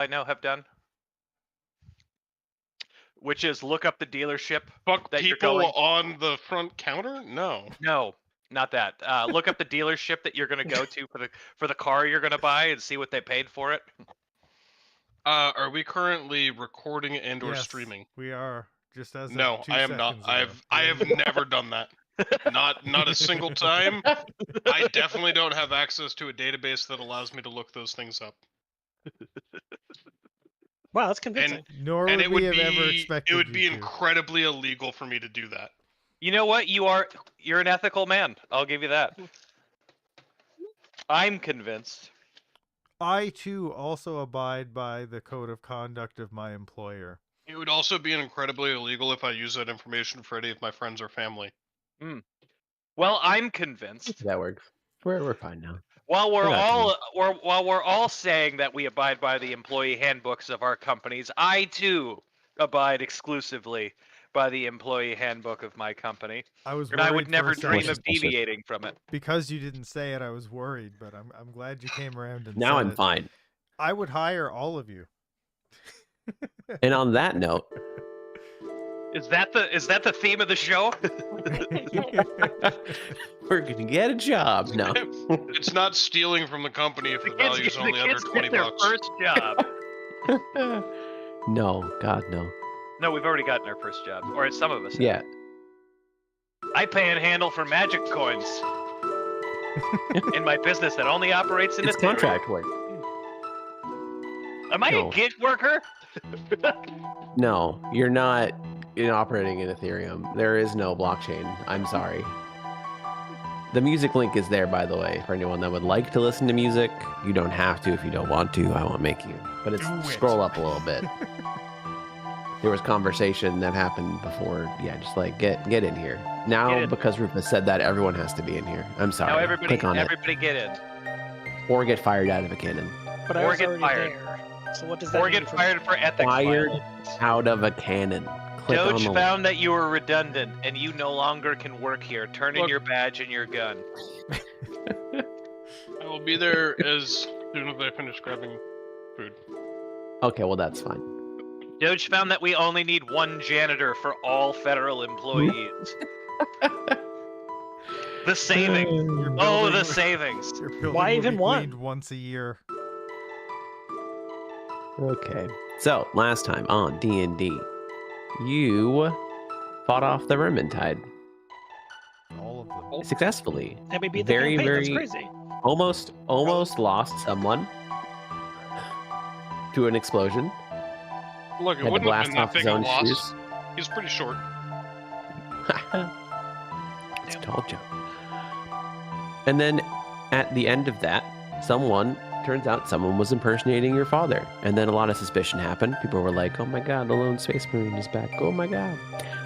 I now have done, which is look up the dealership Fuck that you're people going. on the front counter? No. No, not that. Look up the dealership that you're going to go to for the car you're going to buy and see what they paid for it. Are we currently recording and or Yes, streaming? we are. Just as No, of 2 I am not. seconds ago. I have never done that. Not a single time. I definitely don't have access to a database that allows me to look those things up. Wow, that's convincing. Nor And would it we would have ever be expected it would you be to. incredibly illegal for me to do that. You know what? You're an ethical man. I'll give you that. I'm convinced. I too also abide by the code of conduct of my employer. It would also be incredibly illegal if I use that information for any of my friends or family. Well, I'm convinced. That works. We're fine now. While we're I got all saying that we abide by the employee handbooks of our companies, I too abide exclusively by the employee handbook of my company. I was And I would worried for never a dream second. of deviating from it. Because you didn't say it, I was worried, but I'm glad you came around and Now said I'm it. fine. I would hire all of you. And on that note, Is that the theme of the show? we're gonna get a job. No. It's not stealing from the company if the value is only under 20 their bucks. first job. No, God, no. No, we've already gotten our first job, or some of us. have. Yeah. I panhandle for magic coins in my business that only operates in It's Ethereum. contract work. Am I No. a gig worker? No, you're not operating in Ethereum. There is no blockchain. I'm sorry. The music link is there, by the way, for anyone that would like to listen to music. You don't have to if you don't want to. I won't make you. But it's Do it. scroll up a little bit. There was conversation that happened before. Yeah, just like get in here. Now, Get in. because Rufus said that, everyone has to be in here. I'm sorry. Now everybody Click on it. get in. Or get fired out of a cannon. But I Or was get already fired. there. So what does that Or mean get for fired for ethics Fired violations. out of a cannon. Click on Doge the found that you were redundant and you no longer can work here. Turn in Look. your badge and your gun. I will be there as soon as I finish grabbing food. Okay, well, that's fine. Doge found that we only need one janitor for all federal employees. The savings. You're Oh, building- the savings. Your building Why will even be one? cleaned once a year. Okay. So, last time on D&D, you fought off the Vermintide All of them. successfully. And we beat the Very, campaign. That's very- crazy. Almost lost someone to an explosion. Look, it Had to wouldn't have blast been that off his big a own loss. shoes. He's pretty short. It's a tall jump. And then at the end of that, turns out someone was impersonating your father. And then a lot of suspicion happened. People were like, oh my God, the lone space marine is back. Oh my God.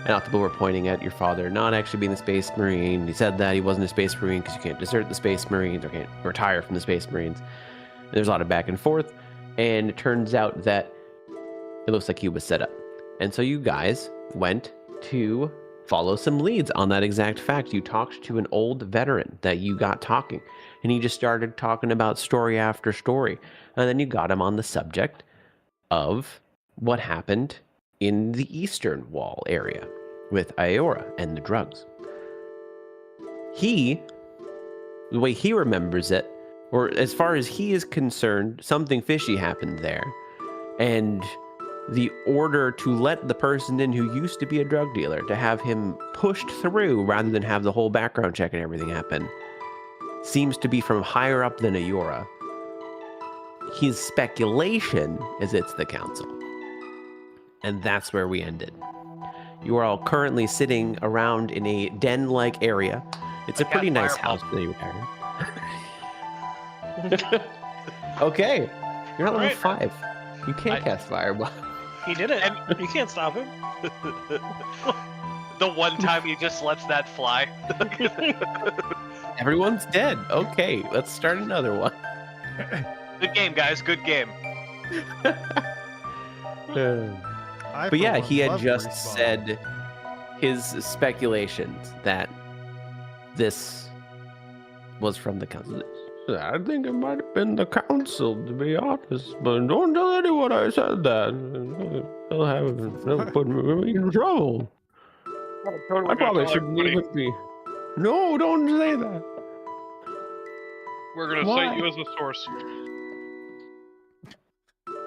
And all people were pointing at your father not actually being the space marine. He said that he wasn't a space marine because you can't desert the space marines or can't retire from the space marines. And there's a lot of back and forth. And it turns out that it looks like he was set up. And so you guys went to follow some leads on that exact fact. You talked to an old veteran that you got talking, and he just started talking about story after story. And then you got him on the subject of what happened in the Eastern Wall area with Iora and the drugs. The way he remembers it, or as far as he is concerned, something fishy happened there. And the order to let the person in who used to be a drug dealer, to have him pushed through rather than have the whole background check and everything happen, seems to be from higher up than Iora. His speculation is it's the council. And that's where we ended. You are all currently sitting around in a den-like area. It's a pretty nice house that you are. Okay, you're not level 5. You can't cast Fireball. He did it. You can't stop him. The one time he just lets that fly. Everyone's dead. Okay, let's start another one. Good game, guys. Good game. But yeah, he had just said his speculations that this was from the council. I think it might have been the council, to be honest. But don't tell anyone I said that. They'll put me in trouble. I probably shouldn't even be. No, don't say that. We're gonna Why? cite you as a source.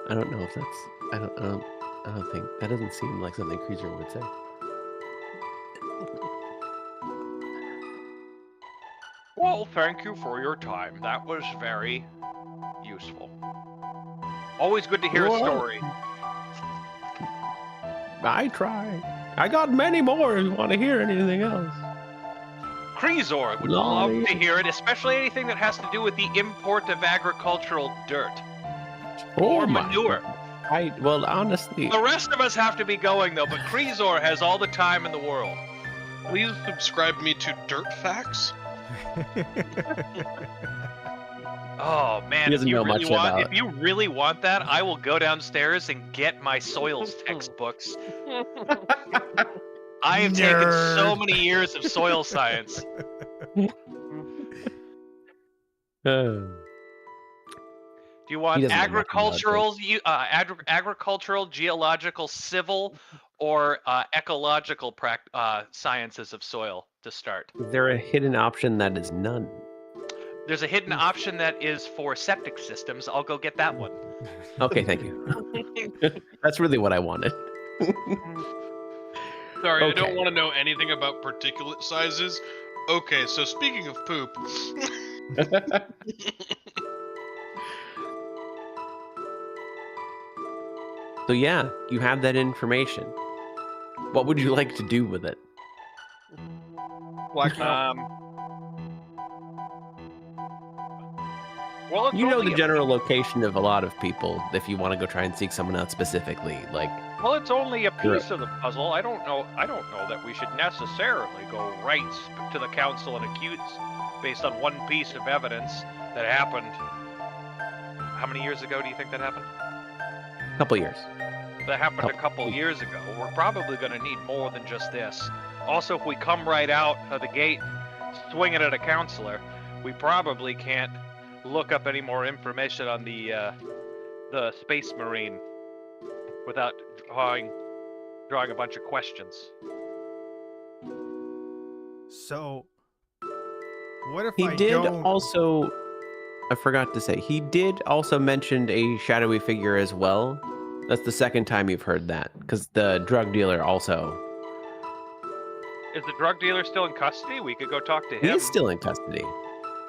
I don't know if that's. I don't think that doesn't seem like something Creaser would say. Well, thank you for your time. That was very useful. Always good to hear a Well, story. I tried. I got many more if you want to hear anything else. Kreezor would No, love yeah. to hear it, especially anything that has to do with the import of agricultural dirt or manure. Well, honestly, The rest of us have to be going, though, but Kreezor has all the time in the world. Please subscribe me to Dirt Facts. Oh, man, He doesn't know much about if you really want that, I will go downstairs and get my soils textbooks. I have taken so Nerd. many years of soil science. Do you want He doesn't know much about agricultural, geological, civil, or ecological sciences of soil to start? is there a hidden option that is none? There's a hidden option that is for septic systems. I'll go get that one. Okay, thank you. That's really what I wanted. Sorry, I don't Okay. want to know anything about particulate sizes. Okay, so speaking of poop, So yeah, you have that information. What would you like to do with it? blackmail. Well, it's You know only the general location of a lot of people if you want to go try and seek someone out specifically. Like, Well, it's only a You're- piece of the puzzle. I don't know that we should necessarily go right to the council and accuse based on one piece of evidence that happened. How many years ago do you think that happened? a couple years. That happened a couple years ago. We're probably going to need more than just this. Also, if we come right out of the gate swinging at a counselor, we probably can't look up any more information on the Space Marine without drawing a bunch of questions. So, what if He I did don't? also. I forgot to say, he did also mention a shadowy figure as well. That's the second time you've heard that, because the drug dealer also. Is the drug dealer still in custody? We could go talk to He him. is still in custody.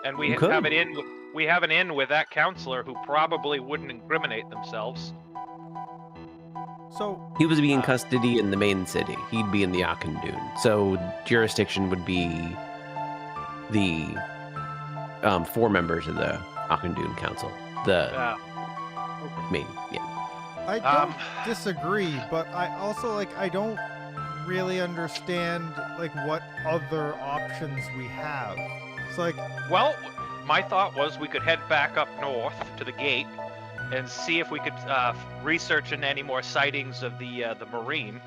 And we You could. have it in. We have an in with that counselor who probably wouldn't incriminate themselves. So, He was being in custody in the main city. He'd be in the Akandun. So jurisdiction would be the 4 members of the Akandun Council. The main, yeah. I don't disagree, but I also I don't really understand what other options we have. It's Well, my thought was we could head back up north to the gate and see if we could research into any more sightings of the Marine,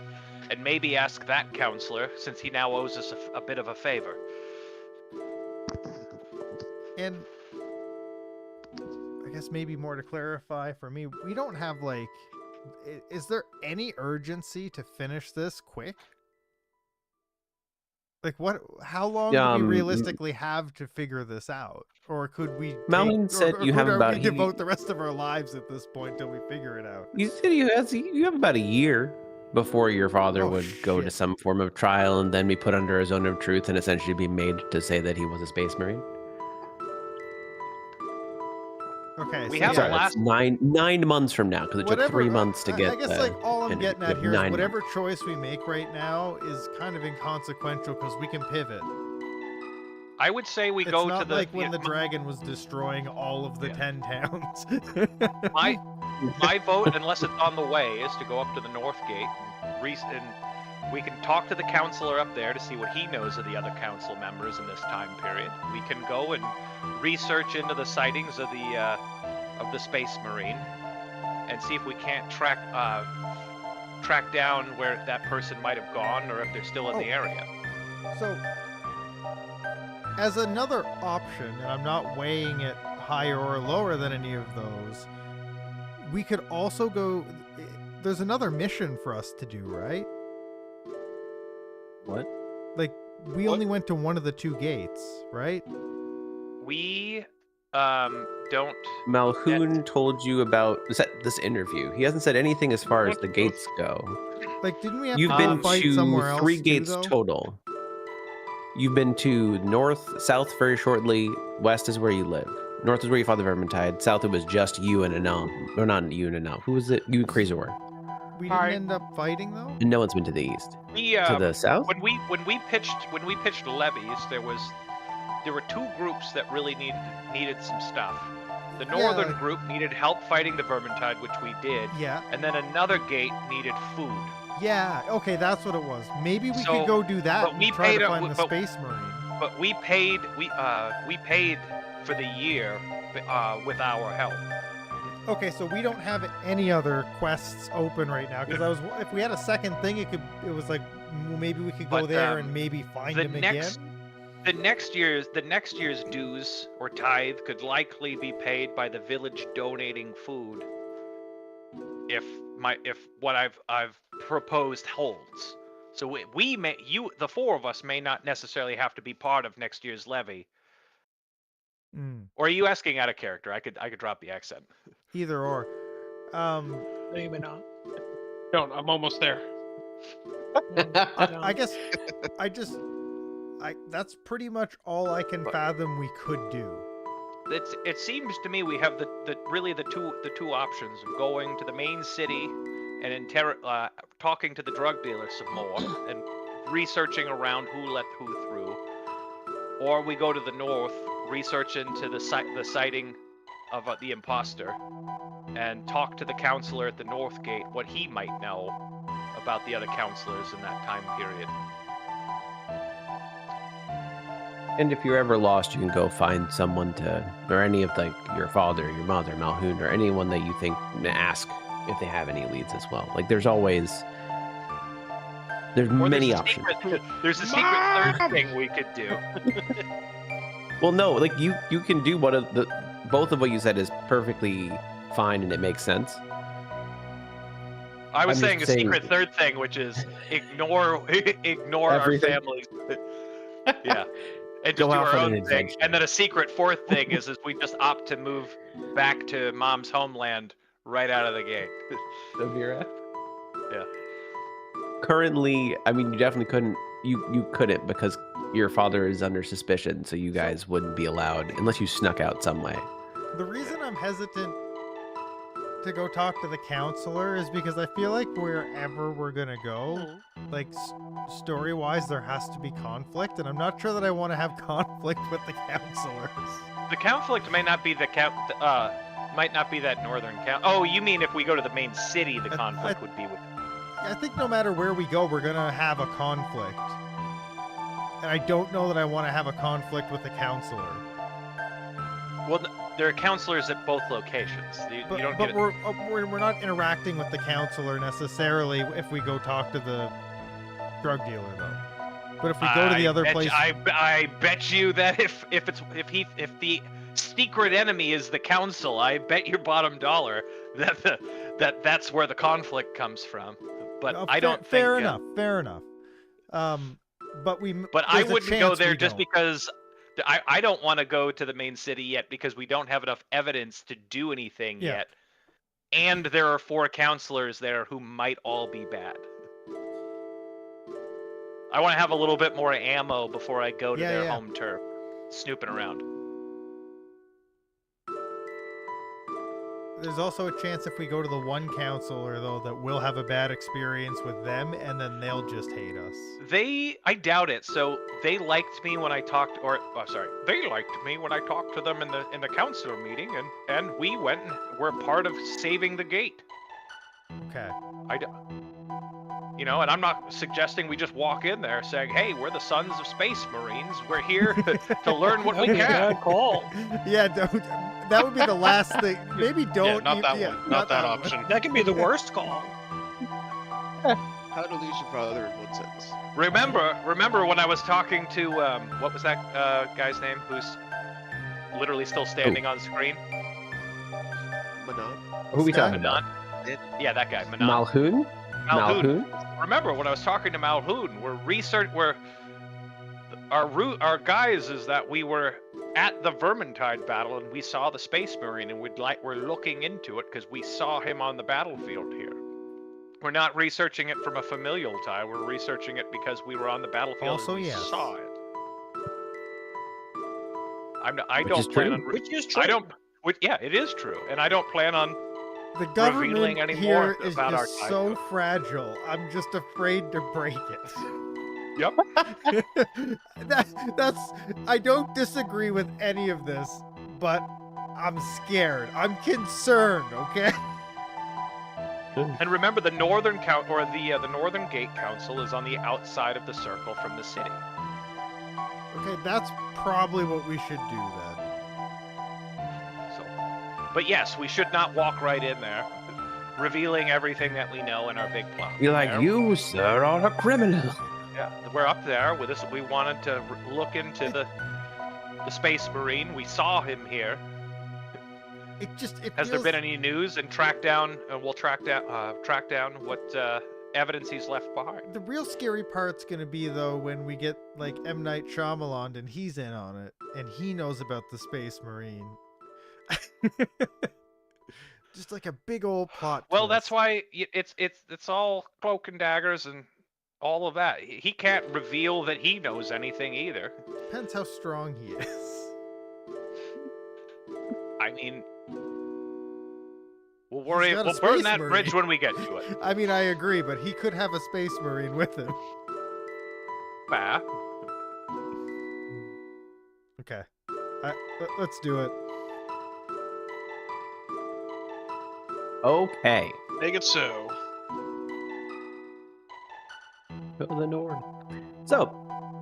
and maybe ask that counselor, since he now owes us a bit of a favor. and I guess maybe more to clarify for me, we don't have is there any urgency to finish this quick? How long do we realistically have to figure this out? Or could we Malin said you have about- we devote the rest of our lives at this point till we figure it out? You said you have about a year before your father Oh, would go to shit. some form of trial and then be put under a zone of truth and essentially be made to say that he was a space marine. Okay, We so have yeah, a Sorry, last- that's 9 months from now because it took whatever- 3 months to get. I guess all I'm and getting you at have here is 9 whatever choice we make right now is kind of inconsequential because we can pivot. I would say we It's go not to the. like when the dragon was destroying all of the 10 towns. My vote, unless it's on the way, is to go up to the north gate and we can talk to the counselor up there to see what he knows of the other council members in this time period. We can go and research into the sightings of the Space Marine and see if we can't track down where that person might have gone or if they're still in the area. So, as another option, and I'm not weighing it higher or lower than any of those. We could also go. There's another mission for us to do, right? What? Like, we What? only went to one of the 2 gates, right? We don't. Malhoun told you about this interview. He hasn't said anything as far as the gates go. Like, didn't we have You've to been fight to somewhere else 3 too, gates though? total. You've been to north, south very shortly. West is where you live. North is where you fought the Vermintide. South, it was just you and Anam. Or not you and Anam. Who was it? You and Crazor. We Hi. didn't end up fighting though. And no one's been to the east. We To the south? when we pitched levies, there were 2 groups that really needed some stuff. The northern like- group needed help fighting the Vermintide, which we did, Yeah, and then another gate needed food. yeah. Okay, that's what it was. Maybe we So, could go do that but and we try paid to a- find the but- Space Marine. But we paid for the year with our help. Okay, so we don't have any other quests open right now because if we had a second thing, it was like well, maybe we could go But, there and maybe find the him next- again. The next year's dues or tithe could likely be paid by the village donating food. If what I've proposed holds. So the 4 of us may not necessarily have to be part of next year's levy. Mm, Or are you asking out of character? I could drop the accent. either or. No, you may not. Don't. I'm almost there. I guess that's pretty much all I can fathom we could do. It seems to me we have the two options of going to the main city and talking to the drug dealer some more and researching around who let who through, or we go to the north, research into the sighting of the imposter, and talk to the counselor at the north gate what he might know about the other counselors in that time period. And if you're ever lost, you can go find someone or any of like your father, your mother, Malhoun, or anyone that you think, ask if they have any leads as well. Like there's many options. There's a secret third thing we could do. Well, no, like you can do both of what you said is perfectly fine and it makes sense. I was I'm saying a just saying- secret third thing, which is ignore our Everything. families. Yeah. And Go just do out our on an own thing. adventure. And then a secret fourth thing is we just opt to move back to mom's homeland right out of the gate. Avirath? Yeah. Currently, I mean, you definitely couldn't. You couldn't because your father is under suspicion, so you guys wouldn't be allowed unless you snuck out some way. The reason I'm hesitant to go talk to the counselor is because I feel like wherever we're gonna go, like story-wise, there has to be conflict, and I'm not sure that I want to have conflict with the counselors. The conflict may not be might not be that northern count. Oh, you mean if we go to the main city, the conflict would be with. I think no matter where we go, we're gonna have a conflict, and I don't know that I want to have a conflict with the counselor. Well, there are counselors at both locations. You don't But get we're not interacting with the counselor necessarily if we go talk to the drug dealer though. But if we go to the other place, I bet you that if the secret enemy is the council, I bet your bottom dollar that's where the conflict comes from. But I don't fair think. enough. Fair enough. But I there's a wouldn't go chance there we just don't. because I don't want to go to the main city yet because we don't have enough evidence to do anything Yeah. yet. And there are 4 counselors there who might all be bad. I want to have a little bit more ammo before I go to their home turf, snooping around. There's also a chance if we go to the one counselor though that we'll have a bad experience with them and then they'll just hate us. I doubt it. So they liked me when I talked, they liked me when I talked to them in the counselor meeting, and we went and were part of saving the gate. Okay. And I'm not suggesting we just walk in there saying, "Hey, we're the Sons of Space Marines. We're here to learn what we That'd be a can." bad call. Yeah, don't. That would be the last thing. Maybe don't. not that yeah, one. Not that one. option. That could be the worst call. How to lose your father in one sentence. Remember when I was talking to what was that guy's name? literally still standing on screen? Manon. Who are we Guy? talking about? Yeah, that guy, Manon. Malhoun? Malhoun. Remember when I was talking to Malhoun, our guys is that we were at the Vermintide battle and we saw the Space Marine and we're looking into it because we saw him on the battlefield here. We're not researching it from a familial tie. We're researching it because we were on the battlefield Also, and we yes. saw it. Which is true. Which is true. Yeah, it is true, and I don't plan on. The government Revealing any here more is about our just time so code. fragile. I'm just afraid to break it. Yep. That's. I don't disagree with any of this, but I'm scared. I'm concerned. Okay. And remember, the northern the Northern Gate Council is on the outside of the circle from the city. Okay, that's probably what we should do then. So, but yes, we should not walk right in there, revealing everything that we know in our big plot. You're like, you, sir, are a criminal. Yeah, we're up there with this. We wanted to look into the Space Marine. We saw him here. Has there been any news? And we'll track down what evidence he's left behind. The real scary part's gonna be though when we get like M. Night Shyamalan and he's in on it and he knows about the Space Marine. Just like a big old plot. Well, twist. that's why it's all cloak and daggers and all of that. He can't reveal that he knows anything either. Depends how strong he is. I mean, we'll He's got a we'll burn Space that Marine. bridge when we get to it. I mean, I agree, but he could have a Space Marine with him. Bah. Okay, let's do it. Okay. Make it so. Go to the north. So,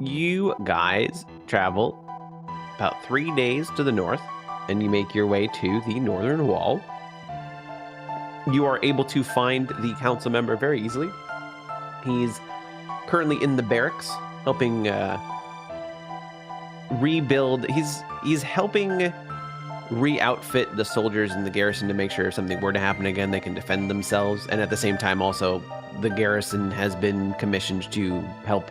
you guys travel about 3 days to the north, and you make your way to the northern wall. You are able to find the council member very easily. He's currently in the barracks, helping rebuild. He's helping re-outfit the soldiers in the garrison to make sure if something were to happen again, they can defend themselves. And at the same time, also, the garrison has been commissioned to help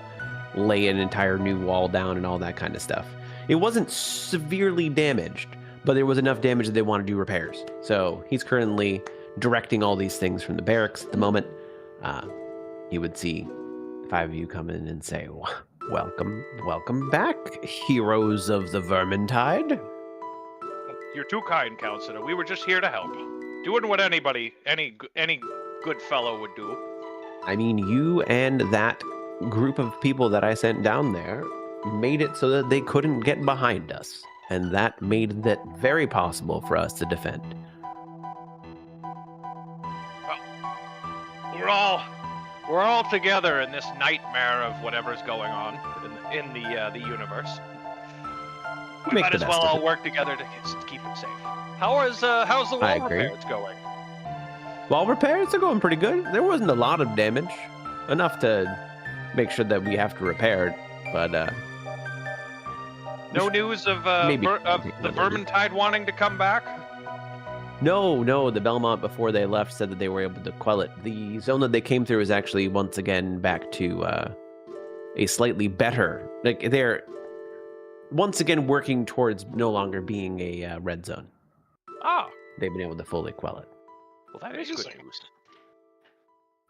lay an entire new wall down and all that kind of stuff. It wasn't severely damaged, but there was enough damage that they want to do repairs. So he's currently directing all these things from the barracks at the moment. You would see 5 of you come in and say, welcome back, heroes of the Vermintide. You're too kind, Counselor. We were just here to help. Doing what any good fellow would do. I mean, you and that group of people that I sent down there made it so that they couldn't get behind us. And that made that very possible for us to defend. Well, we're all together in this nightmare of whatever's going on in the universe. We Make might the as best well of all it. work together to keep it safe. How's the I wall agree. repairs going? Wall repairs are going pretty good. There wasn't a lot of damage. Enough to make sure that we have to repair it. But, No news of maybe the take another Vermintide wanting to come back? No, the Belmont before they left said that they were able to quell it. The zone that they came through is actually once again back to a slightly better, like they're once again working towards no longer being a red zone. Ah, They've been able to fully quell it. well, that is good Amazing. news.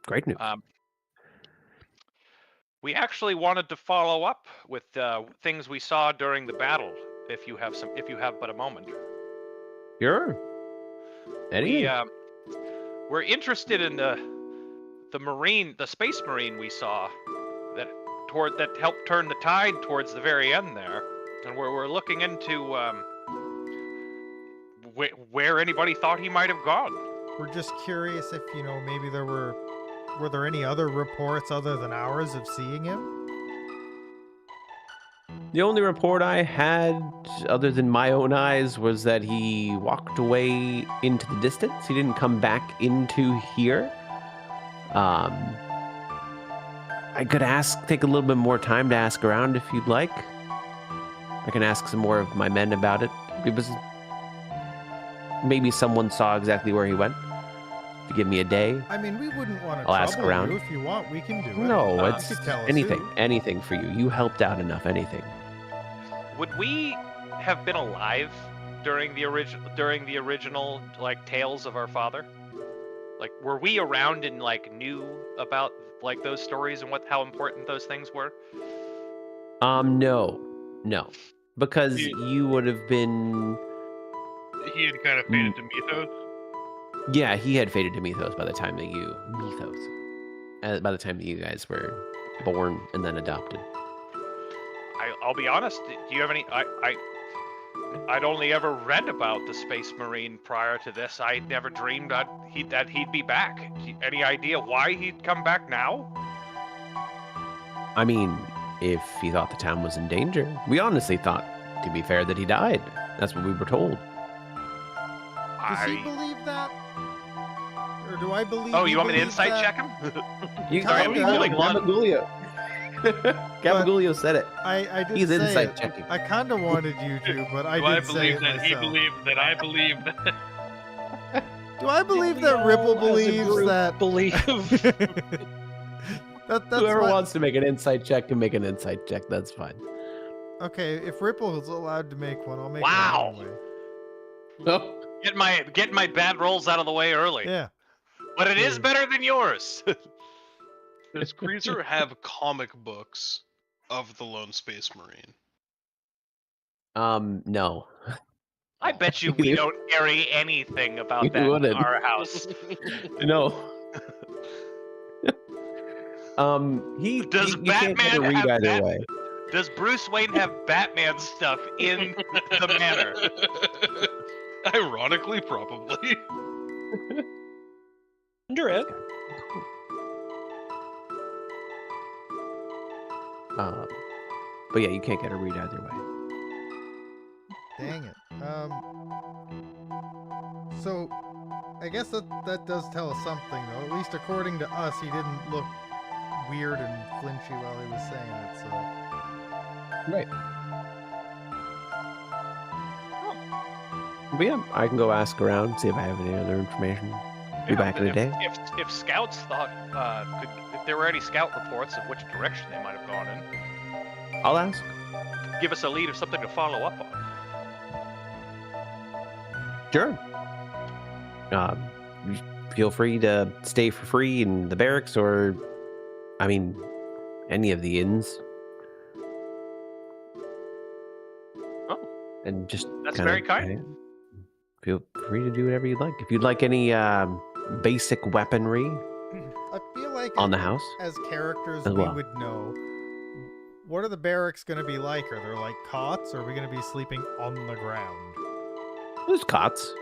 Great news. We actually wanted to follow up with things we saw during the battle. If you have but a moment. Sure. Anything. We're interested in the Space Marine we saw that helped turn the tide towards the very end there, and we're looking into where anybody thought he might have gone. We're just curious if, maybe were there any other reports other than ours of seeing him? The only report I had, other than my own eyes, was that he walked away into the distance. He didn't come back into here. I could take a little bit more time to ask around if you'd like. I can ask some more of my men about it. It was maybe someone saw exactly where he went. If you give me a day, I mean, we wouldn't want to I'll ask trouble around. you. If you want, we can do it. no, You it's could tell us anything, who. anything for you. You helped out enough. Anything. Would we have been alive during the original like tales of our father? Like, were we around and like knew about like those stories and how important those things were? No, because You- you would have been. He had kind of faded to mythos. Yeah, he had faded to mythos by the time that by the time that you guys were born and then adopted. I'll be honest. Do you have any? I'd only ever read about the Space Marine prior to this. I never dreamed that he'd be back. Any idea why he'd come back now? I mean, if he thought the town was in danger, we honestly thought, to be fair, that he died. That's what we were told. Does he believe that? Or do I believe? Oh, he you want me to believes insight that? check him? You Sorry, I'm feeling one. Gabagulio. Gabagulio said it. I did He's say insight it. checking. I kind of wanted you to, but I Do I did say believe it that he myself. believed that I believe that? Do I believe We that all, Ripple as a believes group, that? believe. That's Whoever what... wants to make an insight check can make an insight check. That's fine. Okay, if Ripple is allowed to make one, I'll make Wow. one anyway. No. Get my bad rolls out of the way early. Yeah. But it is better than yours. Does Creaser have comic books of the Lone Space Marine? No. I bet you we don't carry anything about We that in wouldn't. our house. No. He Does you can't get a Batman read have either that? way. Does Bruce Wayne have Batman stuff in the manor? Ironically, probably. Under it. But yeah, you can't get a read either way. Dang it. So, I guess that does tell us something, though. At least according to us, he didn't look weird and flinchy while he was saying it. So. Right. But yeah, I can go ask around, see if I have any other information. Be back in a day. If scouts thought, if there were any scout reports of which direction they might have gone in, I'll ask. give us a lead of something to follow up on. Sure. You feel free to stay for free in the barracks or, I mean, any of the inns. Oh. And just That's kinda, very kind. Feel free to do whatever you'd like. If you'd like any basic weaponry I feel like on the house, as characters, as we well. would know. What are the barracks going to be like? Are there like cots, or are we going to be sleeping on the ground? There's cots.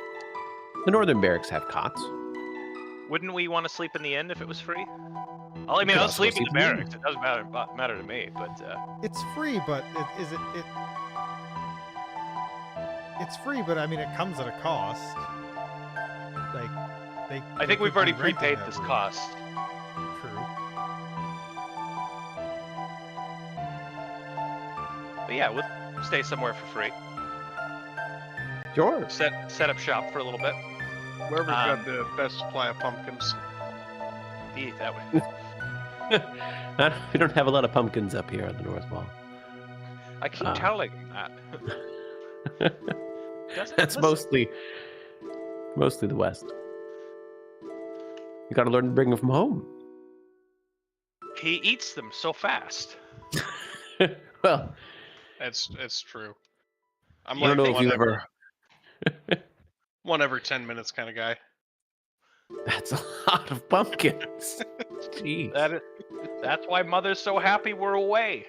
The northern barracks have cots. Wouldn't we want to sleep in the inn if it was free? I mean, could I'll also sleep in sleep the in the inn. barracks. It doesn't matter to me, but It's free, but it's free, but I mean, it comes at a cost. Like, I think we've already prepaid this cost. True. But yeah, we'll stay somewhere for free. Sure. Set up shop for a little bit. Where we've got the best supply of pumpkins. That would. We don't have a lot of pumpkins up here on the north wall. I keep telling him that. That's Listen. mostly the west. You got to learn to bring them from home. He eats them so fast. Well, It's true. I'm I don't like know if you ever. one every 10 minutes kind of guy. That's a lot of pumpkins. Jeez. That's why Mother's so happy we're away.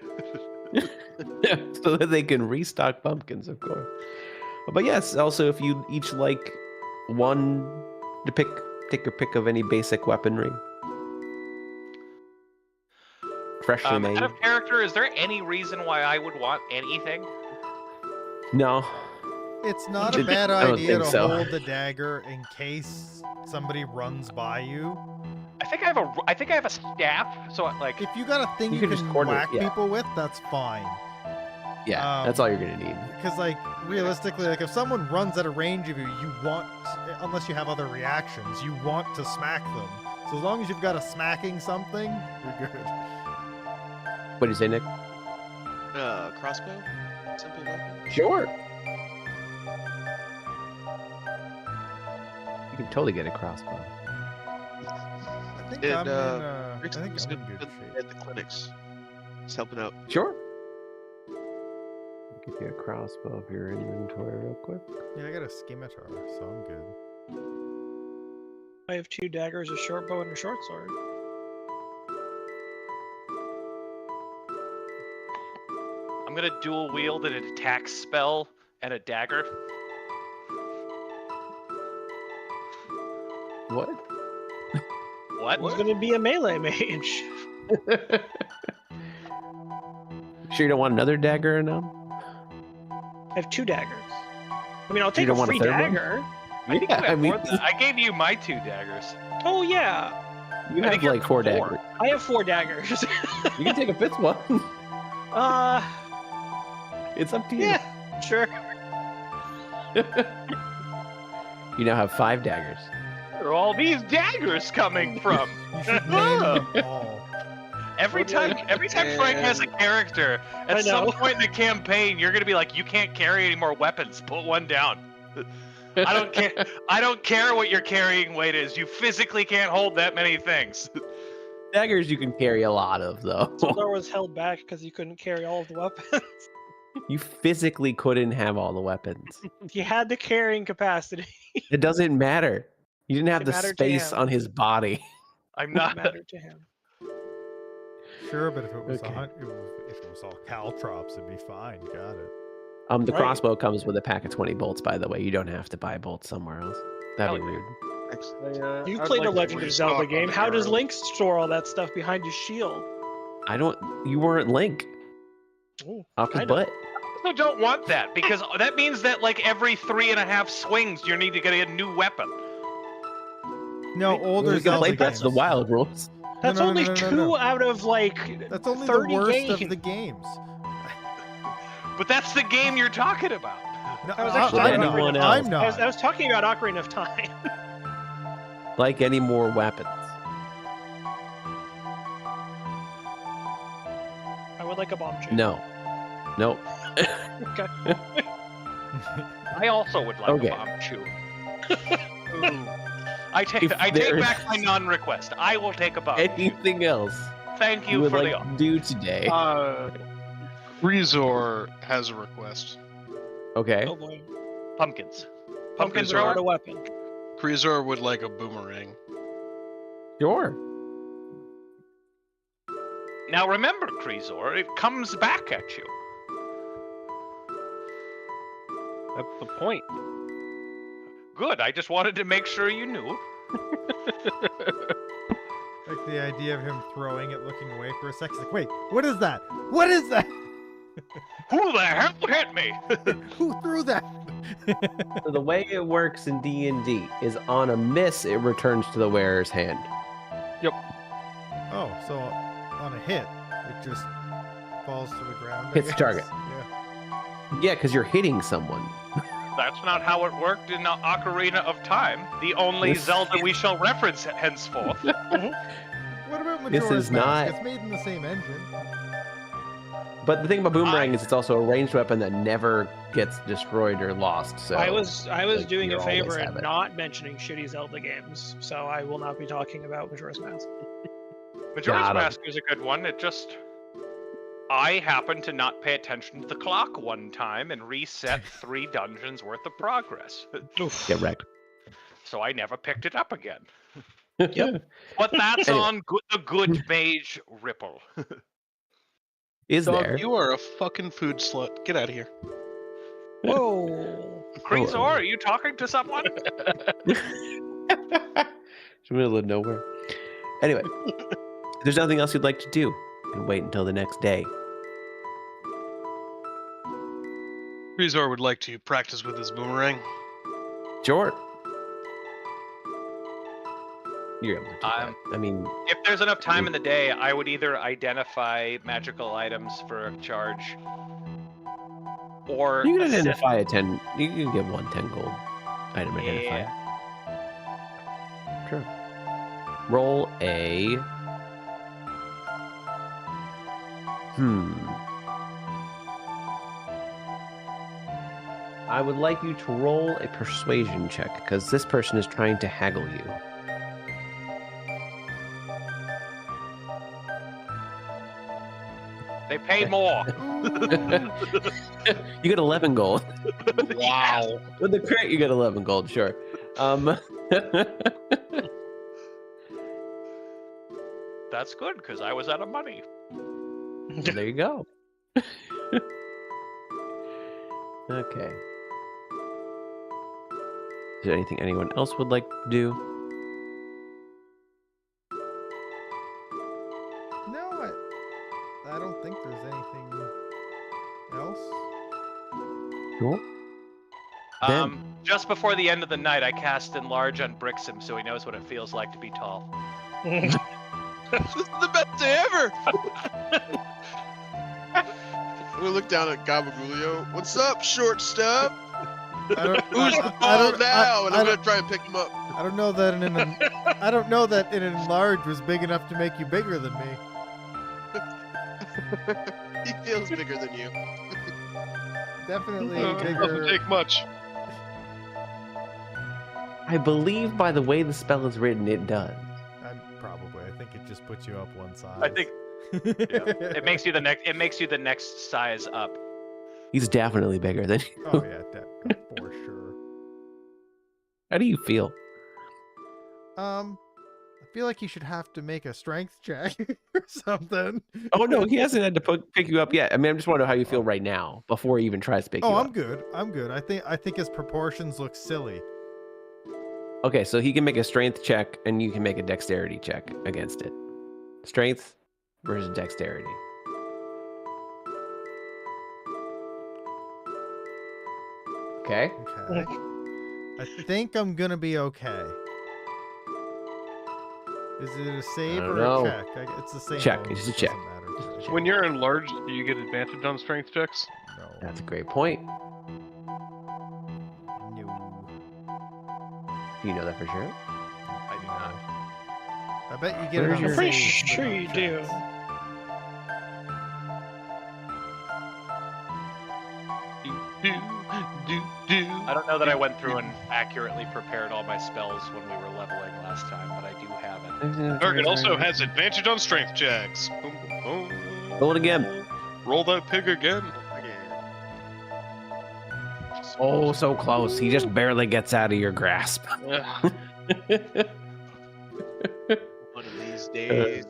So that they can restock pumpkins, of course. But yes, also if you each like one to take your pick of any basic weaponry. Freshly made. Out of character, is there any reason why I would want anything? No. It's not a bad I don't idea think to so. hold the dagger in case somebody runs by you. I think I have a staff. So like, If you got a thing You you can just can coordinate, whack yeah. people with, that's fine. Yeah, that's all you're gonna need. Because, like, realistically, like, if someone runs at a range of you, you want, unless you have other reactions, you want to smack them. So as long as you've got a smacking something, you're good. What do you say, Nick? Crossbow? Simple weapon? Sure. You can totally get a crossbow. I think And, I Rick's think was I'm in good good shape. at the clinics. He's helping out. Sure. I'll give you a crossbow of your inventory real quick. Yeah, I got a scimitar, so I'm good. I have 2 daggers, a short bow, and a short sword. I'm gonna dual wield an attack spell and a dagger. What? What? He's gonna be a melee mage. Sure you don't want another dagger now? I have 2 daggers. I mean, I'll take don't a want a free third one? dagger. I think you Yeah, have I mean, more than- I gave you my 2 daggers. Oh yeah, you I have think you're like 4 4. daggers. I have 4 daggers. You can take a 5th one. It's up to you. Yeah, sure. You now have 5 daggers. Where are all these daggers coming from? You should name them all. Every time Frank has a character, I at some know. point in the campaign, you're gonna be like, "You can't carry any more weapons. Put one down." I don't care. I don't care what your carrying weight is. You physically can't hold that many things. Daggers you can carry a lot of, though. Sildar was held back because he couldn't carry all of the weapons. You physically couldn't have all the weapons. He had the carrying capacity. It doesn't matter. You didn't have It the mattered to space him. on his body. I'm It not. mattered to him. Sure, but if it was Okay. if it was all caltrops, it'd be fine. Got it. The Right. crossbow comes with a pack of 20 bolts, by the way. You don't have to buy bolts somewhere else. That'd be Hell weird. Excellent. You I'd played like the to Legend of restock Zelda on game. the How does arrow. Link store all that stuff behind his shield? You weren't Link. Ooh, Off his kinda. butt. I don't want that because that means that like every 3.5 swings, you need to get a new weapon. No, older We can Zelda play games. Breath of the Wild rules. That's no, no, only no, no, 2 no. out of like That's only 30 the worst games. of the games. But that's the game you're talking about. No, I was actually I'm talking not. about I'm anyone not. I was talking about Ocarina of Time. Like any more weapons. I would like a bomb chip. No. Nope. Okay. I also would like Okay. a bomb chew. I take If take there's- back my non-request. I will take a bomb chew. Anything else Thank you you would for like the to do today? Rizor has a request. Okay. Oh boy. pumpkins. Pumpkins are- are not a weapon. Rizor would like a boomerang. Sure. Now remember, Kreezor, it comes back at you. That's the point. Good. I just wanted to make sure you knew. Like the idea of him throwing it, looking away for a second. Like, wait, what is that? What is that? Who the hell hit me? Who threw that? So the way it works in D&D is on a miss, it returns to the wearer's hand. Oh, so on a hit, it just falls to the ground. I Hits the guess. target. Yeah. Yeah, because you're hitting someone. That's not how it worked in Ocarina of Time, the only This- Zelda we shall reference henceforth. What about This Majora's is Mask? not- It's made in the same engine. But the thing about boomerang is it's also a ranged weapon that never gets destroyed or lost. So I was like, doing a you'll always favor have and it. not mentioning shitty Zelda games, so I will not be talking about Majora's Mask. Majora's Got 'em. Mask is a good one. It just... I happened to not pay attention to the clock one time and reset 3 dungeons worth of progress. Get wrecked. So I never picked it up again. Yep. But that's Anyway. on the good mage Ripple. Is Dog, there? you are a fucking food slut. Get out of here. Whoa. Kreezor, are you talking to someone? It's the middle of nowhere. Anyway, if there's nothing else you'd like to do, you can wait until the next day. Rizor would like to practice with his boomerang. Sure. You're able to do I'm- that. I mean, If there's enough time in the day, I would either identify magical items for a charge or You can assist- identify a 10. You can get 1 10 gold item identified. Sure. Roll a. I would like you to roll a persuasion check because this person is trying to haggle you. They pay more. You get 11 gold. Wow. With the crit, you get 11 gold, sure. That's good because I was out of money. Well, there you go. Okay. Is there anything anyone else would like to do? No, I don't think there's anything else. Cool. Then- Just before the end of the night, I cast Enlarge on Brixham so he knows what it feels like to be tall. This is the best day ever! I'm gonna look down at Gabagulio. What's up, short stuff? Who's the ball now? And I'm gonna try and pick him up. I don't know that I don't know that an enlarge was big enough to make you bigger than me. He feels bigger than you. Definitely Doesn't bigger. take much. I believe by the way the spell is written, it does. Probably. I think it just puts you up one size. I think it makes you the next. It makes you the next size up. He's definitely bigger than you. Oh yeah, for sure. How do you feel? I feel like you should have to make a strength check or something. Oh no, he hasn't had to pick you up yet. I mean, I'm just wondering how you feel right now before he even tries to pick you up. I'm good. I'm good. I think his proportions look silly. Okay, so he can make a strength check and you can make a dexterity check against it. Strength versus dexterity. Okay. Okay. I think I'm gonna be okay. Is it a save I or don't a know. check? It's the same. Check, bonus, it's a check. doesn't matter. When you're enlarged, do you get advantage on strength checks? No. That's a great point. No. Do you know that for sure? I do not. I bet you get Where's it on your- I'm pretty saves, but sure not you do. checks. I don't know that I went through and accurately prepared all my spells when we were leveling last time, but I do have it. Target also has advantage on strength checks. Boom, boom, boom. Roll it again. Roll that pig again. Oh, so close. He just barely gets out of your grasp. One of these days.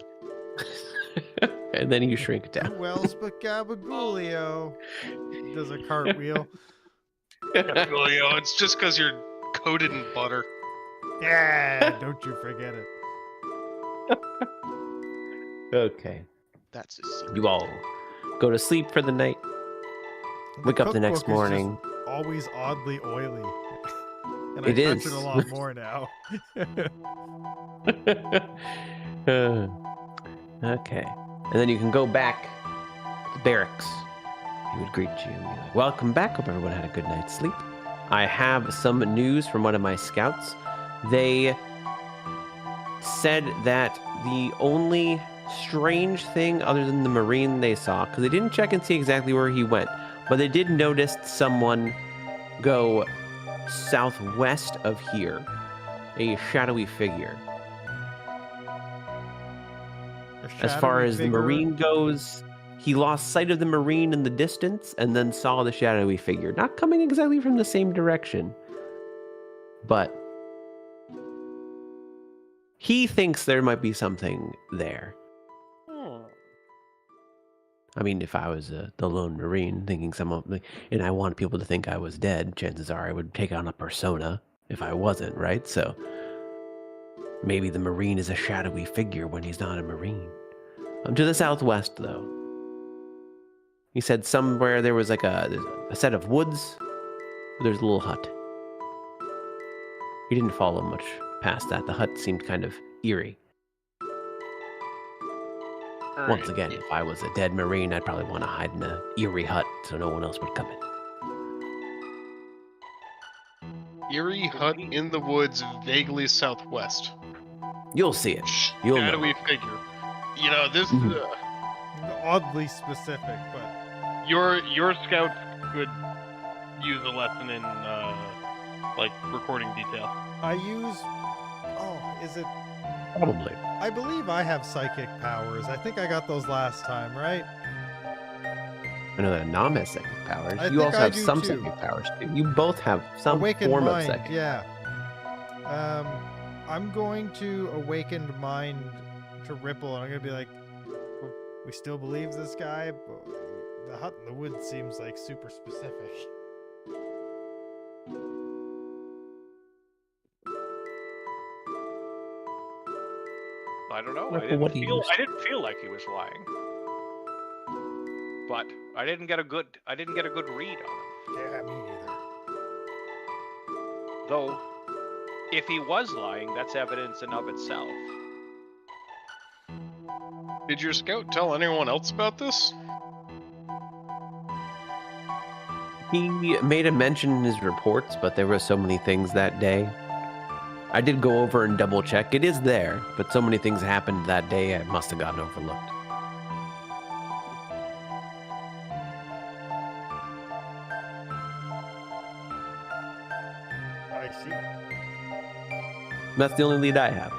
And then you shrink down. Who else but Gabagulio does a cartwheel? Julio, it's just because you're coated in butter. Yeah, don't you forget it. Okay. That's a secret. You all go to sleep for the night. Wake up the next cookbook is just morning. always oddly oily. And It I touch is. it a lot more now. Okay. And then you can go back to the barracks. He would greet you and be like, welcome back. Hope everyone had a good night's sleep. I have some news from one of my scouts. They said that the only strange thing other than the Marine they saw, because they didn't check and see exactly where he went, but they did notice someone go southwest of here, a shadowy figure. As far as the Marine goes, he lost sight of the Marine in the distance and then saw the shadowy figure. Not coming exactly from the same direction, but he thinks there might be something there. I mean, if I was the lone Marine thinking someone, and I want people to think I was dead, chances are I would take on a persona if I wasn't, right? So maybe the Marine is a shadowy figure when he's not a Marine. To the southwest, though. He said somewhere there was like a set of woods. There's a little hut. He didn't follow much past that. The hut seemed kind of eerie. Once again, if I was a dead Marine, I'd probably want to hide in an eerie hut so no one else would come in. Eerie hut in the woods, vaguely southwest. You'll see it. You'll know. Shadowy figure. You know, this Oddly specific, but Your scouts could use a lesson in like recording detail. I use. Oh, is it? Probably. I believe I have psychic powers. I think I got those last time, right? I know that Nam has psychic powers. I You think also I have do some too. psychic powers too. You both have some Awakened form mind, of psychic. yeah. I'm going to awakened mind to Ripple, and I'm gonna be like, we still believe this guy, but the hut in the woods seems like super specific. I don't know. Ripple, what do you I didn't feel like he was lying, but I didn't get a good read on him. Yeah, me neither. Though, if he was lying, that's evidence in of itself. Did your scout tell anyone else about this? He made a mention in his reports, but there were so many things that day. I did go over and double check. It is there, but so many things happened that day, I must have gotten overlooked. I see. That's the only lead I have.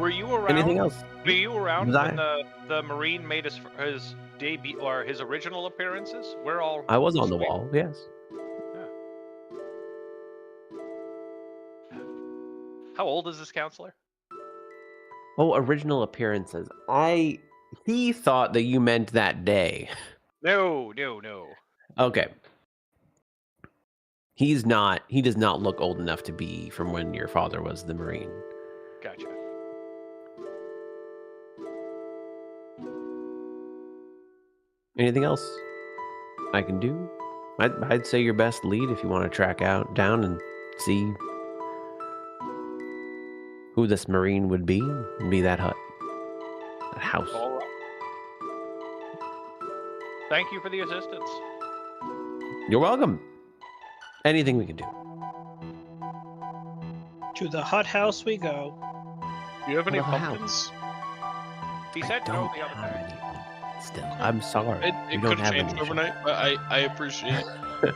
Were you around? Anything else? Were you around Was when the Marine made his debut or his original appearances? We're all. I was on the wall, yes. How old is this counselor? Oh, original appearances. He thought that you meant that day. No. Okay. He does not look old enough to be from when your father was the Marine. Gotcha. Anything else I can do? I'd say your best lead if you want to track down and see who this Marine would be that hut. That house. All right. Thank you for the assistance. You're welcome. Anything we can do. To the hut house we go. Do you have any Well, how? pumpkins? He I said no don't the other have night. any. Still, I'm sorry. It We could don't have have changed any. overnight, but I appreciate it.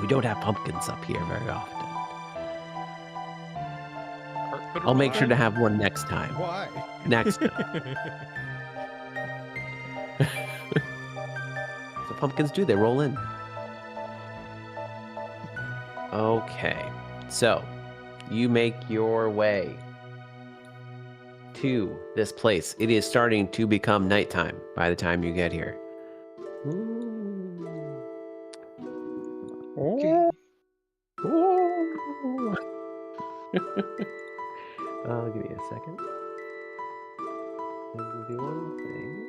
We don't have pumpkins up here very often. Carpet I'll make sure to ride? have one next time. Why? Next time. So pumpkins do, they roll in. Okay. So, you make your way to this place. It is starting to become nighttime by the time you get here. Okay. Give me a second. Let me do one thing.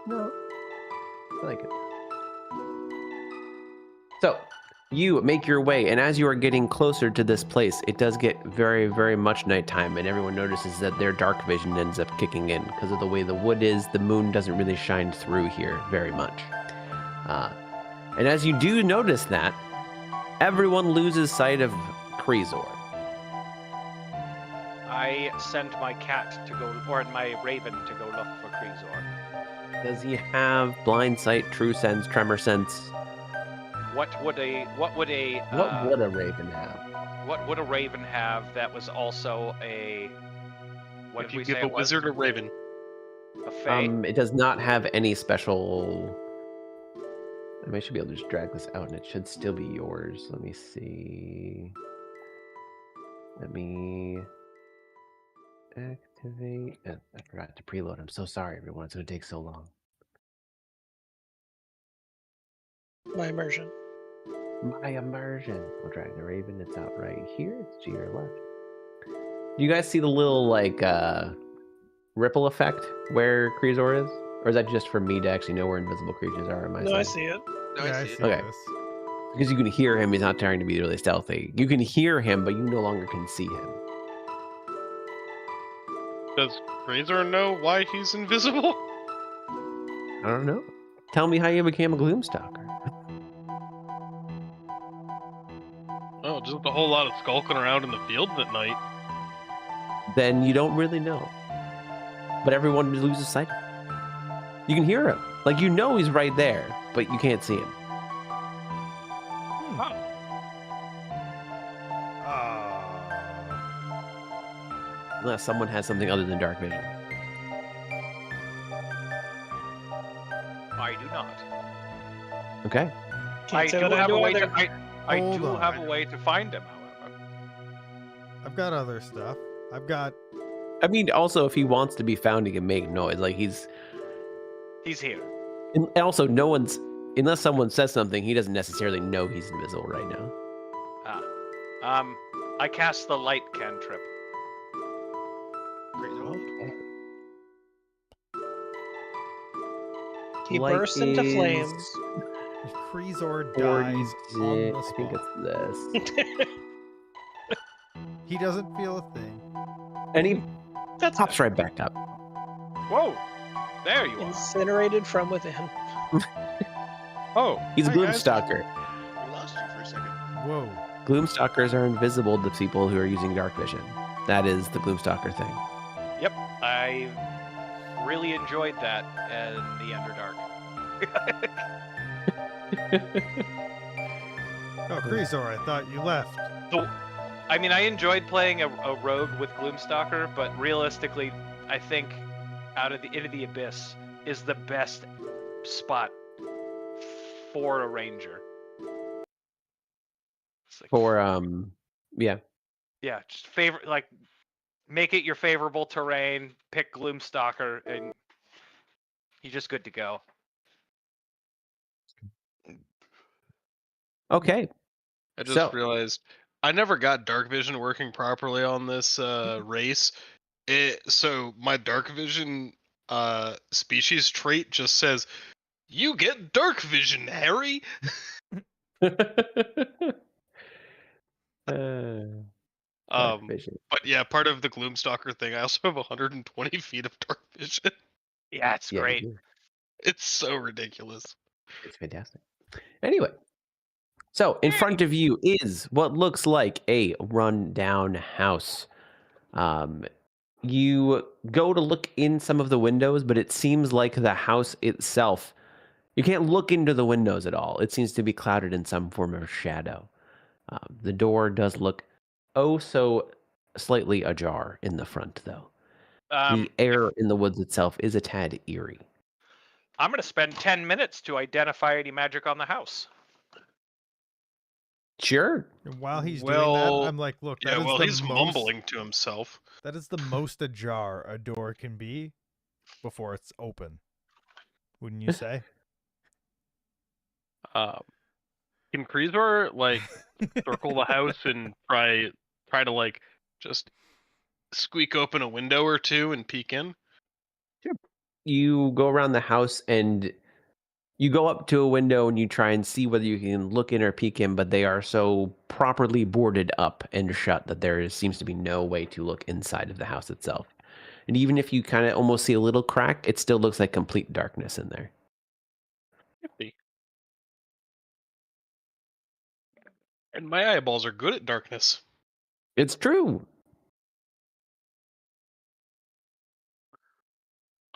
No. I like it. So, you make your way, and as you are getting closer to this place, it does get very, very much nighttime, and everyone notices that their dark vision ends up kicking in. Because of the way the wood is, the moon doesn't really shine through here very much. And as you do notice that, everyone loses sight of Kreezor. I sent my cat to go, or my raven to go look for Kreezor. Does he have blind sight, true sense, tremor sense? What would a What would a raven have? what would a raven have that was also a what If did you we give say a it was? wizard a raven, A fae? It does not have any special. I mean, I should be able to just drag this out, and it should still be yours. Let me see. Let me activate. I forgot to preload. I'm so sorry, everyone. It's going to take so long. My immersion. My immersion. I'll drag the raven. It's out right here. It's to your left. Do you guys see the little ripple effect where Kreezor is, or is that just for me to actually know where invisible creatures are on my No, side? I see it. No, Yeah, I I see it. see Okay. this. Because you can hear him. He's not trying to be really stealthy. You can hear him, but you no longer can see him. Does Razor know why he's invisible? I don't know. Tell me how you became a Gloomstalker. Oh, just a whole lot of skulking around in the fields at night. Then you don't really know. But everyone loses sight of him. You can hear him. Like, you know he's right there, but you can't see him. Unless someone has something other than dark vision. I do not. Okay. Can't say that I do either. I Hold do on. have a way to find him, however. I've got other stuff. I've got. I mean, also, if he wants to be found, he can make noise. Like, He's here. and also, no one's, unless someone says something, he doesn't necessarily know he's invisible right now. I cast the light cantrip. Great hold. He Light bursts into is- flames. Kreezor dies on the I think spot. it's this. He doesn't feel a thing. And he That's pops right back up. Whoa! There you are. incinerated from within. Oh, He's a Hi, guys. Gloomstalker. We lost you for a second. Whoa. Gloomstalkers are invisible to people who are using dark vision. That is the Gloomstalker thing. yep. I really enjoyed that in the Underdark. Oh, Kreezor, I thought you left. I mean, I enjoyed playing a rogue with Gloomstalker, but realistically, I think out of the Into the Abyss is the best spot for a ranger. It's like, For yeah. yeah, just favorite, like, make it your favorable terrain, pick Gloomstalker, and you're just good to go. Okay. I just So- realized I never got dark vision working properly on this race. So my dark vision species trait just says, "You get dark vision, Harry." Dark vision. But yeah, part of the Gloomstalker thing, I also have 120 feet of dark vision. Yeah, it's Yeah, you great. do. It's so ridiculous. It's fantastic. Anyway, so in front of you is what looks like a run-down house. You go to look in some of the windows, but it seems like the house itself, you can't look into the windows at all. It seems to be clouded in some form of shadow. The door does look so slightly ajar in the front, though. The air in the woods itself is a tad eerie. I'm going to spend 10 minutes to identify any magic on the house. Sure. And while he's Well, doing that, I'm like, look, that Yeah, is well, the he's most, mumbling to himself. That is the most ajar a door can be before it's open. Wouldn't you say? Can Kreezor like circle the house and try to like Just squeak open a window or two and peek in. You go around the house and you go up to a window and you try and see whether you can look in or peek in, but they are so properly boarded up and shut that there seems to be no way to look inside of the house itself. And even if you kind of almost see a little crack, it still looks like complete darkness in there. And my eyeballs are good at darkness. It's true.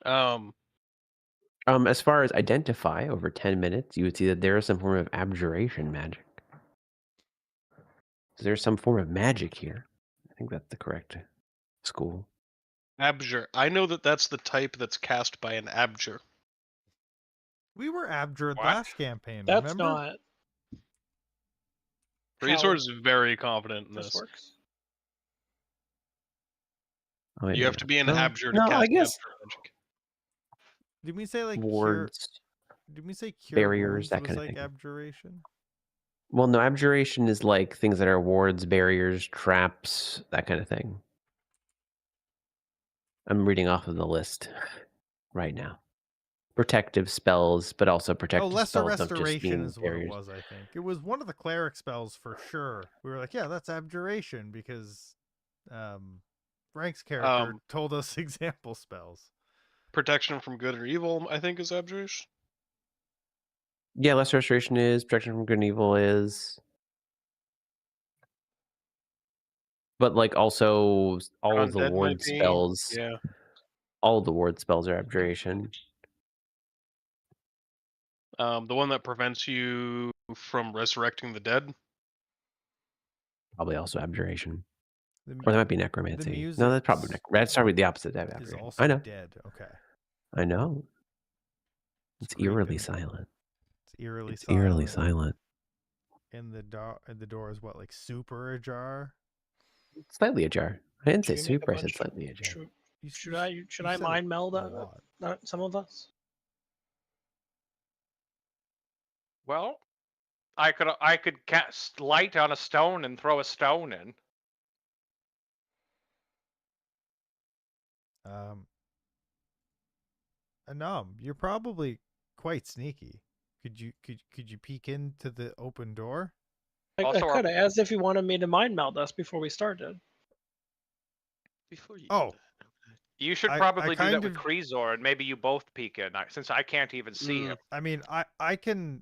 As far as identify, over 10 minutes, you would see that there is some form of abjuration magic. So there's some form of magic here. I think that's the correct school. Abjure. I know that that's the type that's cast by an abjure. We were abjured What? last campaign, That's remember? not Razor is very confident in this this. works. Oh, wait, You have no. to be an No, abjure to no, cast I guess abjure magic. Did we say like cure? wards. Did we say cure barriers, wounds that was kind of like thing. abjuration? Well, no, abjuration is like things that are wards, barriers, traps, that kind of thing. I'm reading off of the list right now. Protective spells, but also Oh, protective lesser spells don't just restoration mean is what it barriers. was. I think it was one of the cleric spells for sure. We were like, yeah, that's abjuration because Frank's character told us example spells. Protection from good or evil, I think, is abjuration. Yeah, lesser restoration is, protection from good and evil is. But like also all of the Undead ward might be. spells. Yeah. All of the ward spells are abjuration. The one that prevents you from resurrecting the dead. Probably also abjuration. The, Or that might be necromancy. music No, that's probably that's probably the opposite of is abjuration. also I know. dead. Okay. I know. It's eerily creeping. silent. It's eerily It's silent. eerily silent. And the door is what, like super ajar? Slightly ajar. I didn't say Should we make a super. I said bunch of- slightly ajar. Should I You mind said meld a lot. some of us? Well, I could cast light on a stone and throw a stone in. Anam, you're probably quite sneaky. Could you peek into the open door? I Also, could have asked if you wanted me to mind meld us before we started. Before you. Oh. Do that, You should I probably do kind that with of- Kreezor, and maybe you both peek in, since I can't even see him. I mean, I can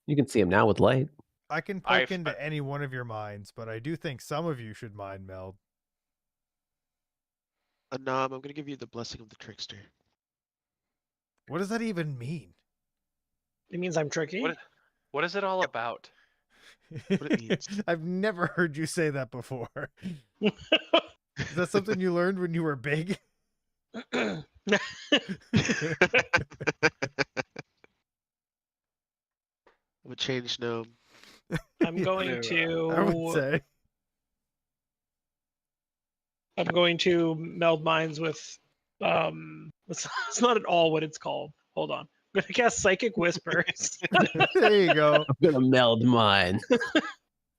You can see him now with light. poke into any one of your minds, but I do think some of you should mind meld. Anam, I'm gonna give you the blessing of the trickster. What does that even mean? It means I'm tricky. What is it all about? What it means. I've never heard you say that before. Is that something you learned when you were big? I'm a changed gnome. I'm going to. I would say. I'm going to meld minds with. It's not at all what it's called. Hold on. I'm gonna cast Psychic Whispers. There you go. I'm gonna meld mine.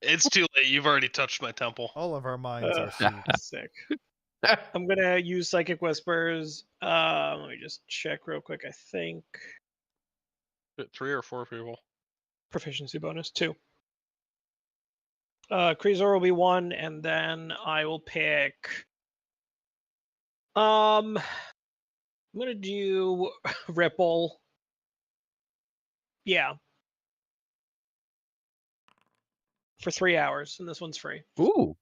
It's too late. You've already touched my temple. All of our minds are Ugh. soup. Sick. I'm gonna use Psychic Whispers. Let me just check real quick. I think 3 or 4 people. proficiency bonus 2. Kreezor will be 1, and then I will pick. I'm gonna do Ripple. Yeah. For 3 hours, and this one's free. Ooh.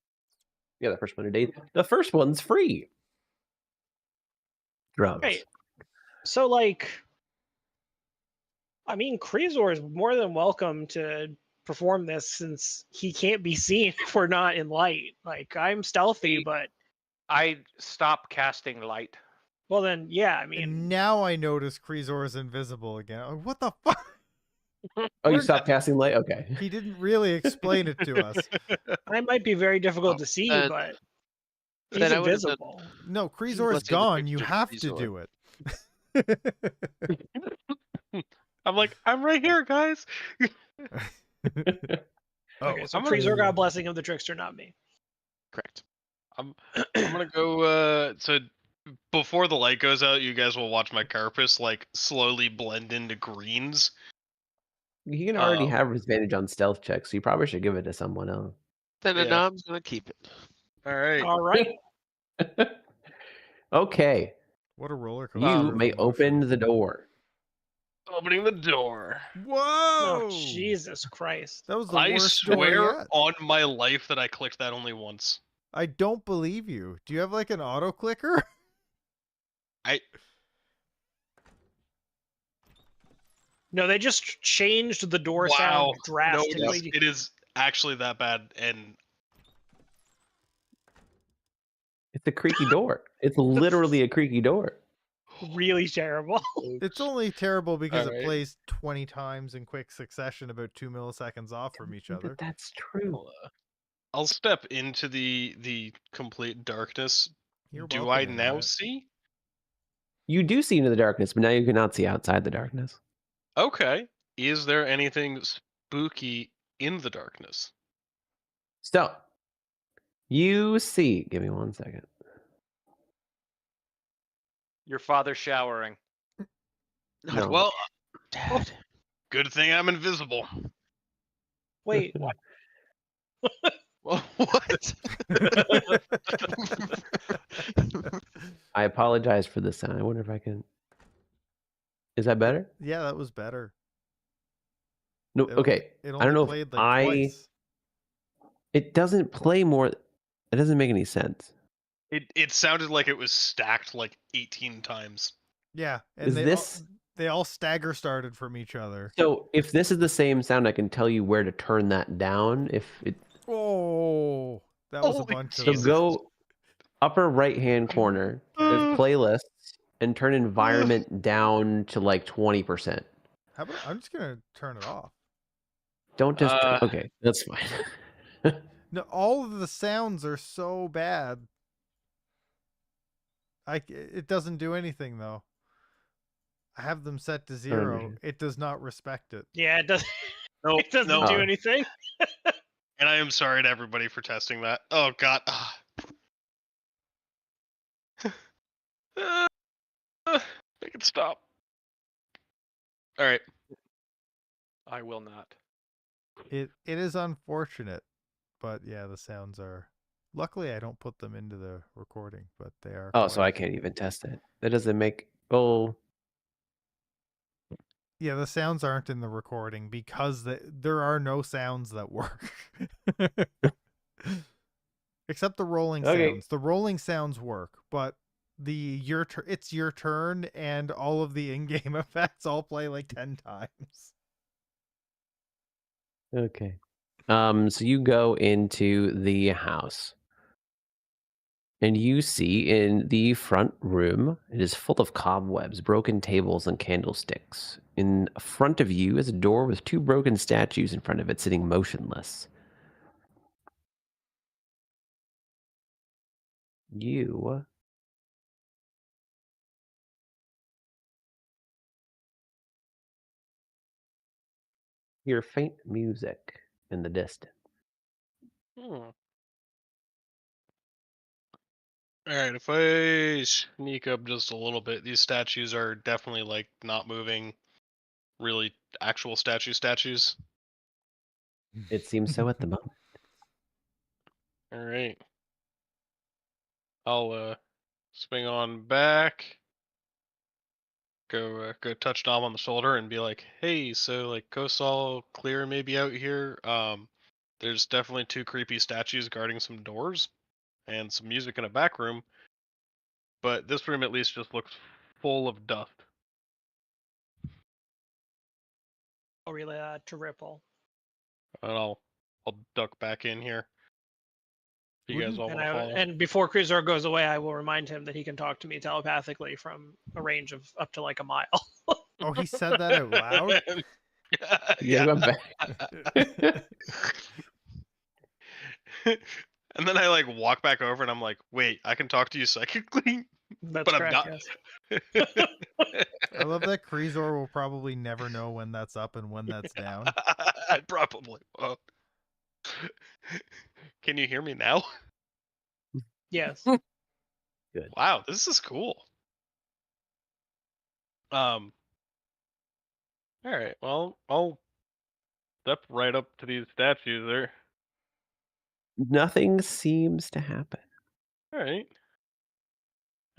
Yeah, the first one today. The first one's free. Drugs. Right. So, like, I mean, Kreezor is more than welcome to perform this since he can't be seen if we're not in light. Like, I'm stealthy, but I stopped casting light. well, then, yeah. I mean, And now I notice Kreezor is invisible again. Oh, what the fuck? Oh, you stopped casting light? Okay. He didn't really explain it to us. I might be very difficult to see, then- but he's then I would've done- invisible. No, Kreezor is Blessing of the gone. You trickster, have to Kreezor. do it. I'm like, I'm right here, guys. Oh, Okay, so I'm Kreezor got Blessing of the Trickster, not me. Correct. I'm gonna go. So before the light goes out, you guys will watch my carapace like slowly blend into greens. He can already Oh. have advantage on stealth checks, so you probably should give it to someone else. Then Yeah. Anam's gonna keep it. All right. All right. Okay. what a roller coaster. You of may emotion. open the door. Opening the door. Whoa! Oh, Jesus Christ. That was the I worst door swear yet. on my life that I clicked that only once. I don't believe you. Do you have like an auto clicker? No, they just changed the door Wow. sound No, drastically. it is actually that bad. And It's a creaky door. It's literally a creaky door. Really terrible. It's only terrible because it Alright. plays 20 times in quick succession, about 2 milliseconds off from each other. But that's true. I'll step into the complete darkness. You're Do welcome I in now that. see? You do see into the darkness, but now you cannot see outside the darkness. Okay. Is there anything spooky in the darkness? So, you see. Give me 1 second. Your father showering. No. Well, Well, what? I apologize for the sound. I wonder if I can. Is that better? Yeah, that was better. No. It Okay. It I only don't know played if like twice. It doesn't play more. It doesn't make any sense. It sounded like it was stacked like 18 times. Yeah, and Is this they all stagger started from each other. so? If this is the same sound, I can tell you where to turn that down. If it Oh, that was a Holy bunch so, of go upper right hand corner. There's playlists and turn environment down to like 20%. How about I'm just gonna turn it off. Don't just Uh, okay. That's fine. No, all of the sounds are so bad. It doesn't do anything though. I have them set to 0. It does not respect it. Yeah, it does. No, It doesn't no. do anything. And I am sorry to everybody for testing that. Oh god. Make it stop. All right. I will not. It is unfortunate, but yeah, the sounds are. Luckily, I don't put them into the recording, but they are. Oh, so I quite- can't even test it. That doesn't make. Oh, Yeah, the sounds aren't in the recording because there are no sounds that work. Except the rolling Okay. sounds. The rolling sounds work, but it's your turn and all of the in-game effects all play like 10 times. okay. So you go into the house. And you see in the front room, it is full of cobwebs, broken tables, and candlesticks. In front of you is a door with 2 broken statues in front of it, sitting motionless. You hear faint music in the distance. All right, if I sneak up just a little bit, these statues are definitely like not moving. Really, actual statues. It seems so at the moment. All right. I'll swing on back. Go touch Dom on the shoulder and be like, "Hey, so like coast's all clear maybe out here. There's definitely 2 creepy statues guarding some doors and some music in a back room, but this room at least just looks full of dust." I'll relay that to Ripple. And I'll duck back in here. If you guys all Wouldn't- want to follow. And before Cruiser goes away, I will remind him that he can talk to me telepathically from a range of up to like a mile. Oh, he said that out loud? Yeah, I'm back. And then I like walk back over and I'm like, "Wait, I can talk to you psychically?" That's But I'm correct, not. yes. I love that Kreezor will probably never know when that's up and when that's down. I probably won't. Can you hear me now? Yes. Good. Wow, this is cool. All right. Well, I'll step right up to these statues there. Nothing seems to happen. All right.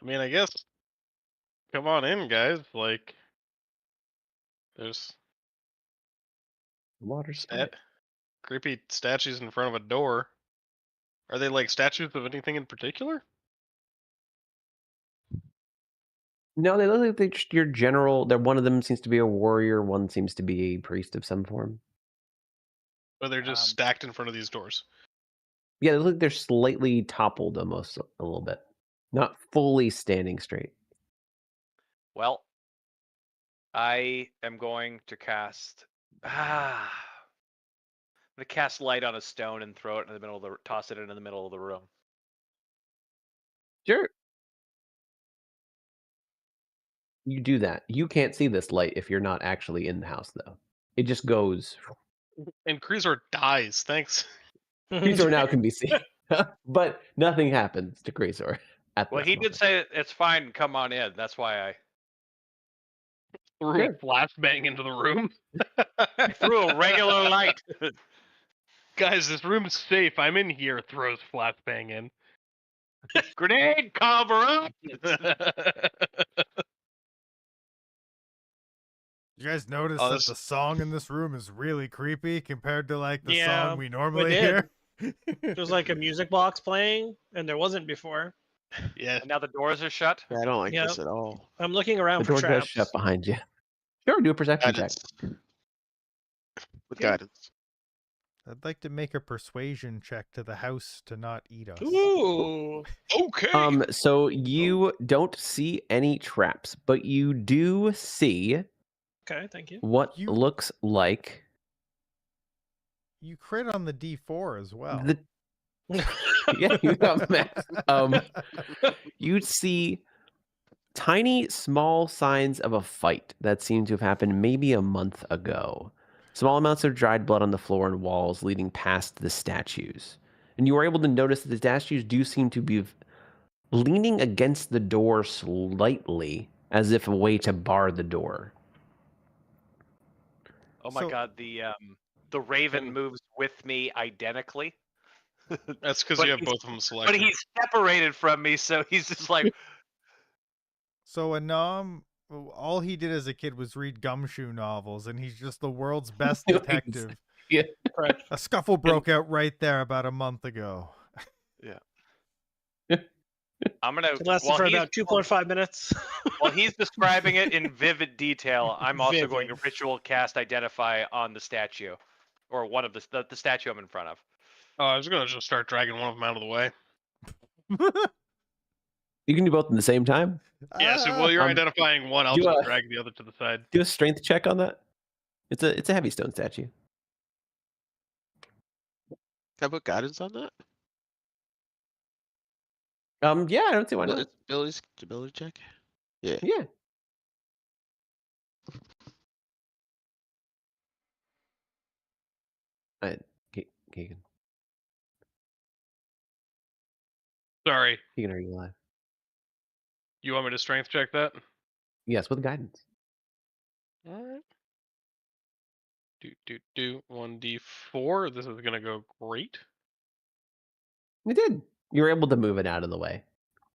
I mean, I guess. Come on in, guys. Like, there's Water's stat- creepy statues in front of a door. Are they like statues of anything in particular? No, they look like they're just your general. They're one of them seems to be a warrior. One seems to be a priest of some form. Or they're just stacked in front of these doors? Yeah, they look like they're slightly toppled almost a little bit, not fully standing straight. Well, I am going to cast. I'm gonna cast light on a stone and throw it in the middle of the. Toss it into the middle of the room. Sure. You do that. You can't see this light if you're not actually in the house, though. It just goes. And Kreezor dies. Thanks. Kreezor now can be seen, but nothing happens to Kreezor at Well, this he moment. did say it's fine. Come on in. That's why I Threw a flashbang into the room. threw a regular light. Guys, this room's safe. I'm in here. Throws flashbang in. Grenade cover up. You guys notice Oh, that this- the song in this room is really creepy compared to like the Yeah, song we normally did. hear? There's like a music box playing, and there wasn't before. Yeah. And now the doors are shut. Yeah, I don't like Yep. this at all. I'm looking around The for door does traps. shut behind you. Sure, do a perception check. Guidance. With Yeah. guidance. I'd like to make a persuasion check to the house to not eat us. Ooh. Okay. So you don't see any traps, but you do see Okay, thank you. what You- looks like You crit on the D4 as well. the yeah, you got max. You see tiny, small signs of a fight that seemed to have happened maybe a month ago. Small amounts of dried blood on the floor and walls leading past the statues. And you were able to notice that the statues do seem to be leaning against the door slightly, as if a way to bar the door. Oh my So- god, the Raven moves with me identically. That's because But you have he's- both of them But selected. he's separated from me, so he's just like, So Anam, all he did as a kid was read gumshoe novels, and he's just the world's best detective. Yeah. Correct. A scuffle broke out right there about a month ago. I'm gonna. It lasted while for he's- about 2.5 minutes. While he's describing it in vivid detail, I'm also going to Vivid. ritual cast identify on the statue, or one of the statue I'm in front of. Oh, I was gonna just start dragging one of them out of the way. You can do both at the same time. Yeah. So while you're Um, identifying one, I'll do just a- drag the other to the side. Do a strength check on that. It's a heavy stone statue. Can I put guidance on that? Yeah, I don't see why not. It's ability check. Yeah. Yeah. Keegan, Sorry. are you alive? You want me to strength check that? Yes, with guidance. All right. 1d4. This is gonna go great. You did. You were able to move it out of the way.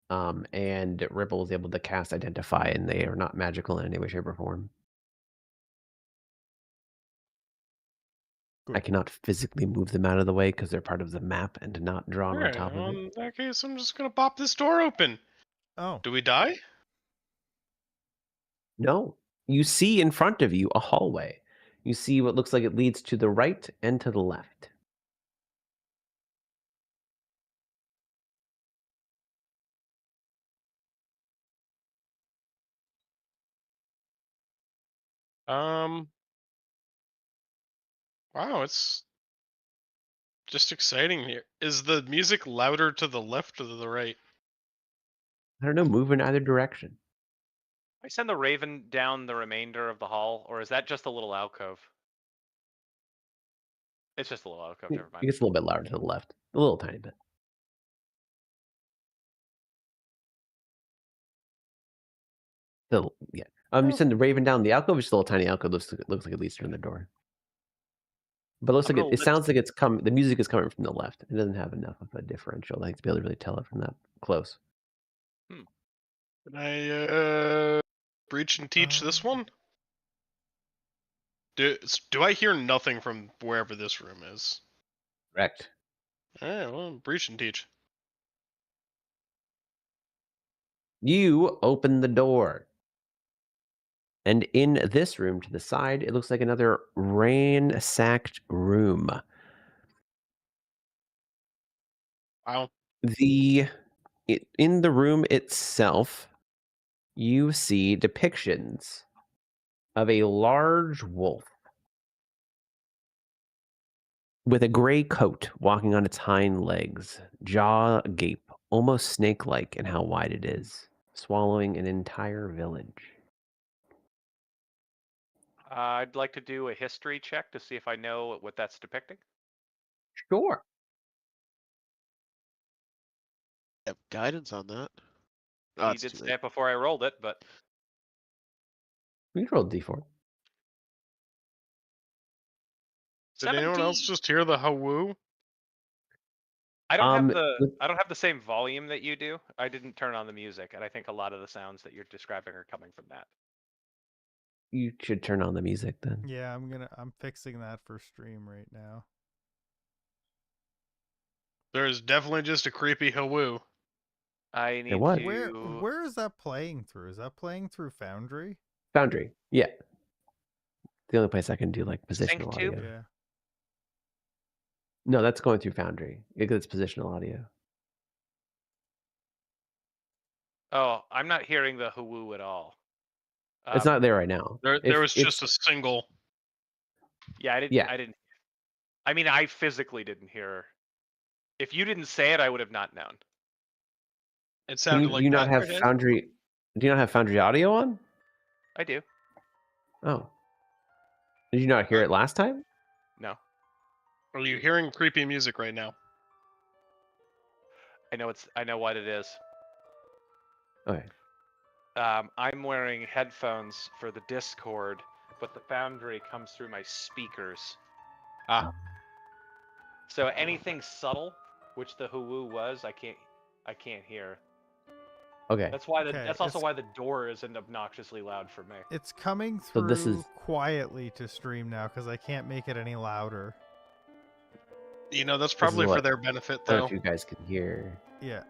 And Ripple was able to cast Identify, and they are not magical in any way, shape, or form. I Good. cannot physically move them out of the way because they're part of the map and not drawn on Alright, top well, of it. in that case, I'm just gonna pop this door open. Oh, Do we die? No. You see in front of you a hallway. You see what looks like it leads to the right and to the left. Wow, it's just exciting here. Is the music louder to the left or to the right? I don't know, move in either direction. I send the Raven down the remainder of the hall, or is that just a little alcove? It's just a little alcove. Never It mind. gets a little bit louder to the left. A little tiny bit. Still, yeah. You send the Raven down the alcove, it's a little tiny alcove. Looks like it leads to the door. But it looks I'm like gonna it lift- sounds like it's coming. The music is coming from the left. It doesn't have enough of a differential, like, to be able to really tell it from that close. Can I breach and teach this one? Do I hear nothing from wherever this room is? Correct. Alright, well, breach and teach. You open the door. And in this room to the side, it looks like another ransacked room. Wow. In the room itself, you see depictions of a large wolf with a gray coat walking on its hind legs, jaw agape, almost snake-like in how wide it is, swallowing an entire village. I'd like to do a history check to see if I know what that's depicting. Sure. Have guidance on that. Oh, He it's did too say late. it before I rolled it, but You can roll a d4. Did anyone else 17. just hear the hawoo? I don't have with- I don't have the same volume that you do. I didn't turn on the music, and I think a lot of the sounds that you're describing are coming from that. You should turn on the music then. Yeah, I'm fixing that for stream right now. There's definitely just a creepy hawoo. I need what? to. Where is that playing through? Is that playing through Foundry? Foundry, yeah. The only place I can do like positional SyncTube? audio. Yeah. No, that's going through Foundry. It's positional audio. Oh, I'm not hearing the hoo at all. It's not there right now. There was just a single. Yeah, I didn't. Yeah. I didn't. I mean, I physically didn't hear. If you didn't say it, I would have not known. It Do sounded you, like do you not that. have There it is. Foundry? Do you not have Foundry audio on? I do. Oh. Did you not hear it last time? No, Are you hearing creepy music right now? I know it's. I know what it is. Okay. I'm wearing headphones for the Discord, but the Foundry comes through my speakers. Ah. So anything subtle, which the hoo was, I can't hear. Okay. That's why Okay, that's also it's- why the door isn't obnoxiously loud for me. It's coming So through this is- quietly to stream now because I can't make it any louder. You know, that's is probably for what- their benefit, I don't know though. if you guys can hear Yeah.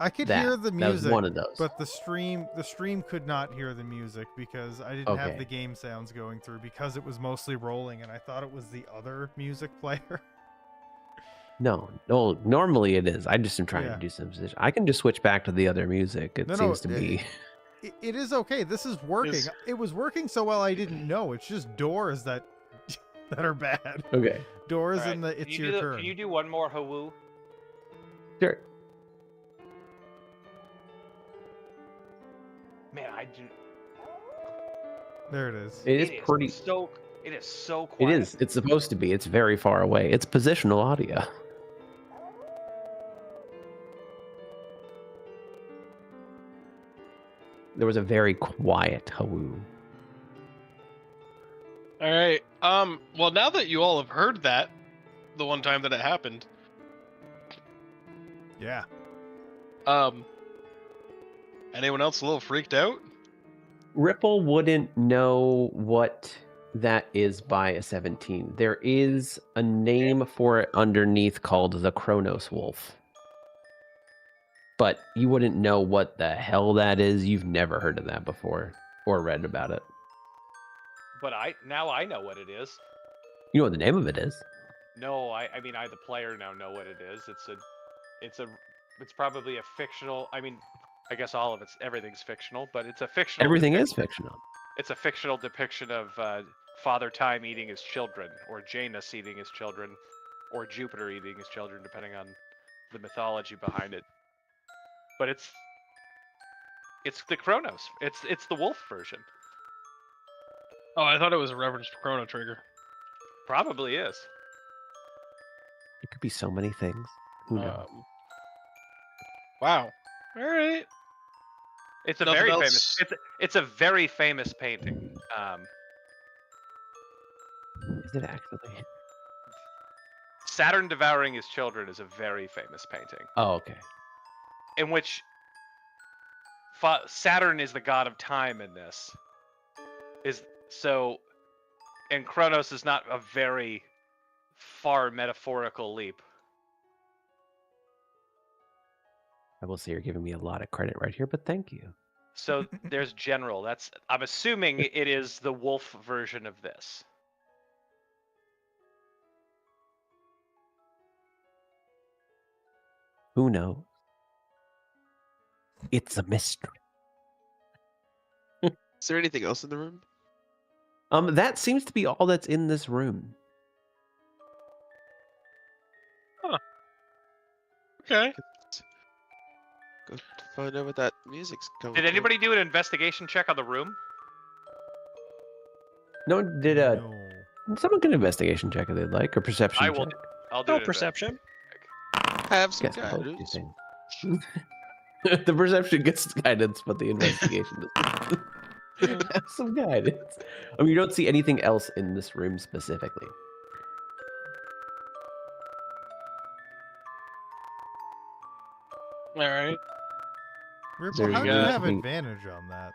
I could that. hear the That was music, one of those. but the stream could not hear the music because I didn't have Okay. the game sounds going through because it was mostly rolling and I thought it was the other music player. No, normally it is. I just am trying Yeah. to do some position. I can just switch back to the other music. It No, seems to be. It is okay. This is working. Is- It was working so well I didn't know. It's just doors that that are bad. Okay. Doors Alright, and the can it's you your do turn. Can you do one more hoo? Sure. Man, I do. There it is. It is pretty. So. It is so It quiet. is. It's supposed to be. It's very far away. It's positional audio. There was a very quiet hawoo. All right. Well, now that you all have heard that, the one time that it happened, Yeah. anyone else a little freaked out? Ripple wouldn't know what that is by a 17. There is a name for it underneath called the Kronos Wolf. But you wouldn't know what the hell that is. You've never heard of that before or read about it. But now I know what it is. You know what the name of it is. No, I mean I the player now know what it is. It's probably a fictional. I mean, I guess everything's fictional, but it's a fictional. Everything is fictional. It's a fictional depiction of Father Time eating his children, or Janus eating his children, or Jupiter eating his children, depending on the mythology behind it. But it's the Kronos. It's the wolf version. Oh, I thought it was a reference to Chrono Trigger. Probably is. It could be so many things. Who knows? Wow. All right. It's a Nothing very else? famous. It's a very famous painting. Is it actually? Saturn devouring his children is a very famous painting, Oh, okay. in which Saturn is the god of time in this. And Kronos is not a very far metaphorical leap. I will say you're giving me a lot of credit right here, but thank you. So there's general. I'm assuming it is the wolf version of this. Who knows? It's a mystery. Is there anything else in the room? That seems to be all that's in this room. Okay. Go find out what that music's coming Did from. anybody do an investigation check on the room? No one did No. someone can investigation check if they'd like, or perception I will. check. I'll do Oh, an perception. Have some Guess both you guidance. think. The perception gets guidance, but the investigation doesn't. Have some guidance. I mean, you don't see anything else in this room specifically. All right. Ripple, There's how do you no have nothing- advantage on that?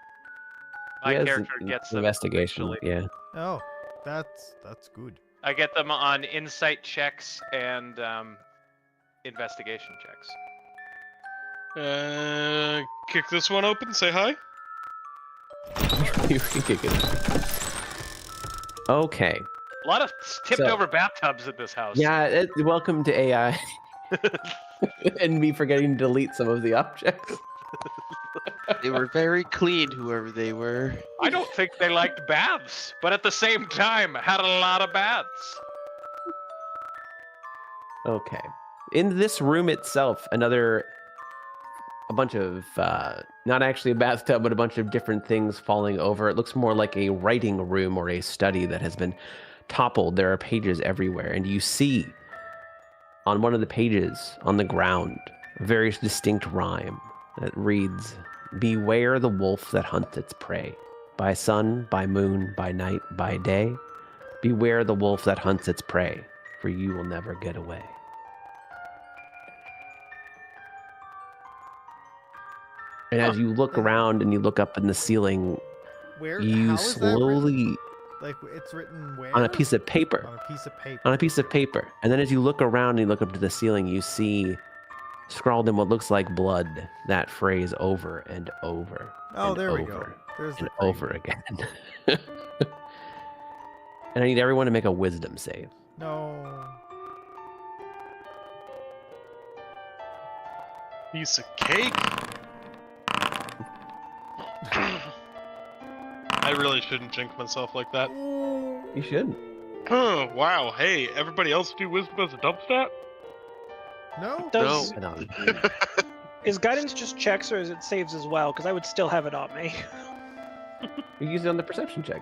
My He has character gets them investigation. eventually. Yeah. Oh, that's good. I get them on insight checks and investigation checks. Kick this one open. Say hi. You can kick it. Okay. A lot of tipped So- over bathtubs in this house. Yeah. Welcome to AI. And me forgetting to delete some of the objects. They were very clean, whoever they were. I don't think they liked baths, but at the same time had a lot of baths. Okay. In this room itself, a bunch of, not actually a bathtub, but a bunch of different things falling over. It looks more like a writing room or a study that has been toppled. There are pages everywhere, and you see on one of the pages on the ground a very distinct rhyme that reads, "Beware the wolf that hunts its prey. By sun, by moon, by night, by day. Beware the wolf that hunts its prey, for you will never get away." And as you look around and you look up in the ceiling, Where? you how is that written? slowly, Like it's written where? on a piece of paper, On a piece of paper. on a piece of paper. And then as you look around and you look up to the ceiling, you see scrawled in what looks like blood that phrase over and over Oh, and there we go. over There's the and green. over again. And I need everyone to make a wisdom save. No. Piece of cake. I really shouldn't jinx myself like that. You should. Oh, wow. Hey, everybody else do wisdom as a dump stat? No. Does I don't- is guidance just checks or is it saves as well? Because I would still have it on me. You use it on the perception check.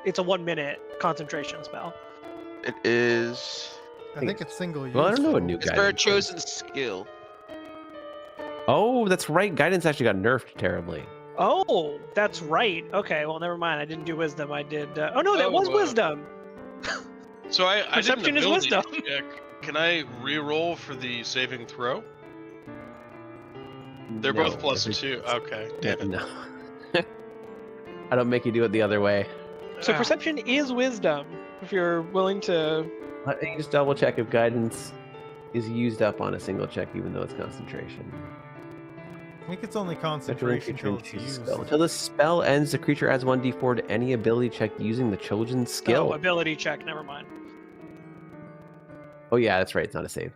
It's a 1-minute concentration spell. It is. I think it's single use. Well, I don't know what though. new It's for a guidance is. chosen skill. Oh, that's right. Guidance actually got nerfed terribly. Oh, that's right. Okay, well, never mind. I didn't do wisdom. I did. Oh no, that Oh, was wisdom. So I Perception did is an ability wisdom. check. Can I re-roll for the saving throw? They're No, both plus every- 2. Okay, damn it. No. I don't make you do it the other way. So Ah. perception is wisdom. If you're willing to. Let me just double check if guidance is used up on a single check, even though it's concentration. I think it's only concentration till it's used. Until the spell ends, the creature adds 1d4 to any ability check using the chosen skill. Oh, ability check. Never mind. Oh yeah, that's right. It's not a save.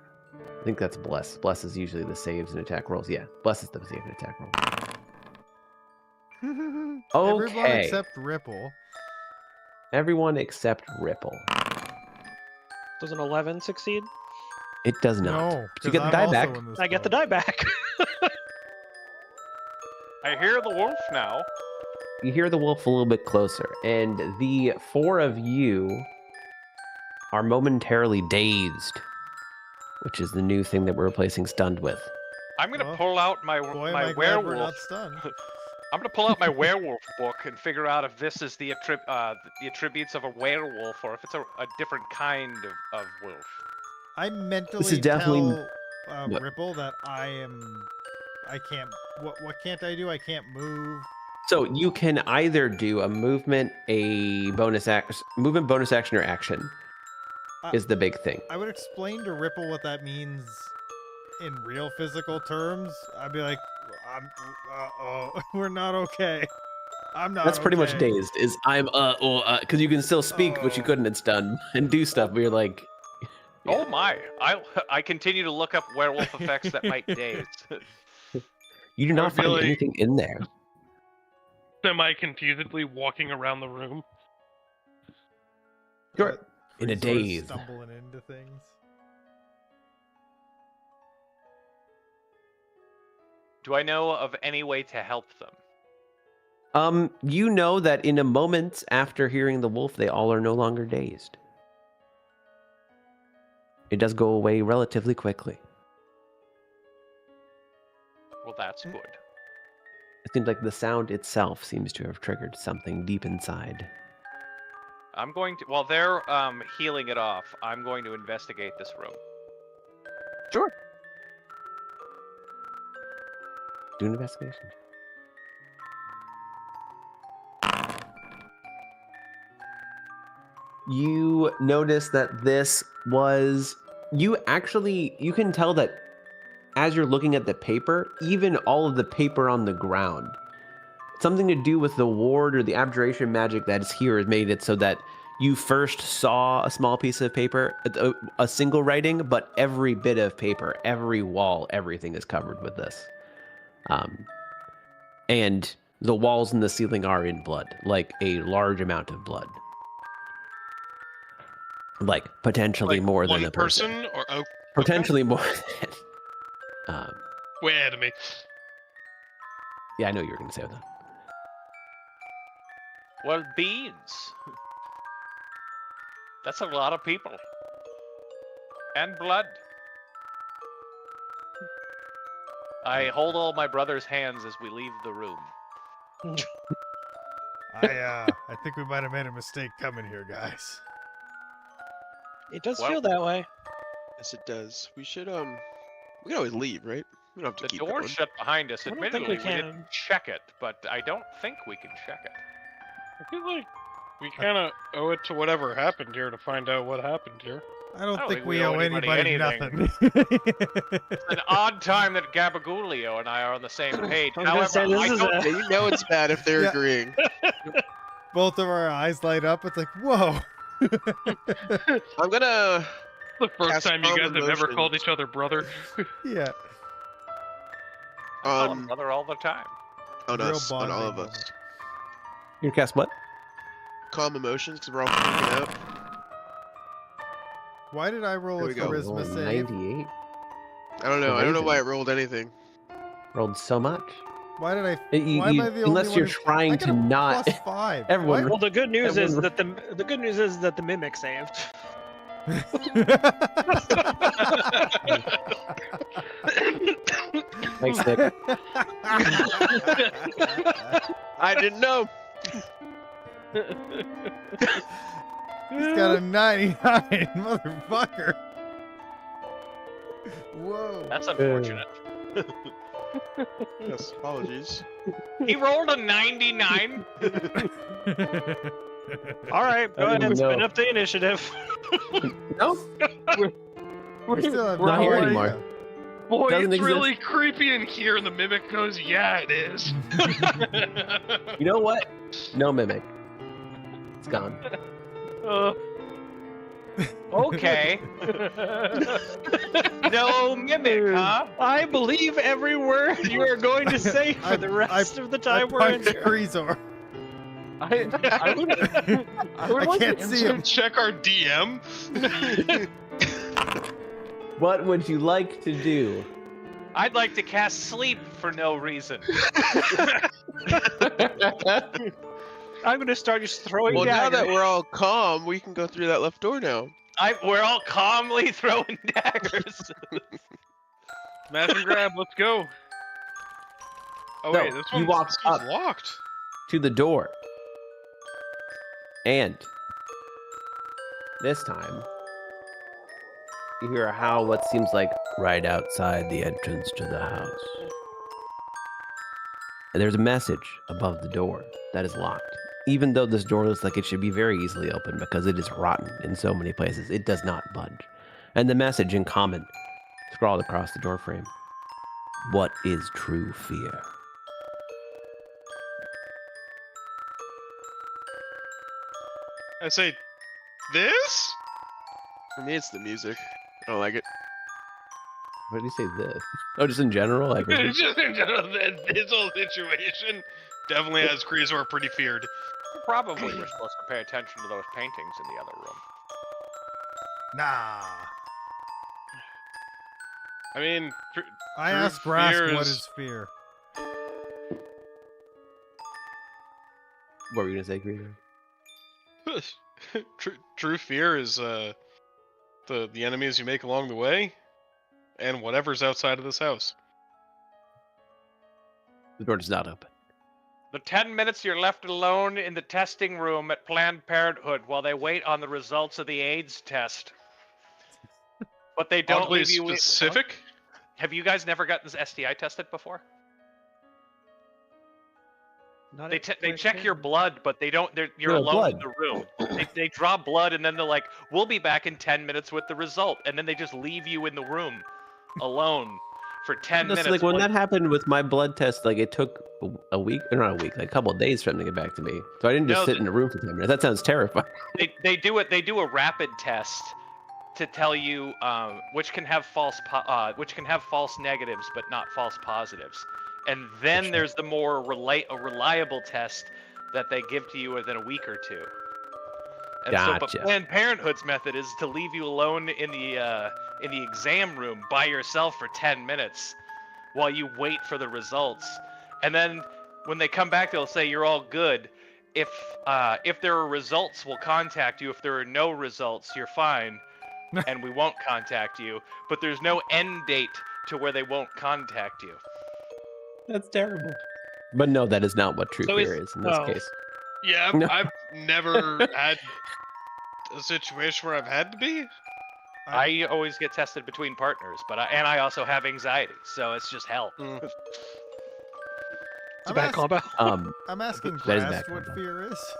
I think that's bless. Bless is usually the saves and attack rolls. Yeah, bless is the save and attack roll. Everyone Okay. except Ripple. Everyone except Ripple. Does an 11 succeed? It does not. No, But you 'cause get the I'm die also back. in this I get the boat. die back. I hear the wolf now. You hear the wolf a little bit closer, and the four of you are momentarily dazed, which is the new thing that we're replacing stunned with. I'm gonna Well, pull out my Boy, am my I glad we're not werewolf. stunned. I'm gonna pull out my werewolf book and figure out if this is the attributes of a werewolf or if it's a different kind of wolf. I mentally definitely- tell What? Ripple that I can't. What can't I do? I can't move. So you can either do a movement, bonus action, or action. Is the big thing. I would explain to Ripple what that means in real physical terms. I'd be like, we're not okay. I'm not. That's pretty much okay." dazed. Is I'm because you can still speak, but you Oh. couldn't. It's done and do stuff. But you're like, Oh my! I continue to look up werewolf effects that might daze. you do I not would find feel like- anything in there. Semi-confusedly walking around the room. Sure. But In a free sort of daze. stumbling into things. Do I know of any way to help them? You know that in a moment after hearing the wolf, they all are no longer dazed. It does go away relatively quickly. Well, that's good. It seems like the sound itself seems to have triggered something deep inside. I'm going to. While they're healing it off, I'm going to investigate this room. Sure. Do an investigation. You notice that this was you can tell that as you're looking at the paper, even all of the paper on the ground, something to do with the ward or the abjuration magic that is here has made it so that you first saw a small piece of paper, a single writing, but every bit of paper, every wall, everything is covered with this. And the walls and the ceiling are in blood, like a large amount of blood. Like potentially Like more one than a person. or Potentially more than. Way ahead of me. Yeah, I know you were going to say that. Well, beans. That's a lot of people. And blood. I hold all my brother's hands as we leave the room. I think we might have made a mistake coming here, guys. It does Well- feel that way. Yes, it does. We should we can always leave, right? We don't have to The keep door's going. shut behind us. I don't think Admittedly, we we can. didn't check it, but I don't think we can check it. I feel like we kind of owe it to whatever happened here to find out what happened here. I don't think we owe anybody anything. nothing. It's an odd time that Gabagulio and I are on the same page. I was gonna However, say, this I is don't Yeah, you know it's bad if they're Yeah. agreeing. Both of our eyes light up. It's like, whoa. I'm gonna. The first Cast time you guys calm have ever called emotions. each other brother. Yeah. I call him brother all the time. On Real us, on all of bonding us. You cast what? Calm emotions, because we're all freaking out. Why did I roll There a we go. charisma save? 98. I don't know. I don't know Amazing. why it rolled anything. Rolled so much. Why did I? You- Why am you- I the unless only you're one who- trying I got to a not. +5. Everyone- Well, the good news is Everyone- that the good news is that the mimic saved. Thanks, Nick. I didn't know. He's got a 99, motherfucker. Whoa. That's unfortunate. Yes, apologies. He rolled a 99. All right, go I ahead don't and know. spin up the initiative. No, We still have not no here idea. anymore. Boy, Doesn't it's exist. really creepy in here, and the mimic goes, "Yeah, it is." You know what? No mimic. It's gone. Okay. No mimic, huh? I believe every word you are going to say for the rest of the time we're in punched here. Grisor. I would I like can't to see him. Check our DM. What would you like to do? I'd like to cast sleep for no reason. I'm going to start just throwing Well, now daggers. that we're all calm, we can go through that left door now. We're all calmly throwing daggers. Smash and grab. Let's go. Oh No, wait, this you one's, walk this one's up. locked. To the door. And this time, you hear a howl what seems like right outside the entrance to the house. And there's a message above the door that is locked. Even though this door looks like it should be very easily opened because it is rotten in so many places, it does not budge. And the message in common, scrawled across the doorframe: what is true fear? I say, this? For me, it's the music. I don't like it. What did you say this? Oh, just in general? Like, Just in general, this whole situation definitely has Creasor pretty feared. Probably we're supposed to pay attention to those paintings in the other room. Nah. I mean, I True asked Grass fear what is- is fear. what were you gonna say, Greener? true fear is the enemies you make along the way, and whatever's outside of this house. The door does not open. The 10 minutes you're left alone in the testing room at Planned Parenthood while they wait on the results of the AIDS test. But they don't Oddly leave you. specific. Have you guys never gotten this STI tested before? Not They check your blood, but they don't. You're No, alone in blood. the room. They draw blood, and then they're like, "We'll be back in 10 minutes with the result," and then they just leave you in the room, alone, for 10 That's minutes. like when that happened with my blood test. Like it took a week, or not a week, like a couple of days for them to get back to me. So I didn't just No, sit in a room for 10 minutes. That sounds terrifying. They do it. They do a rapid test to tell you which can have false negatives, but not false positives. And then there's the more reliable test that they give to you within a week or two. And so, but Gotcha. Planned Parenthood's method is to leave you alone in the exam room by yourself for 10 minutes while you wait for the results. And then when they come back, they'll say you're all good. If there are results, we'll contact you. If there are no results, you're fine, and we won't contact you. But there's no end date to where they won't contact you. That's terrible. But no, that is not what true So fear is in this oh. case. Yeah, No. I've never had a situation where I've had to be. I always get tested between partners, but I also have anxiety, so it's just hell. It's a bad combo. I'm asking That is Grast bad what combo. fear is.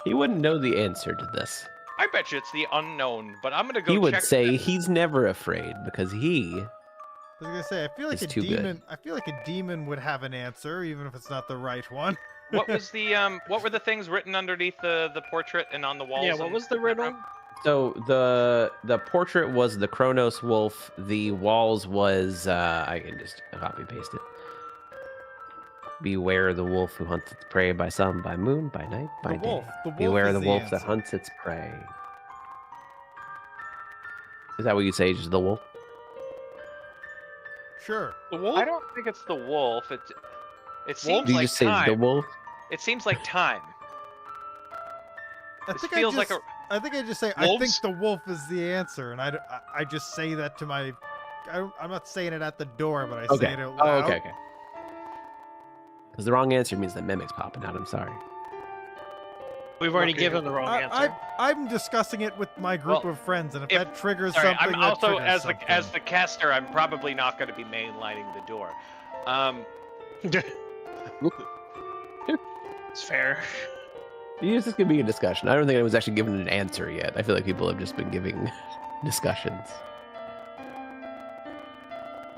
He wouldn't know the answer to this. I bet you it's the unknown, but I'm gonna go He would check. say he's never afraid because he I was gonna say, I feel like It's a too good. demon. I feel like a demon would have an answer, even if it's not the right one. What was the what were the things written underneath the portrait and on the walls? Yeah, what and- was the riddle? So the portrait was the Kronos wolf. The walls was I can just copy paste it. Beware the wolf who hunts its prey by sun, by moon, by night, by The day. wolf. The wolf Beware is the the wolf that answer. hunts its prey. Is that what you say? Just the wolf? Sure. The wolf? I don't think it's the wolf. It seems Do you like just say time. the wolf? It seems like time. I This think feels I like just, a. I think I just say I think Wolves? the wolf is the answer, and I just say that to my. I'm not saying it at the door, but I Okay. say it out Oh, loud. okay, okay. Because the wrong answer means that mimic's popping out. I'm sorry. We've already Okay. given the wrong answer. I'm discussing it with my group Well, of friends, and if if- that triggers Sorry, something, I'm that also triggers as something. the caster. I'm probably not going to be mainlining the door. It's fair. This is gonna be a discussion. I don't think anyone's actually given an answer yet. I feel like people have just been giving discussions.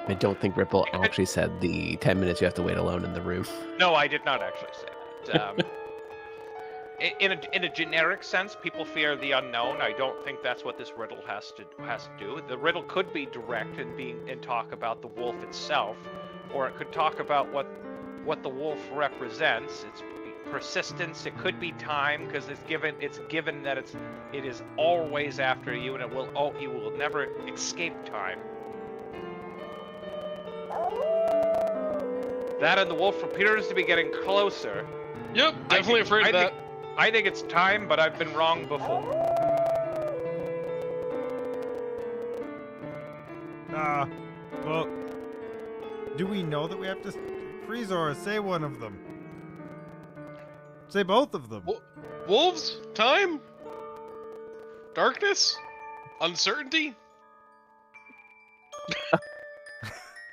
I don't think Ripple actually said the 10 minutes you have to wait alone in the room. No, I did not actually say that. In a generic sense, people fear the unknown. I don't think that's what this riddle has to do. The riddle could be direct and talk about the wolf itself, or it could talk about what the wolf represents. It's persistence. It could be time, because it's given that it is always after you, and you will never escape time. That and the wolf appears to be getting closer. Yep, definitely afraid of that. I think it's time, but I've been wrong before. Well, do we know that we have to? Freezor, say one of them. Say both of them. Wolves? Time? Darkness? Uncertainty?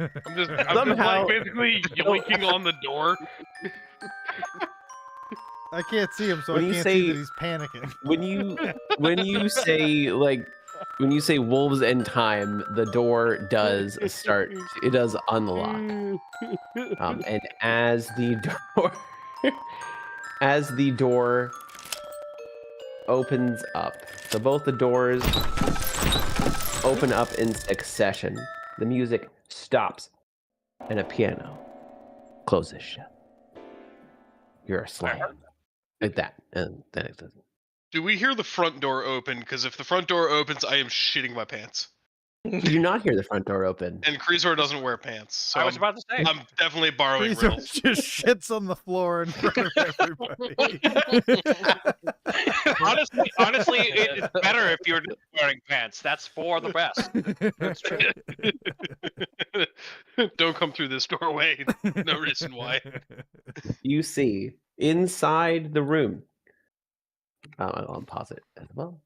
I'm just Somehow- like basically yoinking on the door. I can't see him, so When I you can't say- see that he's panicking. When you say wolves and time, the door does start. It does unlock. And as the door opens up, so both the doors open up in succession. The music stops, and a piano closes shut. You're a slam like that, and then it doesn't. Do we hear the front door open? Because if the front door opens, I am shitting my pants. You do not hear the front door open. And Kreezor doesn't wear pants, so I was about to say. I'm definitely borrowing Freezor riddles. just shits on the floor in front of everybody. honestly, it's better if you're not wearing pants. That's for the best. That's true. Don't come through this doorway. No reason why. You see inside the room. I'll pause it as well.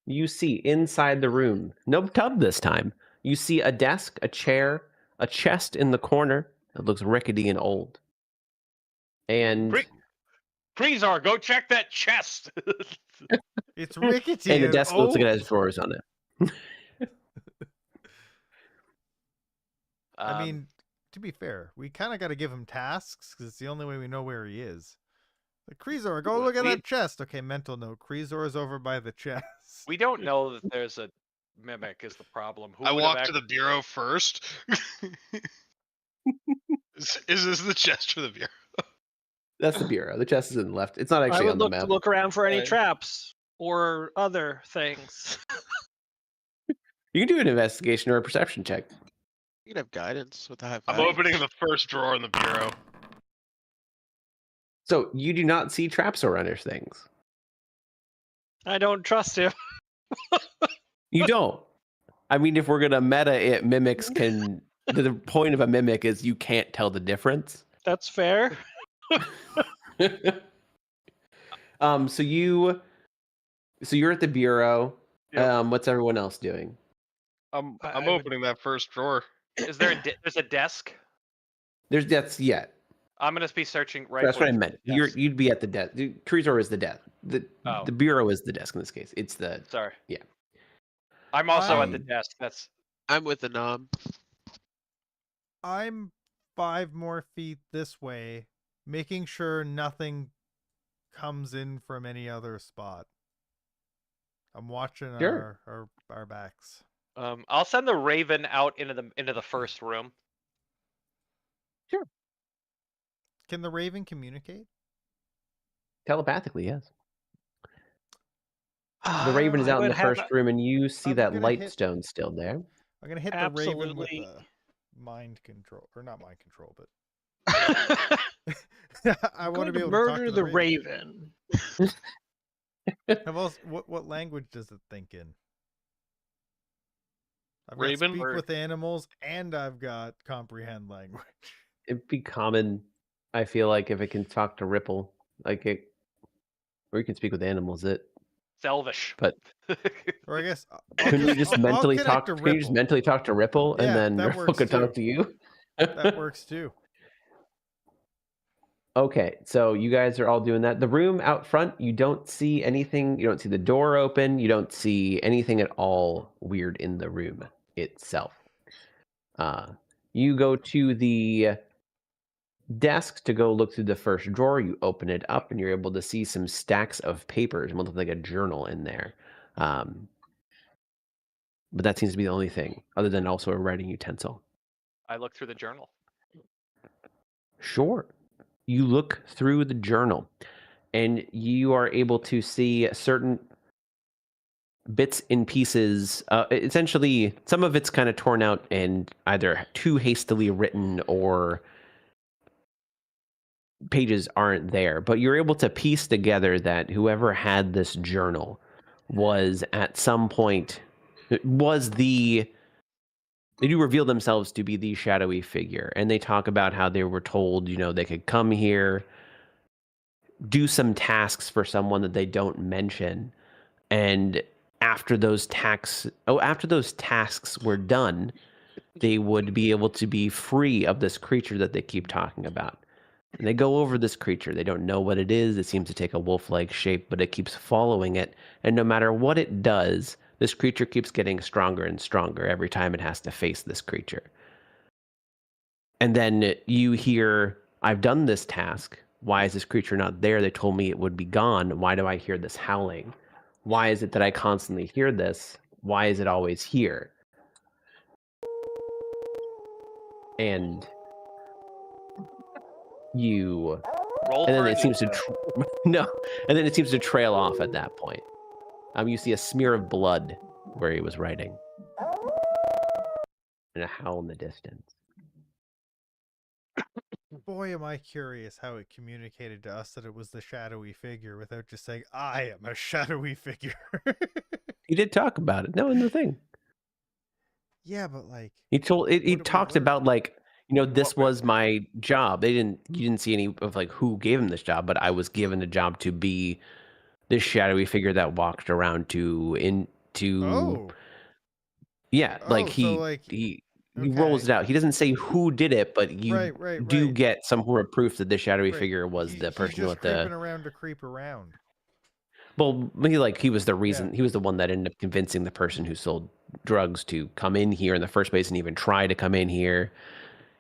You see inside the room, no tub this time. You see a desk, a chair, a chest in the corner that looks rickety and old. And Freezar, go check that chest. It's rickety. and a desk looks like it old. has drawers on it. I mean, to be fair, we kind of got to give him tasks because it's the only way we know where he is. Like, Kreezor, go look at that chest. Okay, mental note. Kreezor is over by the chest. we don't know that there's a mimic is the problem. Who I would have walk to the bureau first. Is this the chest for the bureau? That's the bureau. The chest is in the left. It's not I actually would on the look map. look around for any Right. traps or other things. You can do an investigation or a perception check. You can have guidance with the high I'm five. opening the first drawer in the bureau. So you do not see traps or other things. I don't trust him. You don't. I mean, if we're gonna meta it, mimics can. The point of a mimic is you can't tell the difference. That's fair. So you're at the bureau. Yep. What's everyone else doing? I'm I would- opening that first drawer. Is there there's a desk? That's yet. I'm gonna be searching right. That's what I away meant. from the desk. You'd be at the desk. Treasure is the desk. Oh. The bureau is the desk in this case. It's the Sorry. Yeah. I'm also at the Um, desk. That's I'm with the nom. I'm 5 more feet this way, making sure nothing comes in from any other spot. I'm watching Sure. our backs. I'll send the Raven out into the first room. Can the Raven communicate? telepathically, yes. The Raven is I out in would the have first room, and you see I'm that gonna light hit- stone still there. I'm gonna hit the Raven with Absolutely. the mind control, or not mind control, but I'm I want going to be to able to talk murder to the Raven. Have also, what language does it think in? I've got Raven speak or- with animals, and I've got comprehend language. It'd be common, I feel like, if it can talk to Ripple, like it, or you can speak with animals. Selvish. But- Or I guess Couldn't you just mentally talk? to Can you just Ripple. mentally talk to Ripple, Yeah, and then that Ripple works could talk too. to you? That works too. Okay, so you guys are all doing that. The room out front, you don't see anything. You don't see the door open. You don't see anything at all weird in the room itself. You go to the desk to go look through the first drawer. You open it up, and you're able to see some stacks of papers. It looks like a journal in there. But that seems to be the only thing, other than also a writing utensil. I looked through the journal. Sure. You look through the journal, and you are able to see certain bits and pieces. Essentially, some of it's kind of torn out and either too hastily written or pages aren't there. But you're able to piece together that whoever had this journal was at some point they do reveal themselves to be the shadowy figure, and they talk about how they were told, they could come here, do some tasks for someone that they don't mention, and after those tasks were done, they would be able to be free of this creature that they keep talking about. And they go over this creature. They don't know what it is. It seems to take a wolf-like shape, but it keeps following it. And no matter what it does, this creature keeps getting stronger and stronger every time it has to face this creature. And then you hear, I've done this task. Why is this creature not there? They told me it would be gone. Why do I hear this howling? Why is it that I constantly hear this? Why is it always here? And you... Roll And for then it seems to initiative. no, and then it seems to trail off at that point. You see a smear of blood where he was writing, and a howl in the distance. Boy, am I curious how it communicated to us that it was the shadowy figure without just saying, I am a shadowy figure. He did talk about it. No, in the thing, Yeah, but like, he told it. He What did we talked learn? about this What way? was my job. You didn't see any of who gave him this job, but I was given a job to be this shadowy figure that walked around oh, yeah, Oh, so, like- he he rolls it out. He doesn't say who did it, but you Right. do get some sort of proof that the shadowy Right. figure was the person He's just with creeping the. around to creep around. Well, he was the reason. He was the one that ended up convincing the person who sold drugs to come in here in the first place and even try to come in here.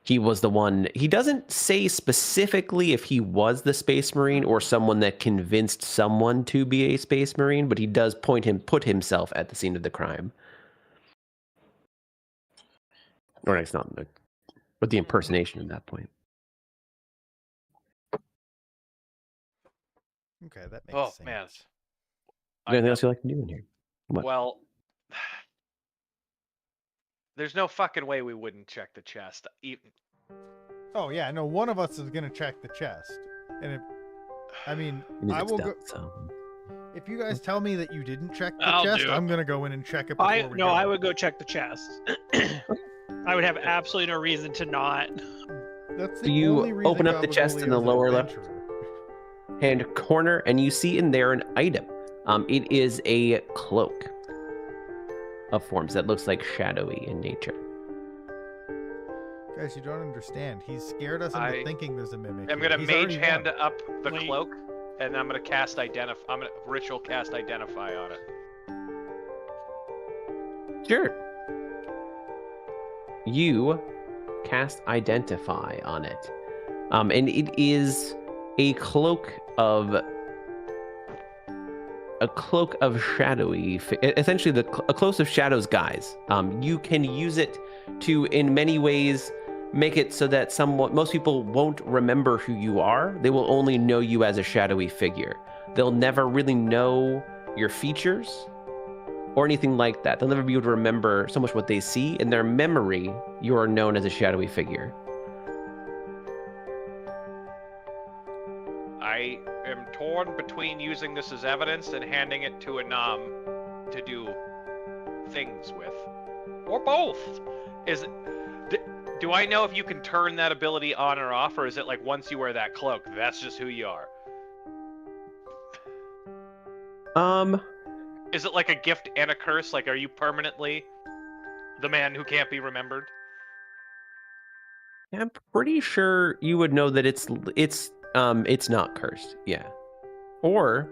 He was the one. He doesn't say specifically if he was the Space Marine or someone that convinced someone to be a Space Marine, but he does put himself at the scene of the crime. Or it's not, but the impersonation at that point. Okay, that makes sense. Man. Anything else you like to do in here? What? Well, there's no fucking way we wouldn't check the chest. Oh yeah, no, one of us is gonna check the chest, and I will go. So. If you guys tell me that you didn't check the I'll chest, do it. I'm gonna go in and check it before we go. I would go check the chest. I would have absolutely no reason to not. That's the So you only reason open up the chest in the Gabagulio is an lower left adventurer. hand corner, and you see in there an item. It is a cloak of forms that looks like shadowy in nature. Guys, you don't understand. He's scared us into thinking there's a mimic. I'm here. gonna He's mage already hand won. up the cloak, and I'm gonna cast I'm gonna ritual cast identify on it. Sure. You cast identify on it, and it is a cloak of shadowy, essentially a cloak of shadows guise. You can use it to, in many ways, make it so that most people won't remember who you are. They will only know you as a shadowy figure. They'll never really know your features or anything like that. They'll never be able to remember so much what they see. In their memory, you are known as a shadowy figure. I am torn between using this as evidence and handing it to Anam to do things with, or both. Do I know if you can turn that ability on or off, or is it like once you wear that cloak, that's just who you are? Is it like a gift and a curse? Like, are you permanently the man who can't be remembered? I'm pretty sure you would know that it's not cursed. Yeah. Or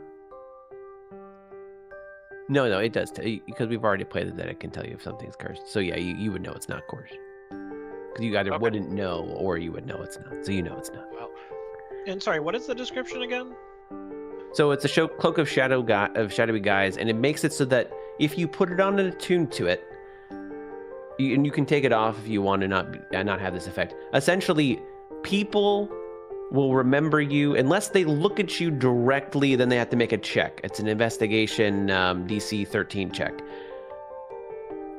no, it does because we've already played it that it can tell you if something's cursed. So yeah, you would know it's not cursed. Because you either wouldn't know or you would know it's not. So you know it's not. Well, And sorry, what is the description again? So it's a cloak of shadowy guise, and it makes it so that if you put it on and attune to it, and you can take it off if you want to not have this effect. Essentially, people will remember you unless they look at you directly. Then they have to make a check. It's an investigation DC 13 check.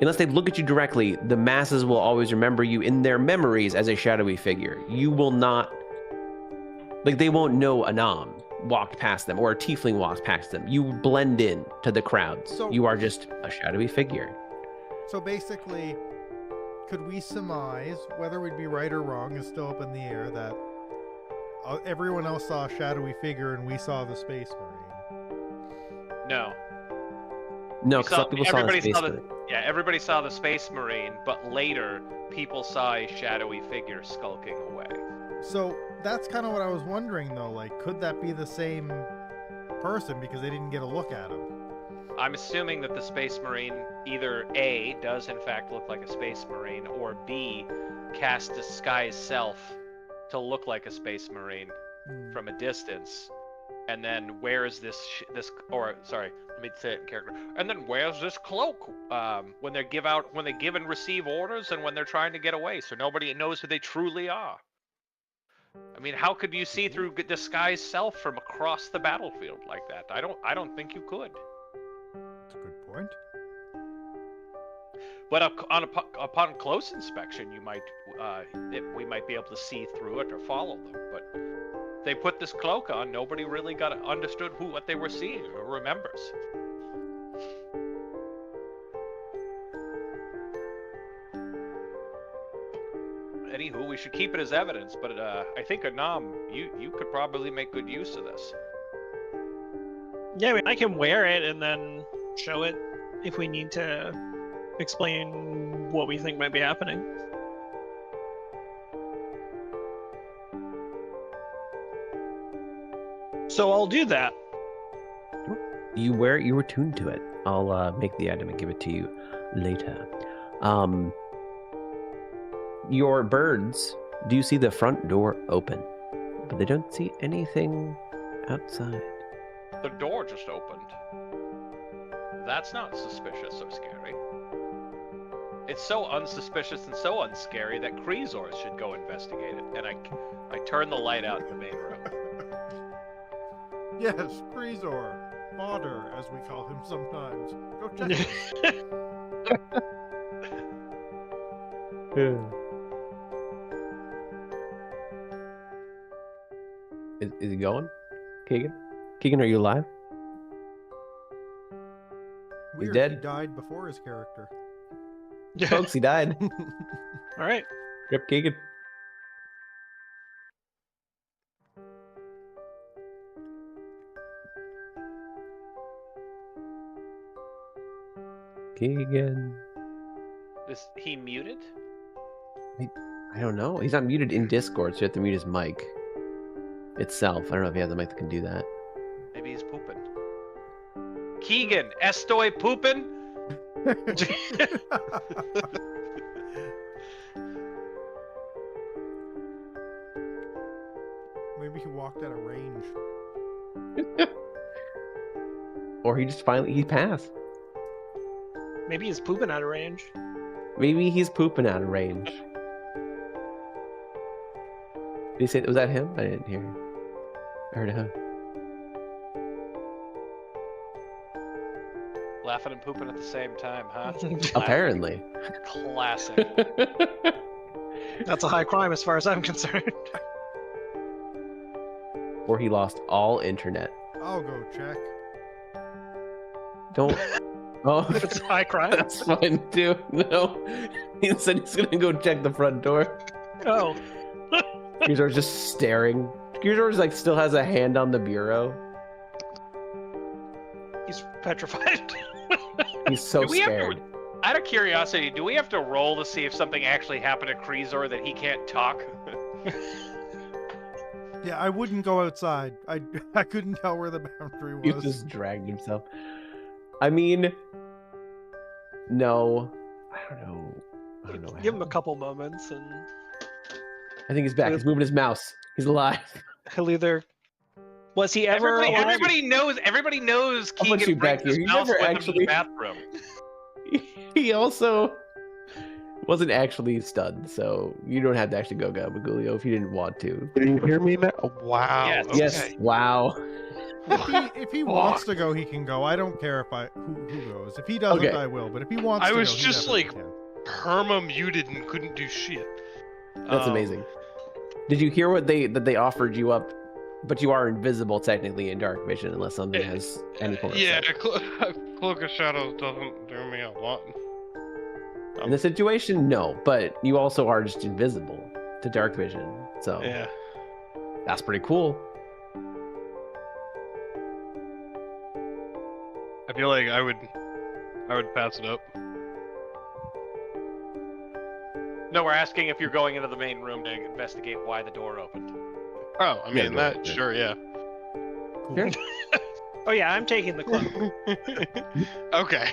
Unless they look at you directly, the masses will always remember you in their memories as a shadowy figure. You will not, they won't know Anam walked past them or a tiefling walked past them. You blend in to the crowd. So- you are just a shadowy figure. So basically, could we surmise, whether we'd be right or wrong is still up in the air, that everyone else saw a shadowy figure and we saw the Space Marine? no. No, because people saw the everybody Space saw Marine. everybody saw the Space Marine, but later people saw a shadowy figure skulking away. So that's kind of what I was wondering, though. Like, could that be the same person because they didn't get a look at him? I'm assuming that the Space Marine either A, does in fact look like a Space Marine, or B, cast disguise self to look like a Space Marine from a distance, and then wears let me say it in character. And then wears this cloak when they give and receive orders, and when they're trying to get away, so nobody knows who they truly are. I mean, how could you see through disguise self from across the battlefield like that? I don't think you could. That's a good point. But upon close inspection, we might be able to see through it or follow them. But they put this cloak on. Nobody really understood what they were seeing or remembers. Anywho, we should keep it as evidence. But I think Anam, you could probably make good use of this. Yeah, I mean, I can wear it and then show it if we need to explain what we think might be happening. So I'll do that. You were tuned to it. I'll make the item and give it to you later. Your birds do see the front door open, but they don't see anything outside. The door just opened. That's not suspicious or scary. It's so unsuspicious and so unscary that Kreezor should go investigate it. And I turn the light out in the main room. Yes, Kreezor. Fodder, as we call him sometimes. Go check it. Is he going? Keegan? Keegan, are you alive? Weird, dead? He died before his character. Folks, he died. All right. Rip Keegan. Keegan. Is he muted? I don't know. He's not muted in Discord, so you have to mute his mic itself. I don't know if he has a mic that can do that. Maybe he's pooping. Keegan, estoy pooping? Maybe he walked out of range. Or he passed. Maybe he's pooping out of range. Maybe he's pooping out of range. Did he say, was that him? I didn't hear. I heard a huh. Laughing and pooping at the same time, huh? Apparently. Classic. That's a high crime as far as I'm concerned. Or he lost all internet. I'll go check. Don't. Oh, It's a high crime. that's fine too. No, he said he's gonna go check the front door. Oh. Gear's just staring. Gear's like still has a hand on the bureau. He's petrified. He's so Do we have to- scared. Out of curiosity, do we have to roll to see if something actually happened to Kreezor that he can't talk? Yeah, I wouldn't go outside. I couldn't tell where the boundary He was. just dragged himself. I mean, no, I don't know. I don't know. what Give him a happened. couple moments and I think he's back. He's moving his mouse. He's alive. he'll either. Was he ever alive? Everybody knows I'll put Keegan you back brings his here. You mouse never with him to actually- the bathroom. He also wasn't actually stunned, so you don't have to actually go Gabagulio if you didn't want to. Can you hear me now? Oh, wow. Yes. Okay. Yes. Wow. If he wants to go, he can go. I don't care if who goes. If he doesn't, Okay. I will. But if he wants I to was go, he just definitely like- can. Perma muted and couldn't do shit. That's amazing. Did you hear what they offered you up? But you are invisible technically in dark vision unless something has any form of Yeah, sight. Cloak of Shadows doesn't do me a lot. In this situation, no. But you also are just invisible to dark vision, so Yeah. that's pretty cool. I feel like I would pass it up. No, we're asking if you're going into the main room to investigate why the door opened. Oh, I mean go that. ahead. Sure, yeah. Sure. Oh yeah, I'm taking the cloak. Okay.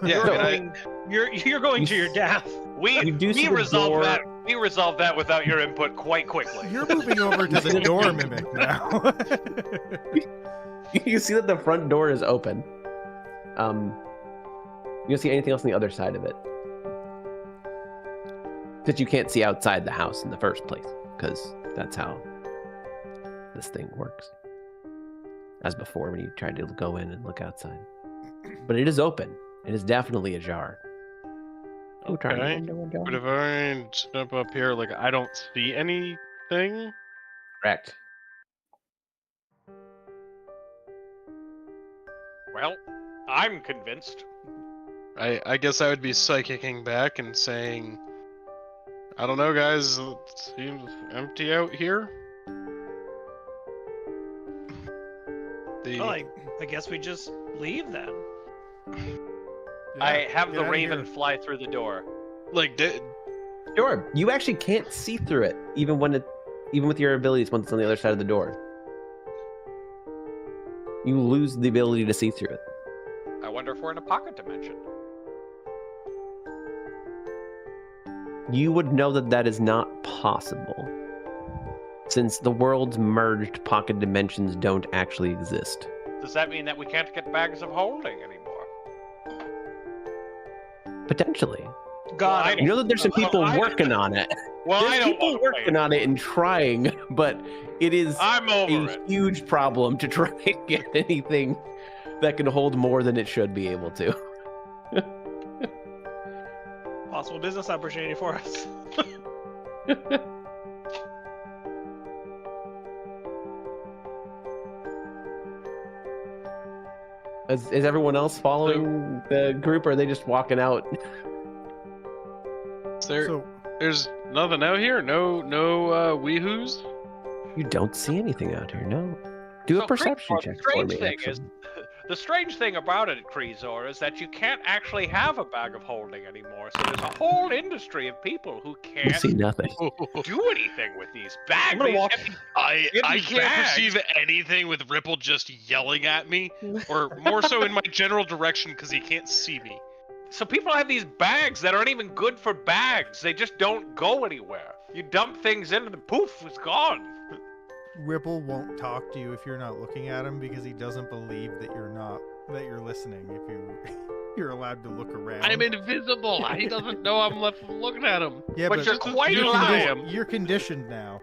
Yeah, You're I mean, going. You're going to your death. You do see We the resolved door- that. We resolved that without your input quite quickly. You're moving over to the door mimic now. You see that the front door is open. You don't see anything else on the other side of it. That you can't see outside the house in the first place, because that's how this thing works. As before, when you tried to go in and look outside. But it is open. It is definitely ajar. Oh, try Okay. the window ajar. but if I step up here, like I don't see anything. Correct. Well, I'm convinced. I guess I would be psychicking back and saying, I don't know, guys. It seems empty out here. Well, I guess we just leave then. I have get the outta raven here. fly through the door. like Sure. You actually can't see through it, even with your abilities once it's on the other side of the door. You lose the ability to see through it. I wonder if we're in a pocket dimension. You would know that that is not possible. Since the world's merged, pocket dimensions don't actually exist. Does that mean that we can't get bags of holding anymore? Potentially. God, Well, You know that there's some people working on it. Well, I There's don't people want to working on it and trying, but it is I'm over a it. huge problem to try and get anything that can hold more than it should be able to. possible business opportunity for us. Is everyone else following the group, or are they just walking out? So There's nothing out here. No weehoos. You don't see anything out here, no. Do a So, perception Kreezor, check the for strange me. thing actually. is, the strange thing about it, Kreezor, is that you can't actually have a bag of holding anymore. So there's a whole industry of people who You can't see nothing. do anything with these bags. I'm gonna These walk- empty- I Empty can't bags. perceive anything with Ripple just yelling at me, or more so in my general direction because he can't see me. So people have these bags that aren't even good for bags. They just don't go anywhere. You dump things into them, poof, it's gone. Ripple won't talk to you if you're not looking at him because he doesn't believe that you're listening. If you're allowed to look around. I'm invisible. He doesn't know I'm looking at him. Yeah, but you're quite you're, loud. you're conditioned now.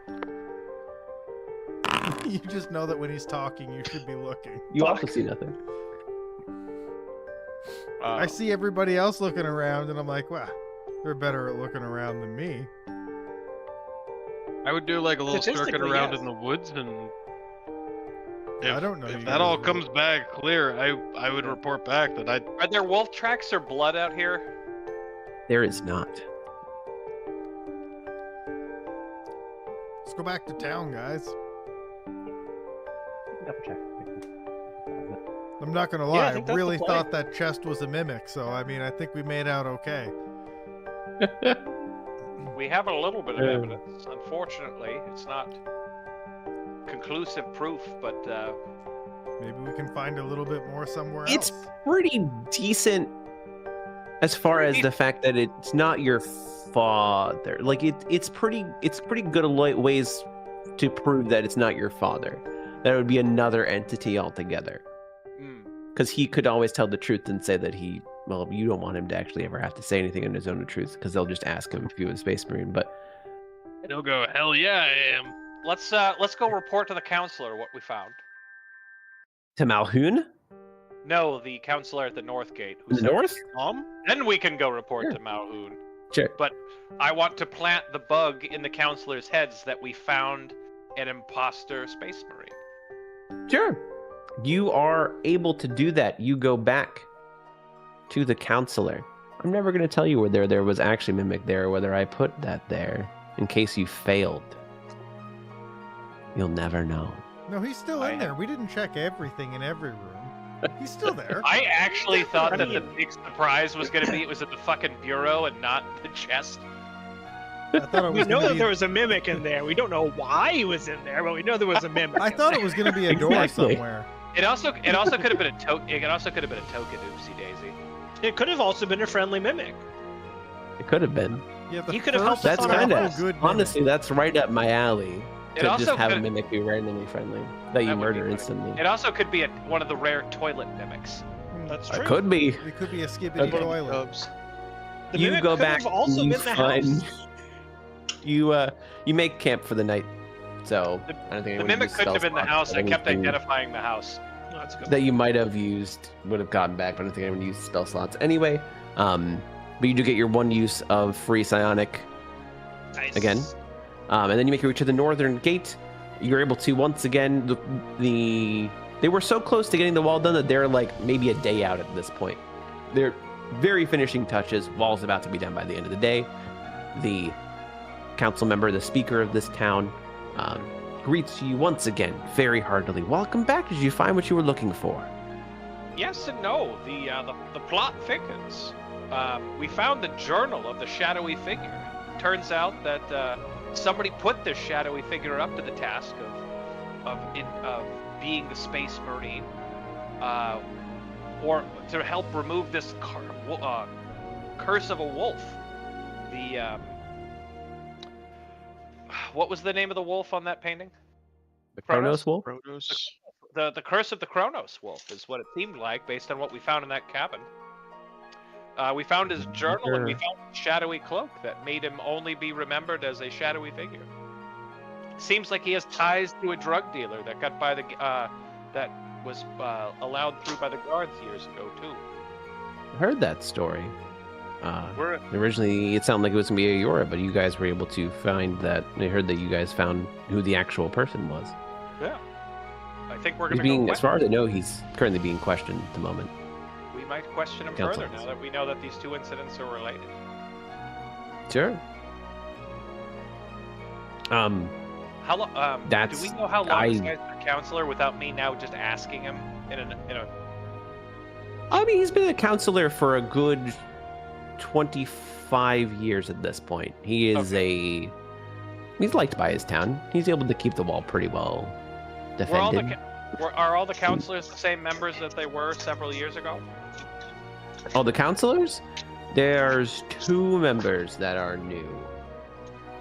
You just know that when he's talking, you should be looking. You also see nothing. I see everybody else looking around, and I'm like, wow, they're better at looking around than me. I would do like a little circuit Statistically, around yes. in the woods, and I don't know if you that guys all will. comes back clear, I would report back that I. Are there wolf tracks or blood out here? There is not. Let's go back to town, guys. Double check. I'm not gonna Yeah, lie, I I think that's the really plan. thought that chest was a mimic, so I mean, I think we made out okay. We have a little bit of evidence. Unfortunately, it's not conclusive proof, but Maybe we can find a little bit more somewhere It's else. pretty decent as far as the fact that it's not your father. Like it's pretty good ways to prove that it's not your father. That would be another entity altogether. Because he could always tell the truth and say that you don't want him to actually ever have to say anything in his own truth, because they'll just ask him if he was a Space Marine. But He'll go, hell yeah, I am. let's go report to the counselor what we found. to Malhoun No, the counselor at the North Gate. in the north? Then we can go report Sure. to Malhoun. Sure. But I want to plant the bug in the counselor's heads that we found an imposter Space Marine. Sure. You are able to do that. You go back to the counselor. I'm never going to tell you whether there was actually Mimic there or whether I put that there in case you failed. You'll never know. No, he's still in there. We didn't check everything in every room. He's still there. I actually thought that the mean- big surprise was going to be it was at the fucking bureau and not the chest. I thought it We was know gonna that be. there was a mimic in there. We don't know why he was in there, but we know there was a mimic. I thought it was gonna be a door Exactly. somewhere. It also could have been a token. It also could have been a token. Oopsie daisy. It could have also been a friendly mimic. It could have been. Yeah, the He could have first helped us That's on our kind quest. of good honestly, that's right up my alley. It To also just have a could- mimic be randomly friendly that you That would be murder funny. instantly. It also could be one of the rare toilet mimics. That's It true. could be. It could be a skibbity Okay. toilet. Cubs. The You mimic go could back. have also you been the find- house. You make camp for the night. So I don't think The anyone mimic used couldn't have spell been the slots, house. but I kept anything identifying the house. Oh, that's good. that you might have used would have gotten back, but I don't think anyone used spell slots anyway. But you do get your one use of free psionic Nice. again. And then you make your way to the northern gate. You're able to once again they were so close to getting the wall done that they're like maybe a day out at this point. They're very finishing touches. Wall's about to be done by the end of the day. The council member, the speaker of this town, greets you once again very heartily. Welcome back. Did you find what you were looking for? Yes and no. The plot thickens. We found the journal of the shadowy figure. Turns out that somebody put this shadowy figure up to the task of being the Space Marine. or to help remove this curse of a wolf. The what was the name of the wolf on that painting? The Kronos wolf? Protos. The curse of the Kronos wolf is what it seemed like based on what we found in that cabin. We found his journal and we found a shadowy cloak that made him only be remembered as a shadowy figure. Seems like he has ties to a drug dealer that got by the that was allowed through by the guards years ago too. I heard that story. Originally, it sounded like it was gonna be Ayora, but you guys were able to find that. I heard that you guys found who the actual person was. Yeah, I think we're He's gonna being, go as far as I know, he's currently being questioned at the moment. We might question him further now that we know that these two incidents are related. Sure. How long? Do we know how long this guy's been a counselor without me now just asking him in a? I mean, he's been a counselor for a good 25 years at this point. He is he's liked by his town. He's able to keep the wall pretty well defended. Are all the counselors the same members that they were several years ago? Oh, the counselors? There's 2 members that are new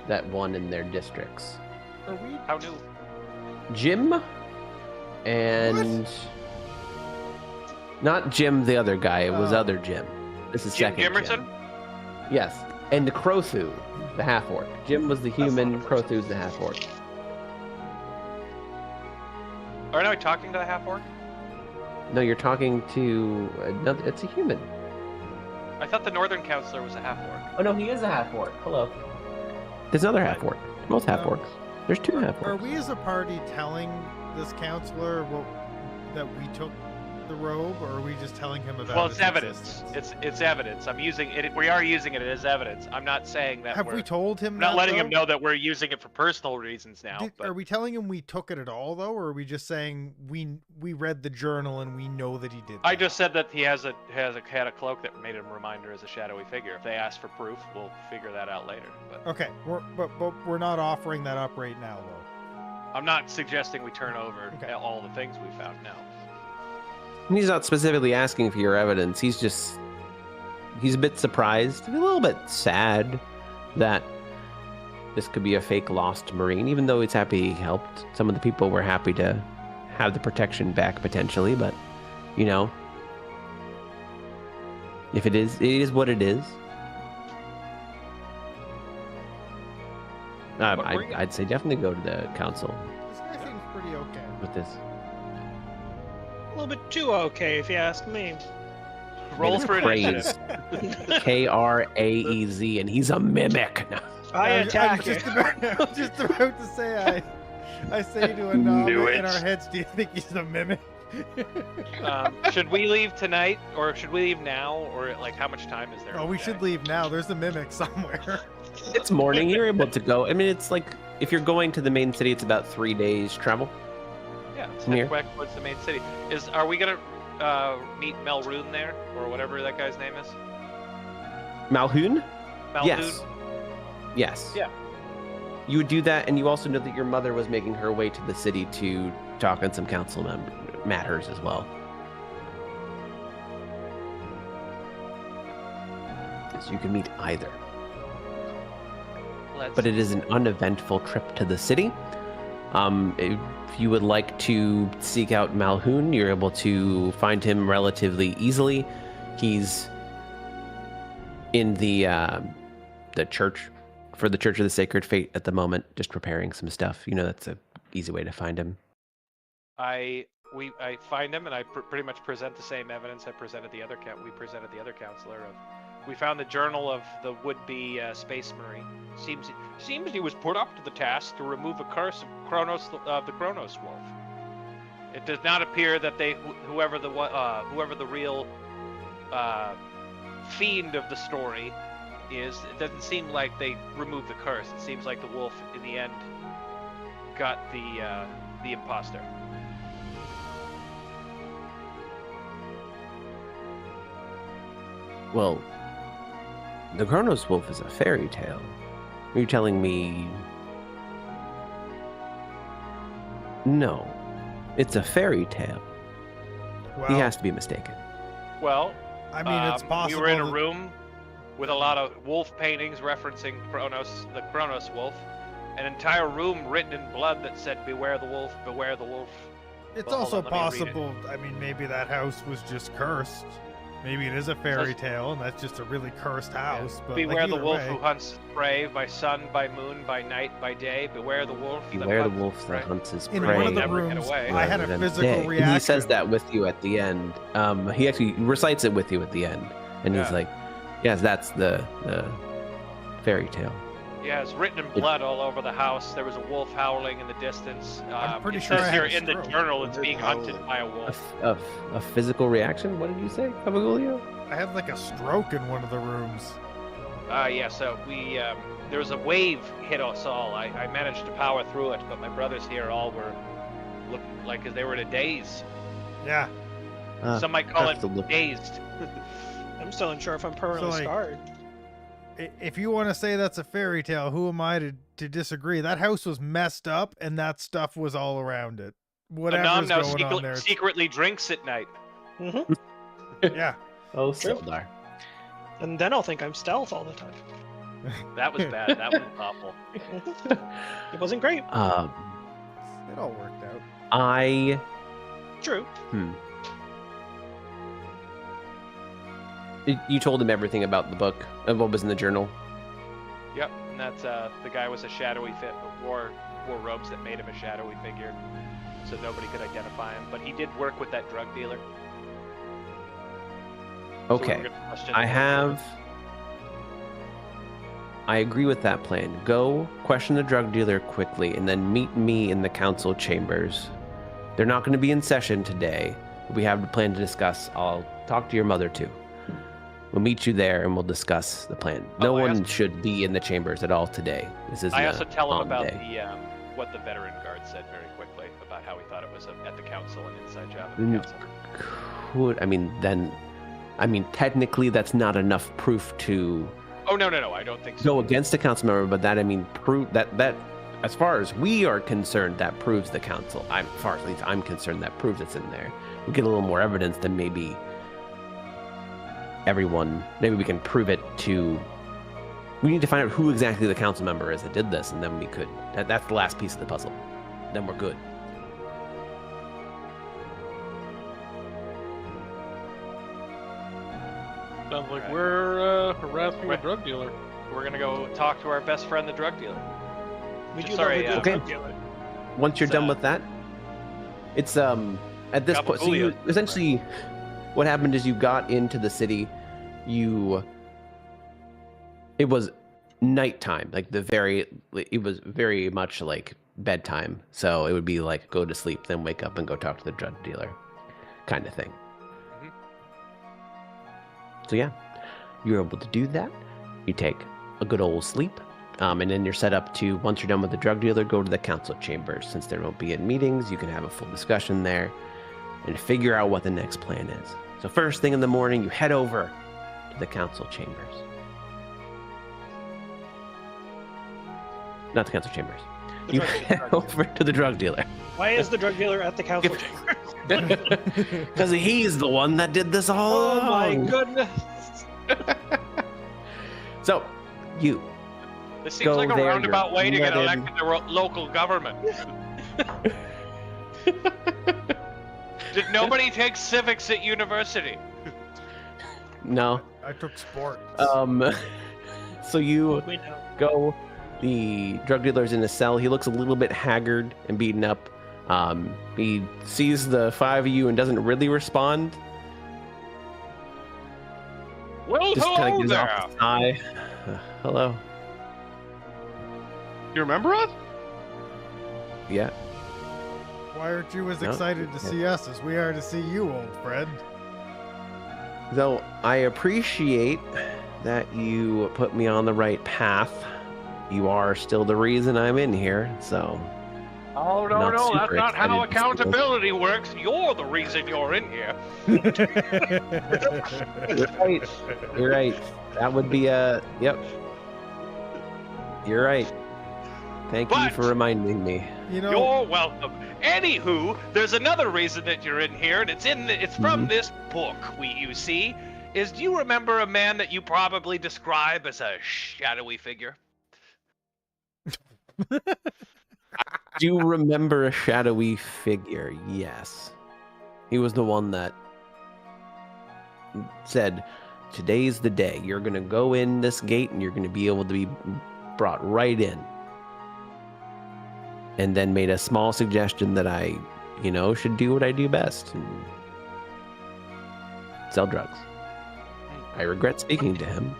that won in their districts. How new? Jim and not Jim the other guy, it was other Jim. This is Jim second Gimerson? Jim. Yes. And the Crothu, the half-orc. Jim was the human, Crothu's the half-orc. Are we talking to the half-orc? No, you're talking to another, it's a human. I thought the northern counselor was a half-orc. Oh no, he is a half-orc. Hello. There's another half-orc. Both half-orcs. There's 2 half-orcs. Are we as a party telling this counselor that we took the robe, or are we just telling him about? Well, it's its evidence. existence? It's evidence. I'm using it. We are using it as evidence. I'm not saying that. Have we told him? I'm not letting him though? know that we're using it for personal reasons now. Are we telling him we took it at all, though, or are we just saying we read the journal and we know that he did? I just said that he had a cloak that made him a reminder as a shadowy figure. If they ask for proof, we'll figure that out later. But Okay, but we're not offering that up right now, though. I'm not suggesting we turn over all the things we found now. He's not specifically asking for your evidence. He's a bit surprised, a little bit sad that this could be a fake lost Marine, even though he's happy he helped. Some of the people were happy to have the protection back potentially, but, you know, if it is what it is. I'd say definitely go to the council This guy seems pretty okay. with this. A little bit too okay, if you ask me. Roll for Praise. initiative. Kraez, and he's a mimic. No. I attack it. I was just about to say, I say to a Knew in it. our heads, do you think he's a mimic? Should we leave tonight, or should we leave now, or like how much time is there? Oh, we should leave now. There's a mimic somewhere. It's morning. You're able to go. I mean, it's like if you're going to the main city, it's about 3 days travel. Yeah, let's From here. head back towards the main city. Are we gonna meet Melroon there, or whatever that guy's name is? Malhoun? Malhoun? Yes. Yes. Yeah. You would do that, and you also know that your mother was making her way to the city to talk on some council matters as well. So you can meet either. But it is an uneventful trip to the city. If you would like to seek out Malhoun, you're able to find him relatively easily. He's in the church, for the Church of the Sacred Fate at the moment, just preparing some stuff. You know, that's an easy way to find him. I find him, and I pretty much present the same evidence I presented the other counselor of. We found the journal of the would-be space marine. Seems he was put up to the task to remove a curse of the Kronos wolf. It does not appear that whoever the real fiend of the story is, it doesn't seem like they removed the curse. It seems like the wolf in the end got the imposter. Well, the Kronos wolf is a fairy tale. Are you telling me? No, it's a fairy tale. Well, He has to be mistaken. Well, I mean, it's possible. we were in a that- room with a lot of wolf paintings referencing Kronos, the Kronos wolf. An entire room written in blood that said, "Beware the wolf, beware the wolf." It's Well, hold also on, let me read it. possible. I mean, maybe that house was just cursed. Maybe it is a fairy tale, and that's just a really cursed house. But Beware like, the either wolf way, who hunts prey by sun, by moon, by night, by day. Beware the wolf. that Beware the hunts wolf prey. that hunts his in prey. one of the Never get rooms, away. I had a rather than physical day. reaction. And he says that with you at the end. He actually recites it with you at the end, and he's Yeah. like, "Yes, that's the fairy tale." Yeah, it's written in blood all over the house. There was a wolf howling in the distance. I'm pretty it sure says I here had a in the stroke. journal it's Did being hunted howling. by a wolf. A physical reaction? What did you say, Cabagulio? I had like a stroke in one of the rooms. Yeah, so we, there was a wave hit us all. I managed to power through it, but my brothers here all were looking like they were in a daze. Yeah. Some might call have to it look. dazed. I'm still unsure if I'm permanently like, scarred. If you want to say that's a fairy tale, who am I to disagree? That house was messed up, and that stuff was all around it. Whatever's Anon now going on there. secretly drinks at night. Hmm. Yeah. Oh, True. Sildar. And then I'll think I'm stealth all the time. That was bad. That was awful. It wasn't great. It all worked out. I True. You told him everything about the book and what was in the journal. Yep, and that's the guy was a shadowy fit, wore robes that made him a shadowy figure, so nobody could identify him. But he did work with that drug dealer. So we Okay, were gonna question I him. I agree with that plan. Go question the drug dealer quickly, and then meet me in the council chambers. They're not going to be in session today. We have a plan to discuss. I'll talk to your mother too. We'll meet you there, and we'll discuss the plan. No I one also- should be in the chambers at all today. This is I also tell him about day. what the veteran guard said very quickly about how he thought it was at the council, an inside job at the council. Technically, that's not enough proof to Oh no, I don't think so. go against a council member, but prove that as far as we are concerned, that proves the council. As far as at least I'm concerned, that proves it's in there. We get a little more evidence, then maybe we can prove it to. We need to find out who exactly the council member is that did this, and then we could. That's the last piece of the puzzle. Then we're good. Sounds like Right. we're harassing a Right. drug dealer. We're gonna go talk to our best friend, the drug dealer. We do Sorry, love a good okay. drug dealer. Once you're It's, done with that, it's at this point. So you Gabagoolio. essentially, what happened is you got into the city. It was nighttime, it was very much like bedtime. So it would be like go to sleep, then wake up and go talk to the drug dealer, kind of thing. Mhm. So yeah, you're able to do that. You take a good old sleep. And then you're set up to, once you're done with the drug dealer, go to the council chambers. Since there won't be in meetings, you can have a full discussion there and figure out what the next plan is. So first thing in the morning, you head over to the council chambers. Not the council chambers. The You drug head dealer. over to the drug dealer. Why is the drug dealer at the council chamber? Because he's the one that did this all Oh my along. goodness. So, you This seems Go like a there, roundabout you're way to get let in. elected to local government. Did nobody take civics at university? no. I took sports. So you We know. go. The drug dealer's in a cell. He looks a little bit haggard and beaten up. He sees the five of you and doesn't really respond. Well, Just kind of hello gives there. off a sigh. Hello. You remember us? Yeah. Why aren't you as No. excited to see us as we are to see you, old friend? Though I appreciate that you put me on the right path. You are still the reason I'm in here, so Oh, Not no, that's super not how excited to see accountability works. You're the reason you're in here. you're right. You're right. That would be yep. You're right. Thank you But- for reminding me. You know, You're welcome. Anywho, there's another reason that you're in here, and it's from this book you see. Do you remember a man that you probably describe as a shadowy figure? Do you remember a shadowy figure? Yes. He was the one that said, today's the day. You're going to go in this gate and you're going to be able to be brought right in. And then made a small suggestion that I, should do what I do best and sell drugs. I regret speaking to him.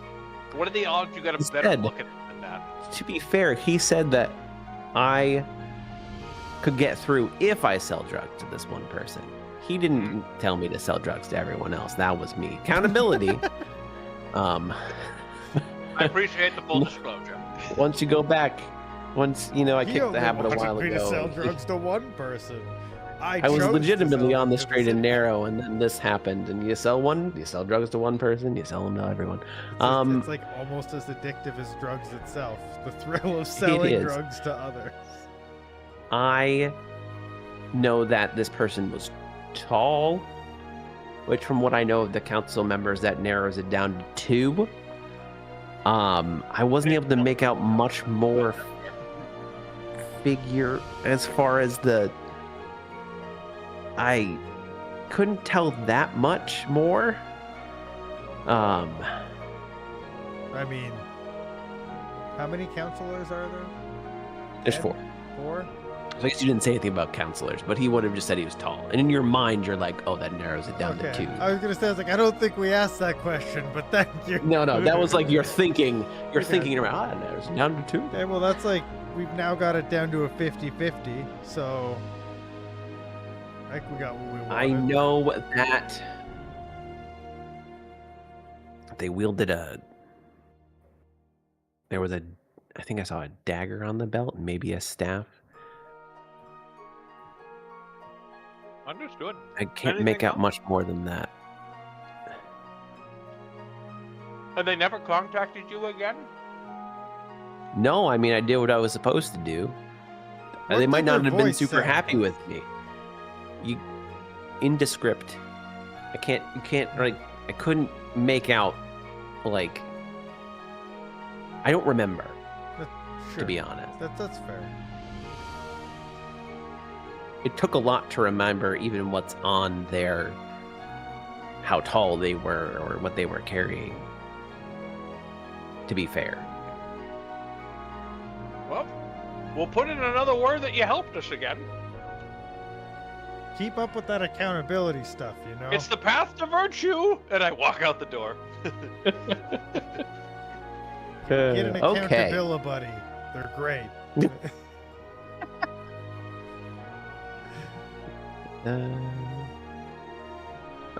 What are the odds you got a better look at it than that? To be fair, he said that I could get through if I sell drugs to this one person. He didn't tell me to sell drugs to everyone else. That was me. Accountability. I appreciate the full disclosure. Once you go back, I kicked the habit a while ago. To sell ago. drugs to one person. I was legitimately on the straight and narrow, and then this happened. And you sell drugs to one person, you sell them to everyone. It's like almost as addictive as drugs itself. The thrill of selling drugs to others. I know that this person was tall, which from what I know of the council members, that narrows it down to 2. I wasn't able to make out much more figure as far as I couldn't tell that much more. I mean, how many counselors are there? There's 4. 4? So I guess you didn't say anything about counselors, but he would have just said he was tall. And in your mind, you're like, oh, that narrows it down to 2. I was going to say, I don't think we asked that question, but thank you. No, that was like you're thinking around, it narrows it down to 2. Okay, well, that's like, we've now got it down to a 50-50, so I think we got what we wanted. I know that they wielded I think I saw a dagger on the belt and maybe a staff. Understood. I can't make out much more than that. And they never contacted you again? No, I mean, I did what I was supposed to do. They might not have been super happy with me. Indescript. I couldn't make out, I don't remember, to be honest. That's fair. It took a lot to remember even what's on there, how tall they were, or what they were carrying, to be fair. Well, we'll put in another word that you helped us again. Keep up with that accountability stuff, It's the path to virtue! And I walk out the door. Get an accountability buddy. They're great.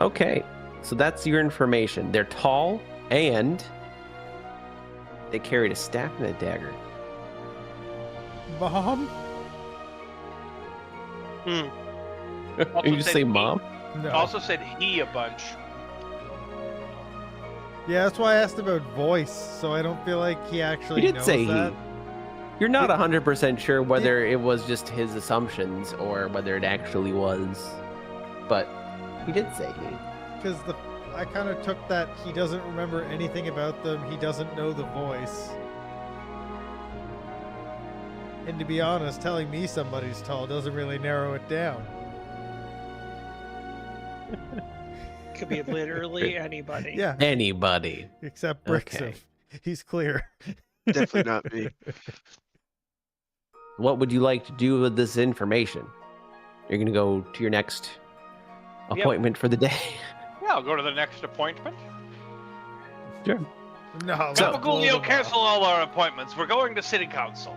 Okay, so that's your information. They're tall, and they carried a staff and a dagger. Mom? You just say mom? No. Also said he a bunch. Yeah, that's why I asked about voice, so I don't feel like he actually He did knows say that. You're not 100% sure whether it was just his assumptions or whether it actually was, but he did say he. Because I kind of took that he doesn't remember anything about them, he doesn't know the voice. And to be honest, telling me somebody's tall doesn't really narrow it down. Could be literally anybody. Yeah. Anybody. Except Brixham. Okay. He's clear. Definitely not me. What would you like to do with this information? You're going to go to your next appointment for the day? Yeah, I'll go to the next appointment. Sure. No. Gabagoolio, cancel all our appointments. We're going to city council.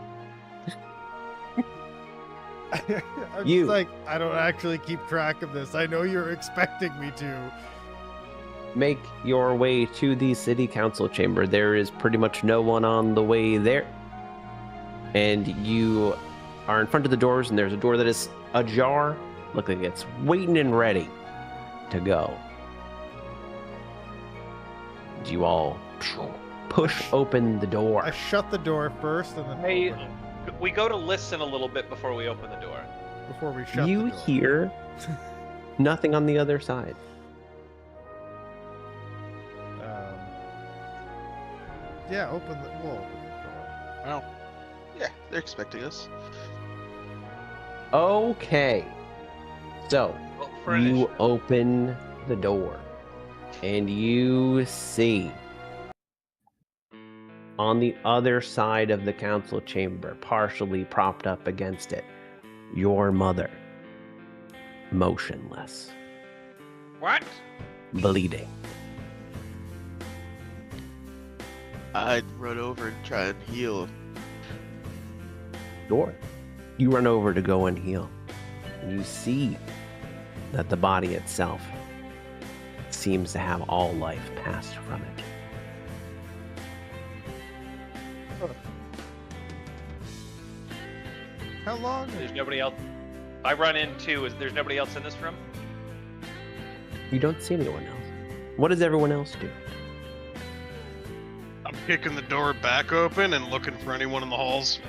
I'm just like, I don't actually keep track of this. I know you're expecting me to. Make your way to the city council chamber. There is pretty much no one on the way there. And you are in front of the doors, and there's a door that is ajar. Look like it's waiting and ready to go. Do you all push open the door? I shut the door first and then Hey, open it. We go to listen a little bit before we open the door. Before we shut You the door. hear nothing on the other side. Yeah, open the. We'll open the door. Well, yeah, they're expecting us. Okay. So, Well, for you initiative. open the door and you see on the other side of the council chamber, partially propped up against it, your mother, motionless, What? bleeding. I'd run over and try and heal. Door. You run over to go and heal. And you see that the body itself seems to have all life passed from it. How long? There's nobody else. I run into. There's nobody else in this room? You don't see anyone else. What does everyone else do? I'm kicking the door back open and looking for anyone in the halls.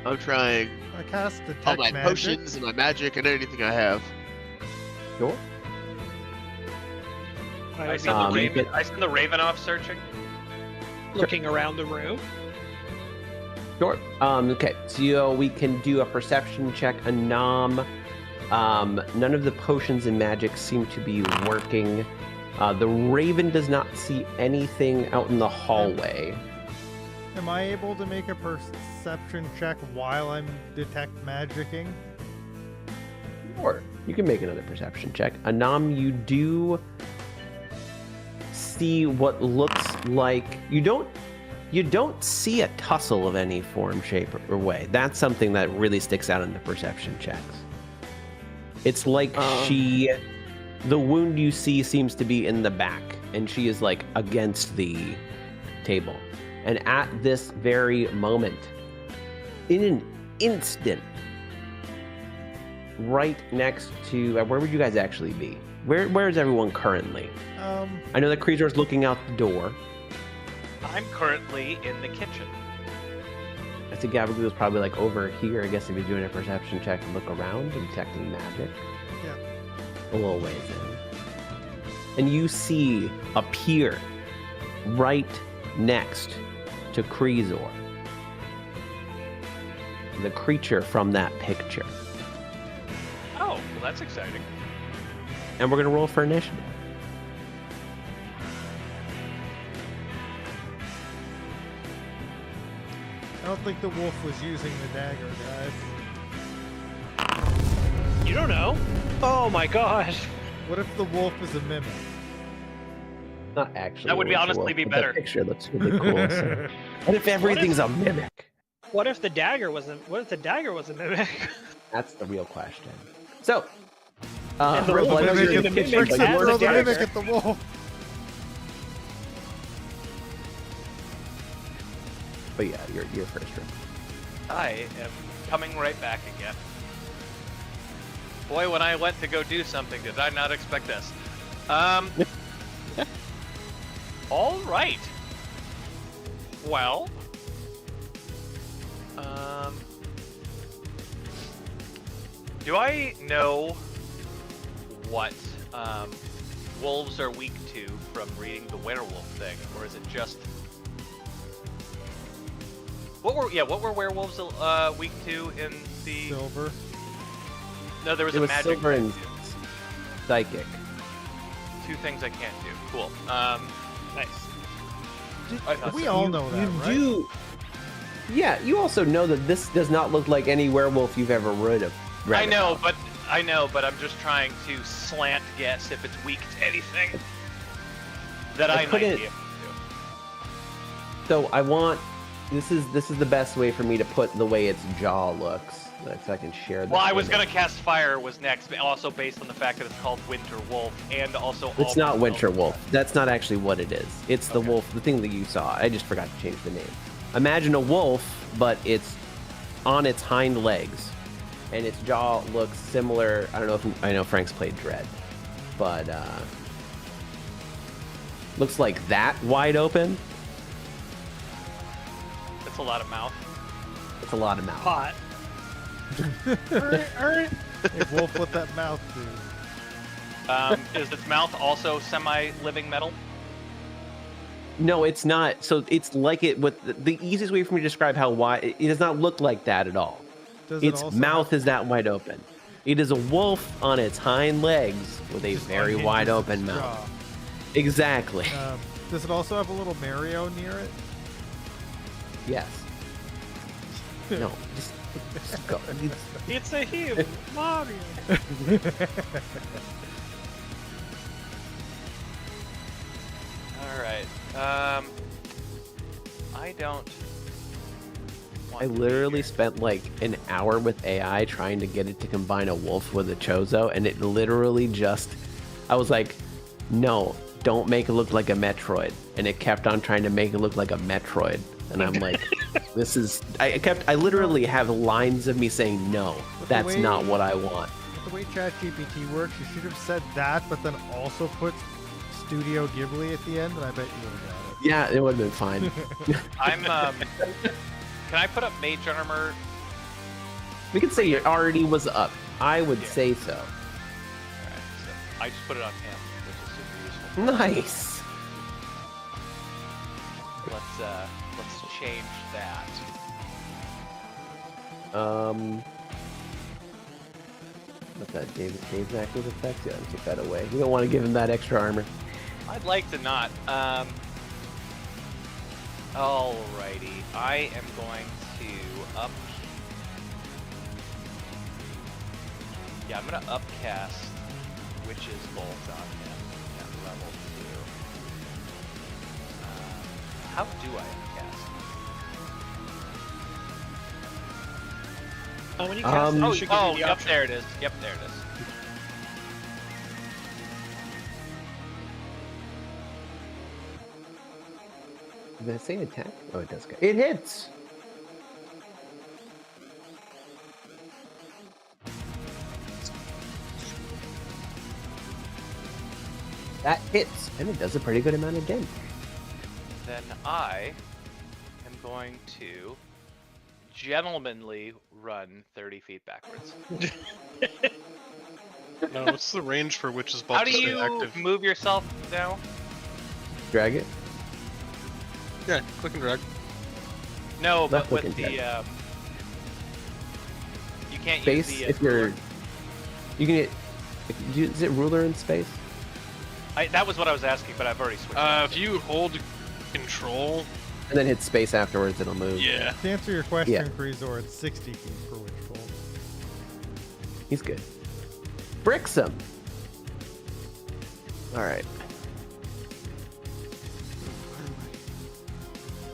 I'm trying I cast detect all my magic. potions and my magic and anything I have. Sure. I you send the Raven off searching. Looking around the room. Sure. Okay, so we can do a perception check. None of the potions and magic seem to be working. The Raven does not see anything out in the hallway. Am I able to make a perception check while I'm detect magicking? Sure. You can make another perception check. Anam, you do see what looks like you don't see a tussle of any form, shape, or way. That's something that really sticks out in the perception checks. It's like the wound you see seems to be in the back, and she is like against the table. And at this very moment, in an instant, right next to where would you guys actually be? Where is everyone currently? I know that Creasor's looking out the door. I'm currently in the kitchen. I think Gabagool is probably like over here. I guess if you're doing a perception check and look around and detecting magic. Yeah. A little ways in. And you see appear right next to Creasor, the creature from that picture. Oh, well, that's exciting. And we're going to roll for initiative. I don't think the wolf was using the dagger, guys. You don't know. Oh my god. What if the wolf is a mimic? Not actually. That would be a honestly wolf, be but better. The picture looks really cool. So. What if everything's a mimic? What if the dagger wasn't? What if the dagger was a mimic? That's the real question. So, And the Ripple, wolf I know was you're in using the the kitchen, mimic but as you a Throw the dagger. mimic at the wolf. But yeah, you're first, Ripple. I am coming right back again. Boy, when I went to go do something, did I not expect this? All right. Well, do I know what wolves are weak to from reading the werewolf thing, or is it just what were werewolves weak to in the? Silver. No, there was It a was magic silver thing and too. psychic. Two things I can't do. Cool. Nice. I thought We so. all know that, you right? do. Yeah, you also know that this does not look like any werewolf you've ever read I know, about. but I'm just trying to slant guess if it's weak to anything that I might be couldn't- able to. So I want. This is the best way for me to put the way its jaw looks, so I can share. Well, this I was image. gonna cast fire was next, but also based on the fact that it's called Winter Wolf, and also It's all not the Winter spells- Wolf. That's not actually what it is. It's the Okay. wolf, the thing that you saw. I just forgot to change the name. Imagine a wolf, but it's on its hind legs, and its jaw looks similar. I don't know if I know Frank's played Dread, but looks like that wide open. That's a lot of mouth. It's a lot of mouth. Pot. Hey, Wolf, what that mouth do? Is its mouth also semi-living metal? No, it's not. So it's like it. With the easiest way for me to describe how wide it does not look like that at all. Does it Its also mouth have- is that wide open. It is a wolf on its hind legs with a just very unhinges wide its open jaw. mouth. Exactly. Does it also have a little Mario near it? Yes. No, just go. It's a him, Mario. All right. I don't. Want I to be literally here. spent like an hour with AI trying to get it to combine a wolf with a chozo, and it literally just, I was like, no, don't make it look like a Metroid. And it kept on trying to make it look like a Metroid. And I'm like, this is, I literally have lines of me saying, no, But the that's way- not what I want. With the way ChatGPT works, you should have said that, but then also put Studio Ghibli at the end, and I bet you would have got it. Yeah, it would have been fine. I'm. Can I put up Mage Armor? We could say it already was up. I would Yeah. say so. Alright, so I just put it on him, which is super useful. Nice. Let's change that. What's that? Dave's active effect? Yeah, take that away. We don't want to give him that extra armor. I'd like to not. Alrighty, I am going to up. Yeah, I'm gonna upcast Witch's Bolt on him at level 2. How do I upcast? When you cast it, it should give you the yep, option. there it is. Yep, there it is. Did I say attack? Oh, it does. It hits. That hits, and it does a pretty good amount of damage. Then I am going to gentlemanly run 30 feet backwards. No, what's the range for Witch's Bolt How do to stay you active? move yourself now? Drag it. Yeah, click and drag. No, Left but click with and the drag. you can't Space, use the if you're, ruler. you can get. Is it ruler in space? That was what I was asking, but I've already switched. If you hold control, And then hit space afterwards, it'll move. yeah. To answer your question, Yeah. Kreezor, it's 60 feet for Witch Bolt. He's good. Bricks him. All right.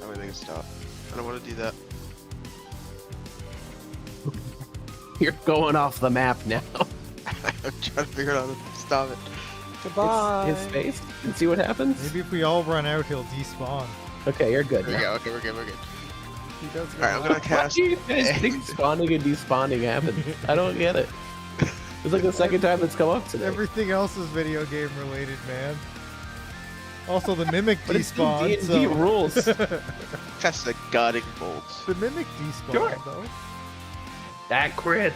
How do I make it stop? I don't want to do that. You're going off the map now. I'm trying to figure out how to stop it. Goodbye. Hit space and see what happens. Maybe if we all run out, he'll despawn. Okay, you're good. There we now. go. Okay, we're good. We're good. He does go All right, I'm gonna out. Why cast. do you guys think spawning and despawning happens? I don't get it. It's like the second time it's come up today. Everything else is video game related, man. Also, the mimic But it's still despawned. D&D So... rules. Cast the Guiding Bolt. the mimic despawned, Sure. though. That crits.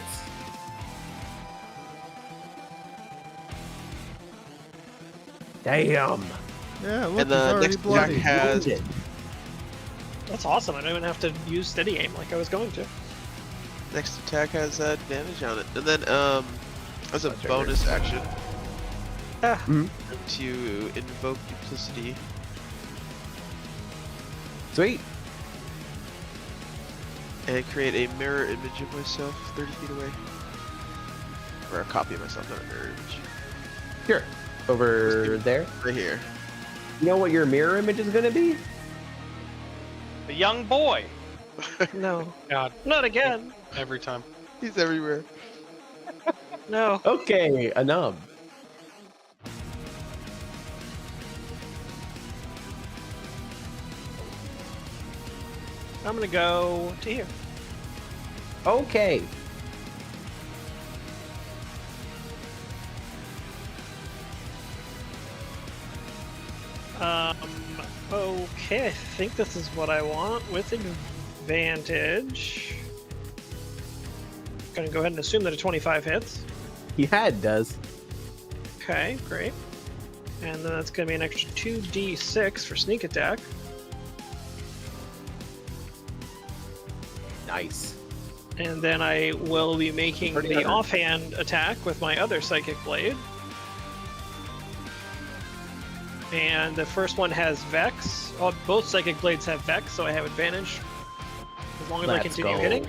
Damn. Yeah, look, And he's the already next bloody. attack has Wounded. That's awesome. I don't even have to use steady aim like I was going to. next attack has damage on it, and then as a That's right, bonus action Ah, to invoke duplicity. Sweet. And create a mirror image of myself 30 feet away. Or a copy of myself, not a mirror image. Sure. Over there. Right here. You know what your mirror image is going to be? The young boy. no. God, Not again. every time. He's everywhere. No. Okay, a nub. I'm gonna go to here. Okay. Okay, I think this is what I want with advantage. Gonna go ahead and assume that a 25 hits. Yeah, it does. Okay, great. And then that's gonna be an extra 2d6 for sneak attack. Nice. And then I will be making Pretty the good. offhand attack with my other psychic blade. And the first one has Vex. Oh, both psychic blades have Vex, so I have advantage as long as I Let's continue go. hitting.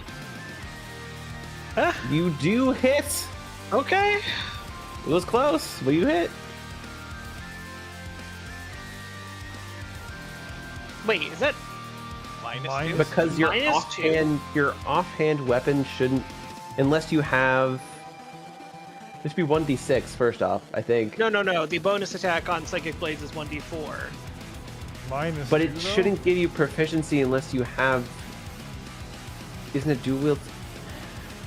Ah, You do hit. okay. It was close, but you hit. Wait, is that Minus- Because your -2. offhand weapon shouldn't, unless you have. This should be 1d6 first off, I think. No. The bonus attack on psychic blades is 1d4. Minus But 2, it though? shouldn't give you proficiency unless you have. Isn't it dual wield?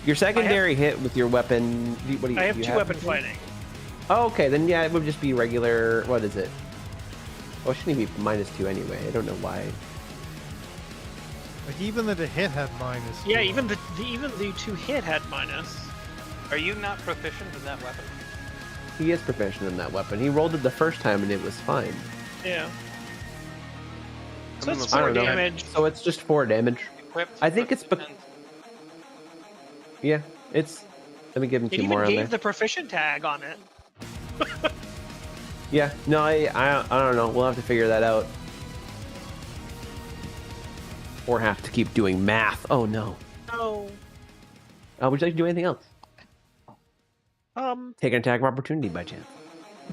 Your secondary hit with your weapon. What do you? I have you two weapon fighting. Oh, okay. Then yeah, it would just be regular. What is it? Oh, it shouldn't be -2 anyway. I don't know why. Like, even the hit had minus 2. Yeah, even the 2 hit had minus. Are you not proficient in that weapon? He is proficient in that weapon. He rolled it the first time and it was fine. Yeah. So mean, it's I 4 don't know. damage. So it's just 4 damage. Equipped I think it's proficient. Yeah, it's. Let me give him It 2 even more on there. gave the proficient tag on it. Yeah, no, I don't know. We'll have to figure that out. Or have to keep doing math. Oh no. No. Would you like to do anything else? Take an attack of opportunity by chance.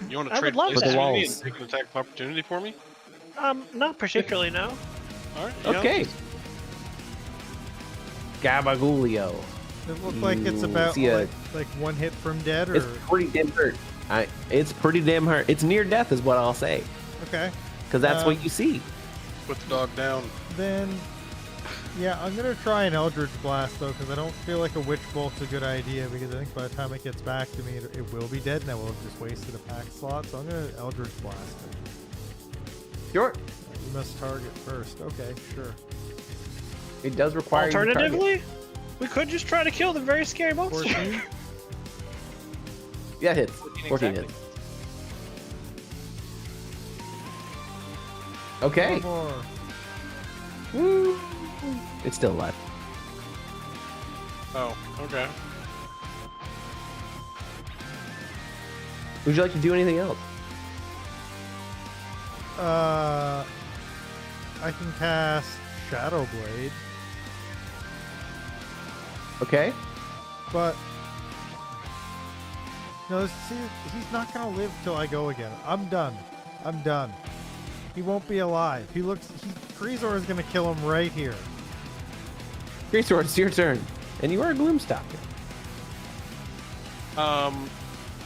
You want I to would trade love places that. with me and Walls. take an attack of opportunity for me? Not particularly, no. All right. yeah. Okay. Gabagulio. It looked like it's You about see a- like 1 hit from dead, or It's pretty damn hurt. It's pretty damn hurt. It's near death, is what I'll say, okay. because that's what you see. Put the dog down. Then, yeah, I'm gonna try an Eldritch Blast though, because I don't feel like a Witch Bolt's a good idea. Because I think by the time it gets back to me, it will be dead, and I will have just wasted a pack slot. So I'm gonna Eldritch Blast it. Sure. You must target first. Okay, sure. It does require you to target. Alternatively, we could just try to kill the very scary monster. 14. Yeah, it hits. 14 exactly. hits. Okay. One more. Woo. It's still alive. Oh, okay. Would you like to do anything else? I can cast Shadow Blade, Okay. but no, see, he's not gonna live till I go again. I'm done. I'm done. He won't be alive. Freezor is gonna kill him right here. Greatsword, it's your turn. And you are a Gloomstalker.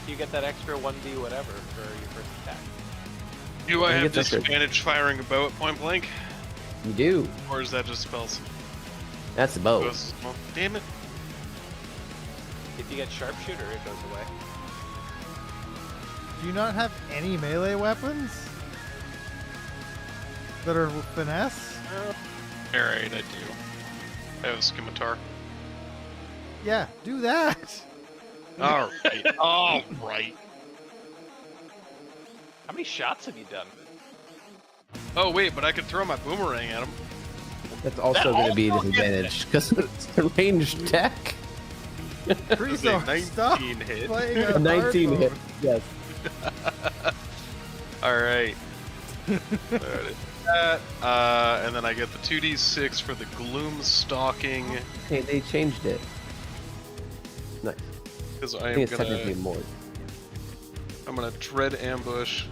You get that extra 1d whatever for your first attack. Do I I have get that good. disadvantage firing a bow at point blank? You do. Or is that just spells? That's the bow. Oh, damn it. If you get sharpshooter, it goes away. Do you not have any melee weapons that are finesse? Alright, I do. I have a scimitar. Yeah, do that. Alright. Alright. How many shots have you done? Oh, wait, but I could throw my boomerang at him. That's also going to be a disadvantage because it's a ranged attack. Freezor, 19 stop hit. playing A a 19 hard hit. mode. Yes. Alright. And then I get the 2d6 for the gloom stalking. Okay, they changed it. Nice. Because I I am think it's technically gonna, more. I'm gonna dread ambush.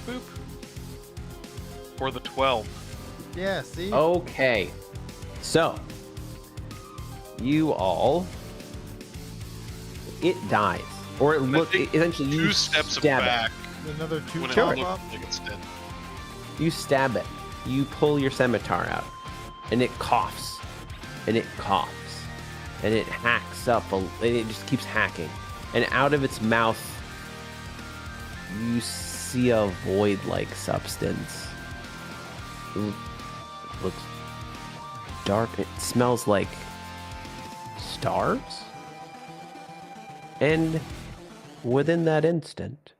Boop. For the 12. Yeah, see? Okay. So, you all. It dies. Or it I look think essentially you Two steps stab back Another 2 when it pop looked up. like it's dead. it. You stab it. You pull your scimitar out. And it coughs. And it coughs. And it hacks up. And it just keeps hacking. And out of its mouth, you see see a void-like substance. It looks dark. It smells like stars. And within that instant,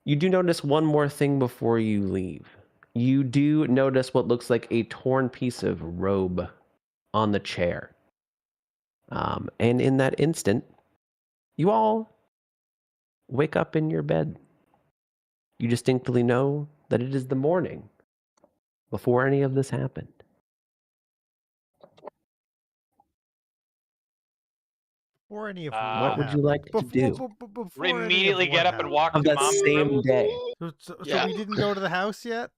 you do notice one more thing before you leave. You do notice what looks like a torn piece of robe on the chair. And in that instant, you all wake up in your bed. You distinctly know that it is the morning before any of this happened. Before any of What would you like to do? Before We any of immediately get what up and happened. walk Of to that mom's same room. day. So Yeah. we didn't go to the house yet?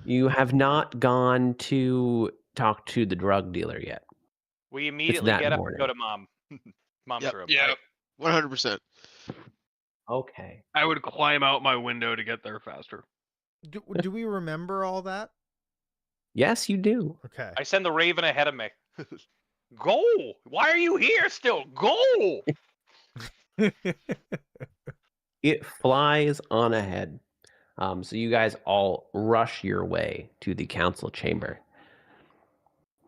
You have not gone to talk to the drug dealer yet. We immediately that get up morning. and go to mom's Yep. room. Yeah. 100%. Okay. I would climb out my window to get there faster. Do we remember all that? Yes, you do. Okay. I send the raven ahead of me. Go! Why are you here still? Go! It flies on ahead. So you guys all rush your way to the council chamber.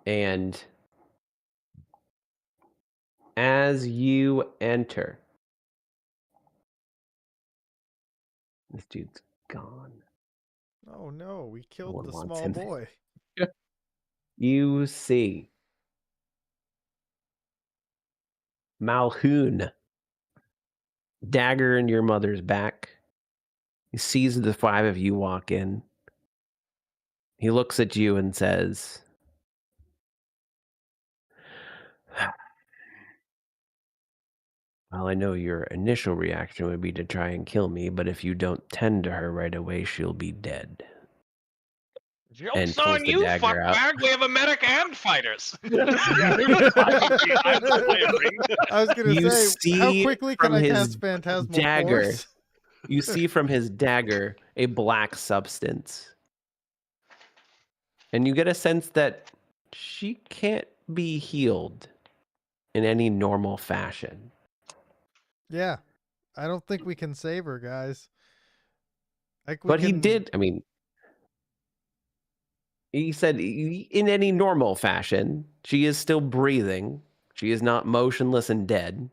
And as you enter, this dude's gone. Oh no, we No killed one the wants small him. boy. You see Malhoun, dagger in your mother's back. He sees the five of you walk in. He looks at you and says, well, I know your initial reaction would be to try and kill me, but if you don't tend to her right away, she'll be dead. And Joke's pulls on the you, dagger out. fuckbag. We have a medic and fighters. I was gonna You say, how see quickly can from I his cast Phantasmal dagger. Force? You see from his dagger a black substance. And you get a sense that she can't be healed in any normal fashion. Yeah, I don't think we can save her, guys. Like, we But he can- did, I mean, he said in any normal fashion, she is still breathing. She is not motionless and dead.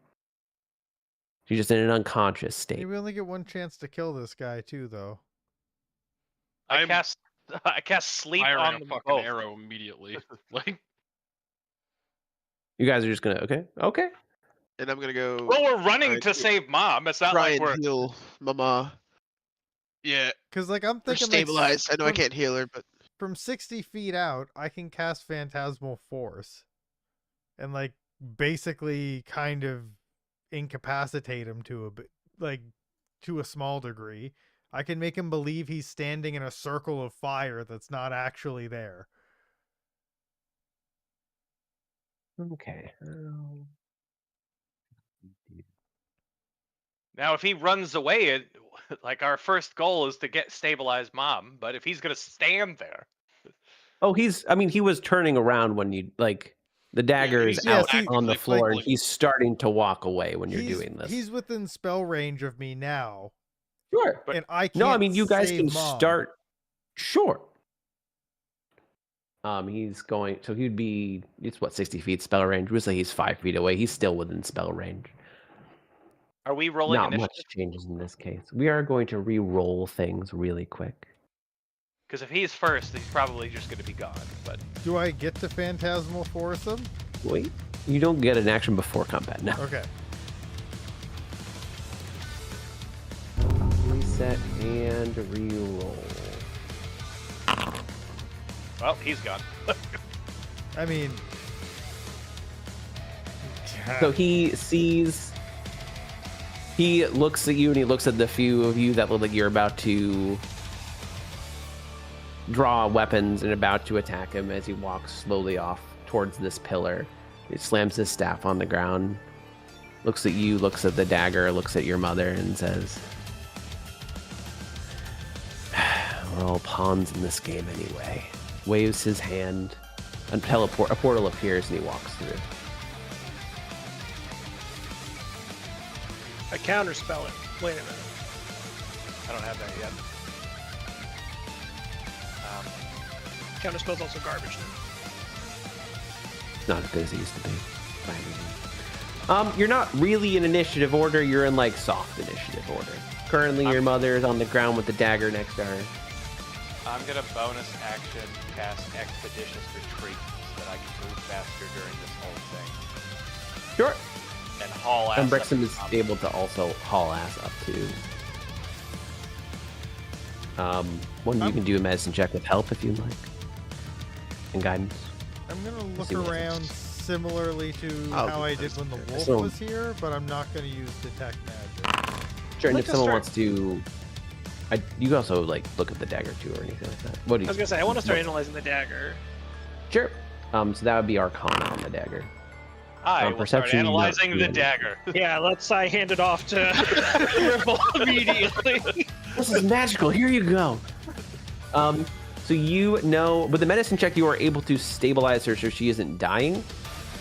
She's just in an unconscious state. We only get one chance to kill this guy too, though. I I'm cast sleep firing on a them fucking both. arrow immediately. Like, You guys are just gonna okay. And I'm gonna go Well, we're running Alright, to yeah. save mom. It's not try like and we're. heal Mama. yeah, Because, like, I'm Or thinking, stabilize. I know I from- can't heal her, but from 60 feet out, I can cast Phantasmal Force, and like basically kind of incapacitate him to a bit, like to a small degree. I can make him believe he's standing in a circle of fire that's not actually there. Okay. Now, if he runs away, like our first goal is to get stabilized mom. But if he's gonna stand there, Oh, he was turning around when you, like, the dagger is he's Yeah, out see, on the actively floor and fumbling. he's starting to walk away when you're doing this. He's within spell range of me now, Sure. and I can't. No, I mean, you guys save can Mom. start. Sure. He's going, so he'd be, it's what, 60 feet spell range? We'll say he's 5 feet away. He's still within spell range. are we rolling Not initiative? much changes in this case. We are going to re-roll things really quick. Because if he's first, he's probably just gonna be gone. But Do I get to Phantasmal Force him? Wait, you don't get an action before combat. No. Okay. Reset and re-roll. well, he's gone. I mean, So he looks at you and he looks at the few of you that look like you're about to draw weapons and about to attack him as he walks slowly off towards this pillar. He slams his staff on the ground, looks at you, looks at the dagger, looks at your mother, and says, we're all pawns in this game anyway. Waves his hand, and a portal appears and he walks through. I counterspell it. Wait a minute. don't have that yet. Counter spell's also garbage then. Not as good as it used to be. by any means. You're not really in initiative order. You're in like soft initiative order. Currently, your mother is on the ground with the dagger next to her. I'm gonna bonus action cast Expeditious Retreat so that I can move faster during this whole thing. Sure. And haul ass. And Brixham up is to able to also haul ass up too. One you can do a medicine check with help if you like, and guidance. I'm gonna look See what around happens. similarly to I'll how do I did when the wolf So- was here, but I'm not gonna use detect magic. Sure, and Let's if someone start- wants to, you can also like look at the dagger too or anything like that. What do I you? was gonna say I want to start analyzing the dagger. Sure. So that would be Arcana on the dagger. I will start perception, not analyzing the really. dagger. Yeah, let's hand it off to Ripple immediately. This is magical. Here you go. So you know, with the medicine check, you are able to stabilize her so she isn't dying.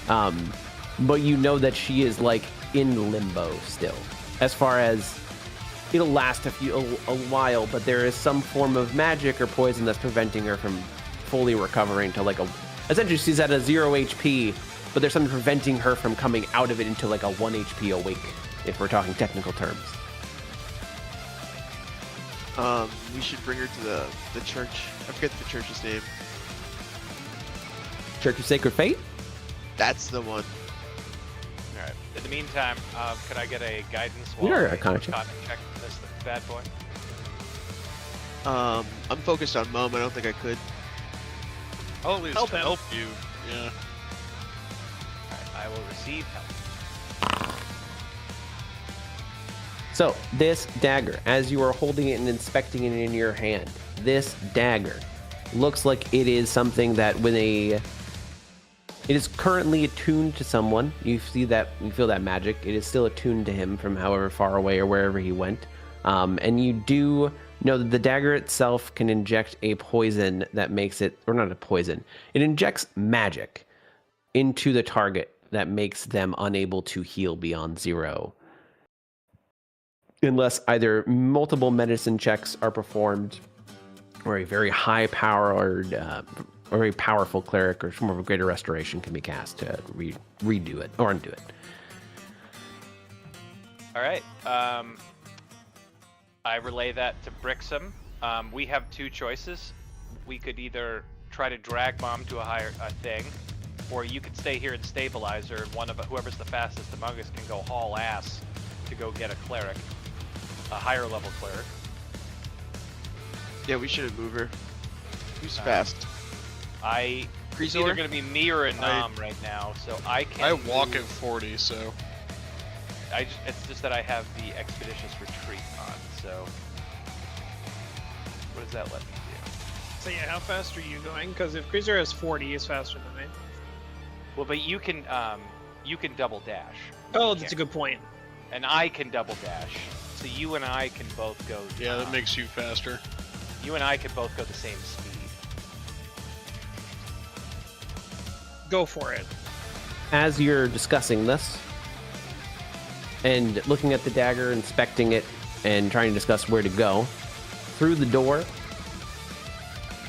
But you know that she is like in limbo still. As far as it'll last a while, but there is some form of magic or poison that's preventing her from fully recovering to like essentially she's at a 0 HP, but there's something preventing her from coming out of it into like a 1 HP awake, if we're talking technical terms. We should bring her to the church. I forget the church's name. Church of Sacred Fate? That's the one. All right. In the meantime, could I get a guidance Sure, I Arcana check. check this bad boy? I'm focused on Mom. I don't think I could. I'll at least Help him. help you. Yeah. All right, I will receive help. So, this dagger, as you are holding it and inspecting it in your hand, this dagger looks like it is something that it is currently attuned to someone. You feel that magic. It is still attuned to him from however far away or wherever he went. And you do know that the dagger itself can inject a poison that makes it, or not a poison, it injects magic into the target that makes them unable to heal beyond 0. Unless either multiple medicine checks are performed, or a very high powered, or very powerful cleric or some of a greater restoration can be cast to redo it or undo it. All right. I relay that to Brixham. We have two choices. We could either try to drag Mom to a thing, or you could stay here and stabilize her, and whoever's the fastest among us can go haul ass to go get a cleric, a higher level cleric. Yeah, we shouldn't move her. Who's fast? It's Creasor? either going to be me or a Nom right now, so I can. I walk at 40, so. It's just that I have the Expeditious Retreat on, so. What does that let me do? So yeah, how fast are you going? Because if Creaser has 40, he's faster than me. Well, but you can double dash. Oh, that's a good point. And I can double dash. So you and I can both go. Yeah, that makes you faster. You and I can both go the same speed. Go for it. As you're discussing this and looking at the dagger, inspecting it, and trying to discuss where to go, through the door,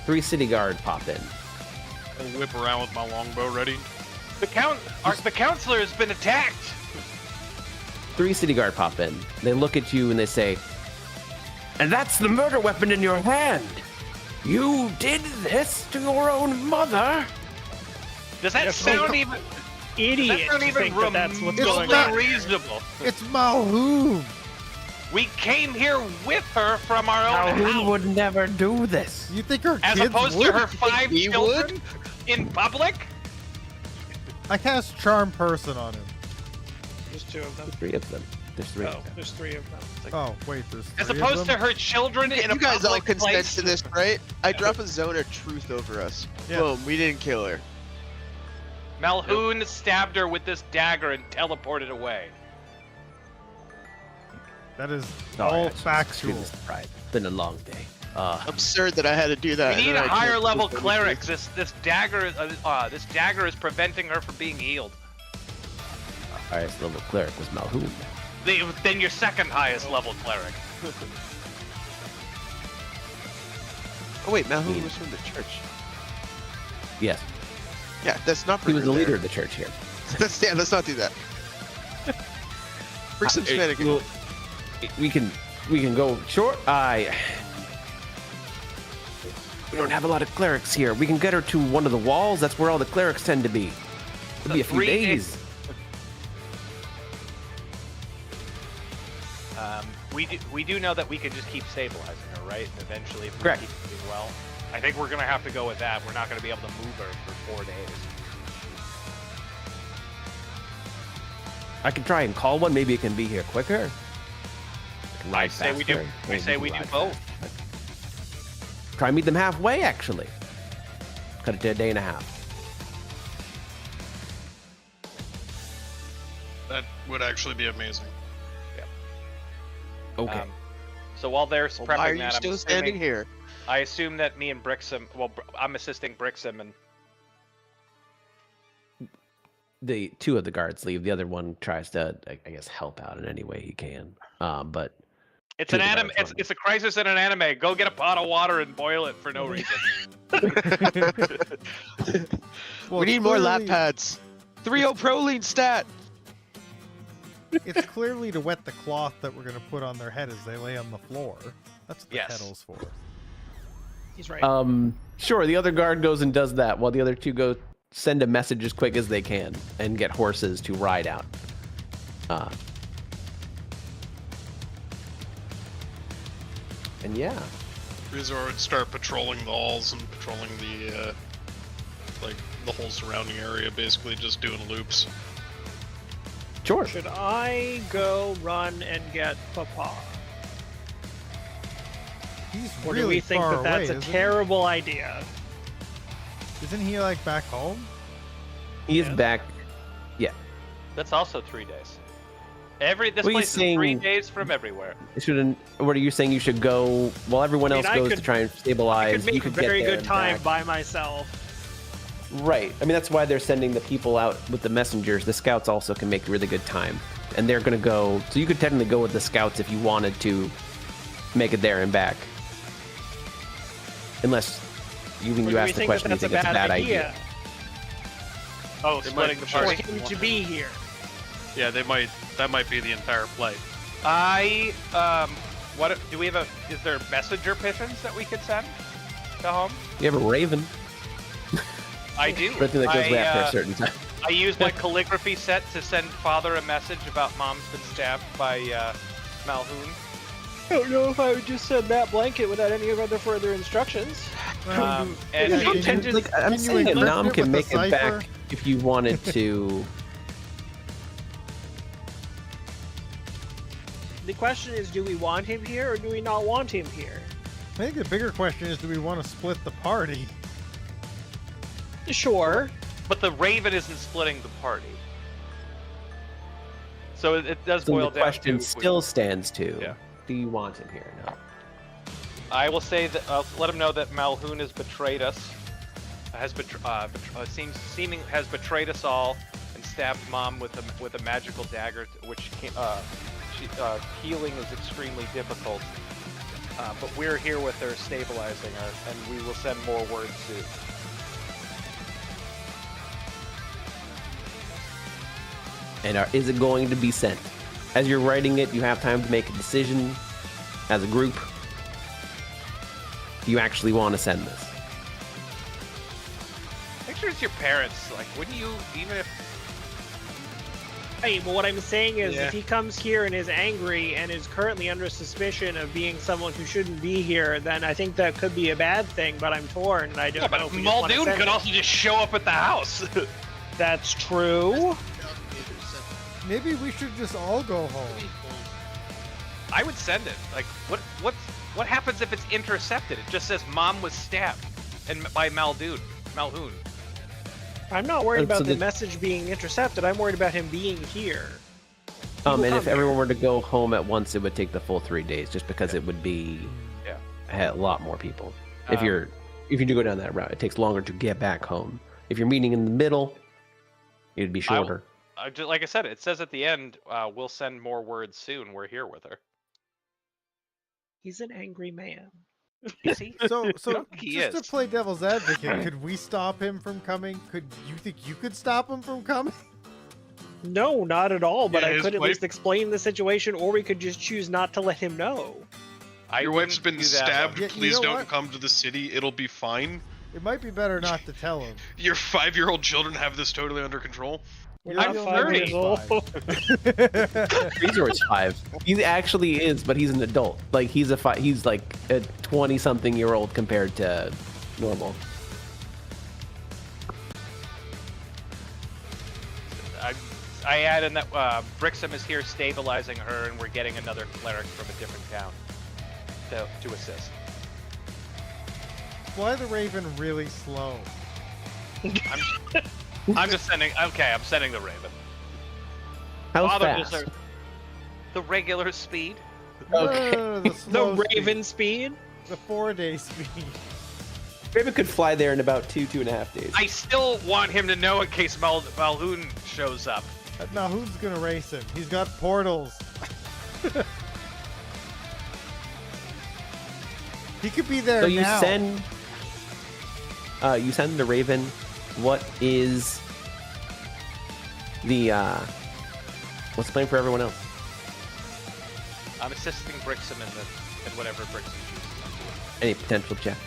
3 city guard pop in. I'll whip around with my longbow ready. The counselor has been attacked. 3 city guard pop in. They look at you and they say, "And that's the murder weapon in your hand. You did this to your own mother." Does that sound even? Idiot. Does that sound even think that's what's It's going not- on. reasonable? It's Malhoun! We came here with her from our own Who house, would never do this? You think her as kids opposed would? to her 5 He children in public. I cast Charm Person on him. There's 2 of them. 3 of them. There's 3 Oh, of them. there's 3 of them. Oh, wait, there's 3 As of opposed to them? her children in a You guys all public consent place. to this, right? I drop a zone of truth over us. Yeah. Boom, we didn't kill her. Malhoun stabbed her with this dagger and teleported away. That is Sorry, all I just- factual. Goodness, pride. It's been a long day. Absurd that I had to do that. We need and a then I higher killed level two cleric. enemies. This dagger is preventing her from being healed. Highest level cleric was Malhoun. Then your second highest level cleric. Oh wait, Malhoun was from the church. Yes, Yeah, that's not. he was the Bricker leader there. of the church here. Let's not do that. Bring some shenanigans. We can go short. We don't have a lot of clerics here. We can get her to one of the walls. That's where all the clerics tend to be. It'll be a few 3 days. We do know that we can just keep stabilizing her, right? And eventually, if we Correct. keep doing well, I think we're gonna have to go with that. We're not gonna be able to move her for 4 days. I can try and call one. Maybe it can be here quicker. I can ride say we do- faster. I Maybe say can we do ride both. faster. Try and meet them halfway, actually. Cut it to a day and a half. That would actually be amazing. Okay. So while they're Well, prepping why are you that, still standing here? I assume that me and Brixham. Well, I'm assisting Brixham, and The two of the guards leave. The other one tries to, I guess, help out in any way he can. But it's Two an of the anime. guards run. It's a crisis in an anime. Go get a pot of water and boil it for no reason. Well, We need more lap clearly- pads. 3-0 proline stat. It's clearly to wet the cloth that we're gonna put on their head as they lay on the floor. That's what the Yes. kettle's for. He's right. sure. The other guard goes and does that, while the other two go send a message as quick as they can and get horses to ride out. And yeah, Rizor would start patrolling the halls and patrolling the the whole surrounding area, basically just doing loops. sure. Should I go run and get Papa? He's Or really do we think far that that's away, a isn't terrible idea? he? Isn't he like back home? He is Yeah. back. That's also 3 days. This What are you place is 3 saying? days from everywhere. Shouldn't. What are you saying? You should go while everyone I mean, else I goes could- to try and I stabilize. could make you a could very get there good and time back. by myself. Right. I mean, that's why they're sending the people out with the messengers. The scouts also can make really good time, and they're gonna go. So you could technically go with the scouts if you wanted to make it there and back. Unless Or you do we ask the think question, you that think that's it's a bad idea. Oh, They splitting might the sure. For party. him to be here. Yeah, that might be the entire play. What do we have is there messenger pigeons that we could send to home? You have a raven. I do. Everything that goes away after a certain time. I used my calligraphy set to send father a message about mom's been stabbed by Malhoun. I don't know if I would just send that blanket without any other further instructions. And Yeah, he- can you- contingent- Like, I'm can you saying that encrypt Nom it can with make a it cipher? back if you wanted to. The question is, do we want him here or do we not want him here? I think the bigger question is, do we want to split the party? Sure. but the Raven isn't splitting the party. So it does So boil the down question to still stands to: Yeah. do you want him here? No. I will say that I'll let him know that Malhoun has betrayed us. Has betrayed us all and stabbed Mom with a magical dagger, which healing is extremely difficult. But we're here with her, stabilizing her, and we will send more word soon. And is it going to be sent? As you're writing it, you have time to make a decision as a group. Do you actually want to send this? Make sure it's your parents. Like, wouldn't you, even if... Hey, well, what I'm saying is, Yeah. if he comes here and is angry and is currently under suspicion of being someone who shouldn't be here, then I think that could be a bad thing. But I'm torn, and I don't Yeah, know. but if we just wanna Muldoon send could him. also just show up at the house. That's true. Maybe we should just all go home. I would send it. Like, what happens if it's intercepted? It just says Mom was stabbed, and by Muldoon. I'm not worried So about the the- message being intercepted. I'm worried about him being here. And come if everyone were to go home at once, it would take the full 3 days, just because it would be a lot more people. If you do go down that route, it takes longer to get back home. If you're meeting in the middle, it'd be shorter. Like I said, it says at the end, we'll send more words soon. We're here with her. He's an angry man. Is he? So He just is. to play devil's advocate, could we stop him from coming? Could you think you could stop him from coming? No, not at all. But Yeah, I his could at wife- least explain the situation, or we could just choose not to let him know. Your wife's wouldn't been do that stabbed. one. Yeah, you Please know don't what? come to the city. It'll be fine. It might be better not to tell him. Your 5-year-old children have this totally under control. We're You're not the only 5 one years who's old. five. Resort's 5. He actually is, but he's an adult. Like he's he's like a 20-something-year-old compared to normal. I add in that Brixham is here stabilizing her, and we're getting another cleric from a different town to assist. Fly the Raven really slow. I'm just sending. Okay, I'm sending the Raven. How Father fast? deserves the regular speed. Okay. No, the The slow Raven speed. speed. The 4-day speed. Raven could fly there in about 2.5 days. I still want him to know in case Malhoun shows up. Now who's gonna race him? He's got portals. He could be there So you now. send the Raven. What is the what's the plan for everyone else? I'm assisting Brixham in whatever Brixham chooses. Any potential check?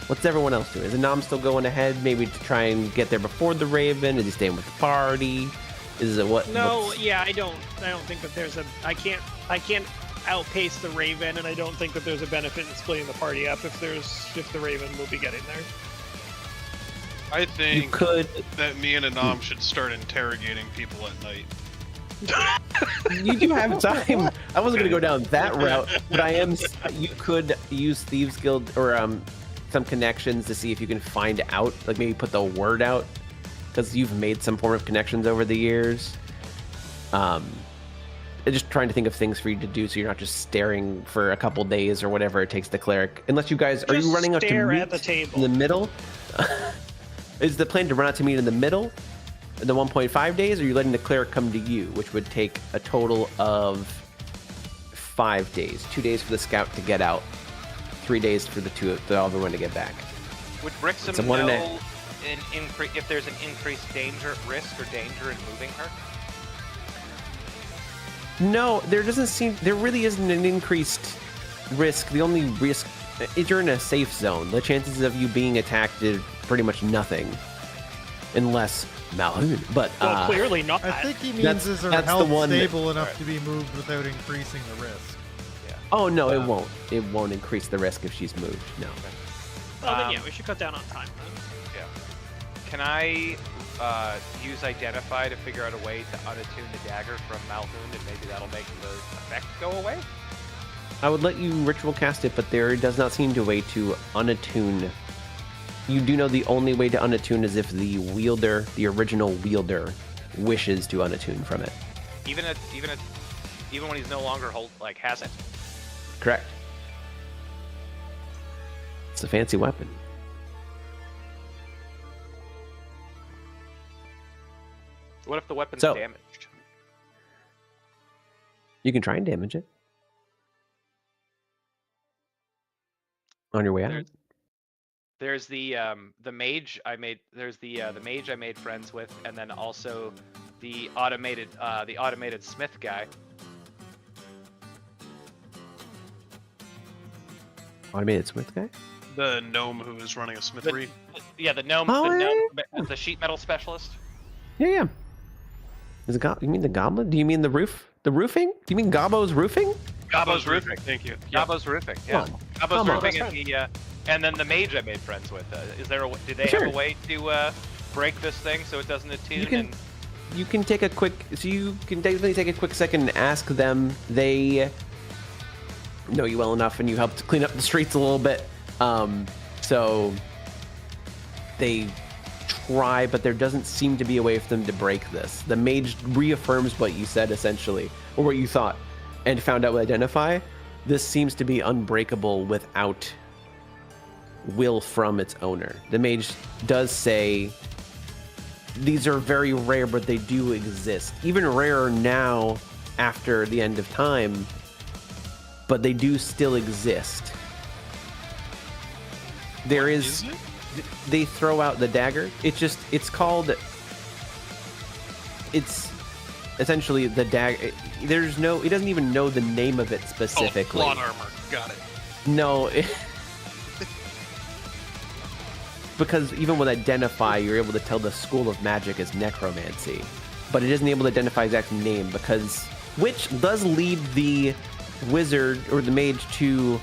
What's everyone else doing? Is Anam still going ahead, maybe to try and get there before the Raven? Is he staying with the party? Is it what? No, what's- yeah, I don't think that there's I can't outpace the Raven, and I don't think that there's a benefit in splitting the party up if the Raven will be getting there. I You think could. that me and Anam should start interrogating people at night. You do have time. I wasn't gonna go down that route, but I am. You could use Thieves Guild or some connections to see if you can find out, like maybe put the word out, because you've made some form of connections over the years. Just trying to think of things for you to do, so you're not just staring for a couple days or whatever it takes the cleric. Unless you guys are Just you running up to stare meet at the table. in the middle? Is the plan to run out to meet in the middle? In the 1.5 days, or are you letting the cleric come to you, which would take a total of 5 days. 2 days for the scout to get out, 3 days for the everyone to get back. Would Brixham It's a 1 and know if there's an increased risk or danger in moving her? No, there really isn't an increased risk. The only risk is you're in a safe zone. The chances of you being attacked is pretty much nothing, unless Malhoun. But Well, clearly not. I think he means That's- is her that's the health one that- stable enough to be moved without increasing the risk. oh no, it won't. It won't increase the risk if she's moved. No. Well, then, yeah, we should cut down on time then. Can I use Identify to figure out a way to unattune the dagger from Malhoun, and maybe that'll make the effect go away? I would let you ritual cast it, but there does not seem to be a way to unattune. You do know the only way to unattune is if the wielder, the original wielder, wishes to unattune from it. Even when he's no longer has it. Correct. It's a fancy weapon. What if the weapon's So- damaged? You can try and damage it on your way out. There's the mage I made. There's the mage I made friends with, and then also the automated smith guy. Automated smith guy? The gnome who is running a smithery. Yeah, the gnome, Oh, the sheet metal specialist. Yeah. Is it you mean the goblin? Do you mean the roof? The roofing? Do you mean Gobbo's roofing? Gobbo's roofing. Thank you. Gobbo's roofing. Yeah. Oh, Gobbo's come on. roofing, and then the mage I made friends with. Do they Sure. have a way to break this thing so it doesn't attune? You can- You can take a quick. So you can definitely take a quick second and ask them. They know you well enough, and you helped clean up the streets a little bit. So they try, but there doesn't seem to be a way for them to break this. The mage reaffirms what you said, essentially, or what you thought, and found out with Identify. This seems to be unbreakable without will from its owner. The mage does say these are very rare, but they do exist. Even rarer now after the end of time, but they do still exist. There What is. it? They throw out the dagger. It's called. It's essentially the dagger. There's no. It doesn't even know the name of it Oh, specifically. plot armor. Got it. No. Because even with identify, you're able to tell the school of magic is necromancy, but it isn't able to identify exact name because which does lead the wizard or the mage to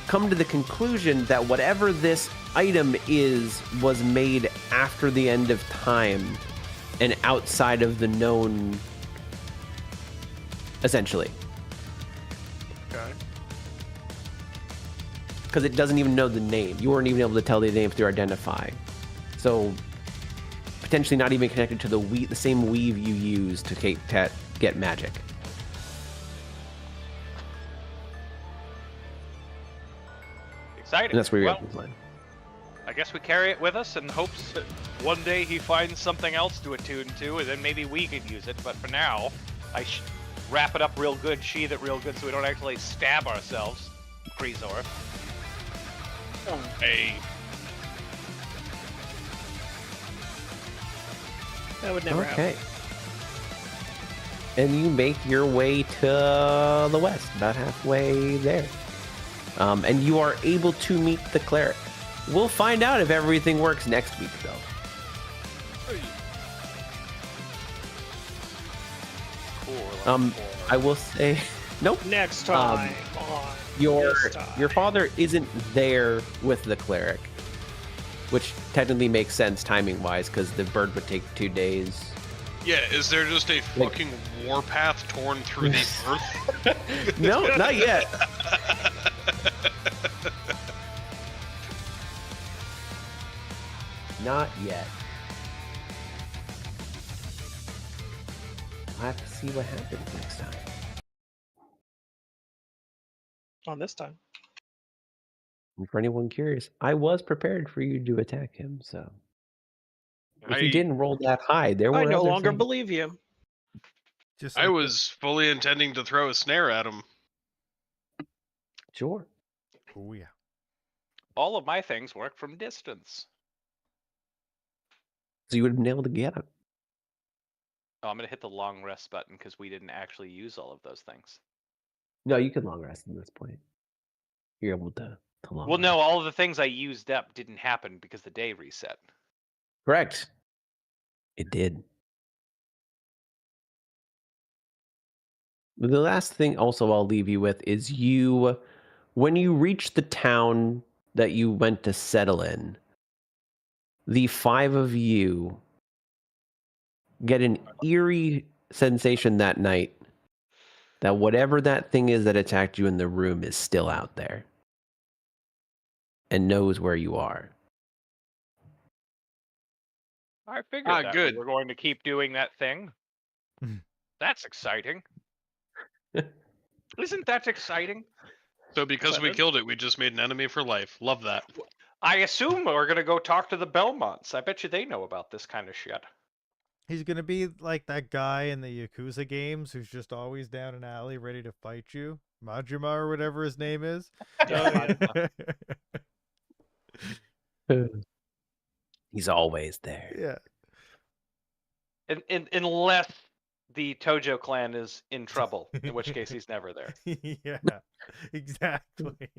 come to the conclusion that whatever this item is was made after the end of time and outside of the known, essentially. Okay. Because it doesn't even know the name. You weren't even able to tell the name through identify. So potentially not even connected to the same weave you use to get magic. Exciting. And that's where you're Well, at this line. I guess we carry it with us in hopes that one day he finds something else to attune to, and then maybe we could use it. But for now, I wrap it up real good, sheathe it real good, so we don't actually stab ourselves. Kreezor. Hey. That would never Okay. happen. And you make your way to the west, about halfway there. And you are able to meet the cleric. We'll find out if everything works next week, though. Cool. I will say, nope. Next time on Your this time. your father isn't there with the cleric, which technically makes sense timing wise because the bird would take 2 days. Yeah, is there just a fucking warpath torn through the earth? No, not yet. Not yet. I'll have to see what happens next time. On this time. And for anyone curious, I was prepared for you to attack him, so if you I- didn't roll that high, there were I no other longer things. believe you. Just I like was fully intending to throw a snare at him. Sure. Oh yeah. All of my things work from distance. So you would have been able to get him. Oh, I'm gonna hit the long rest button because we didn't actually use all of those things. No, you could long rest at this point. You're able to long Well, rest. no, all of the things I used up didn't happen because the day reset. Correct. It did. The last thing also I'll leave you with is when you reach the town that you went to settle in, the 5 of you get an eerie sensation that night that whatever that thing is that attacked you in the room is still out there and knows where you are. I figured Ah, that good. we were going to keep doing that thing. That's exciting. Isn't that exciting? So because we Seven. killed it, we just made an enemy for life. Love that. I assume we're gonna go talk to the Belmonts. I bet you they know about this kind of shit. He's gonna be like that guy in the Yakuza games who's just always down an alley ready to fight you. Majima or whatever his name is. He's always there. Yeah. Unless the Tojo clan is in trouble, in which case he's never there. Yeah, exactly.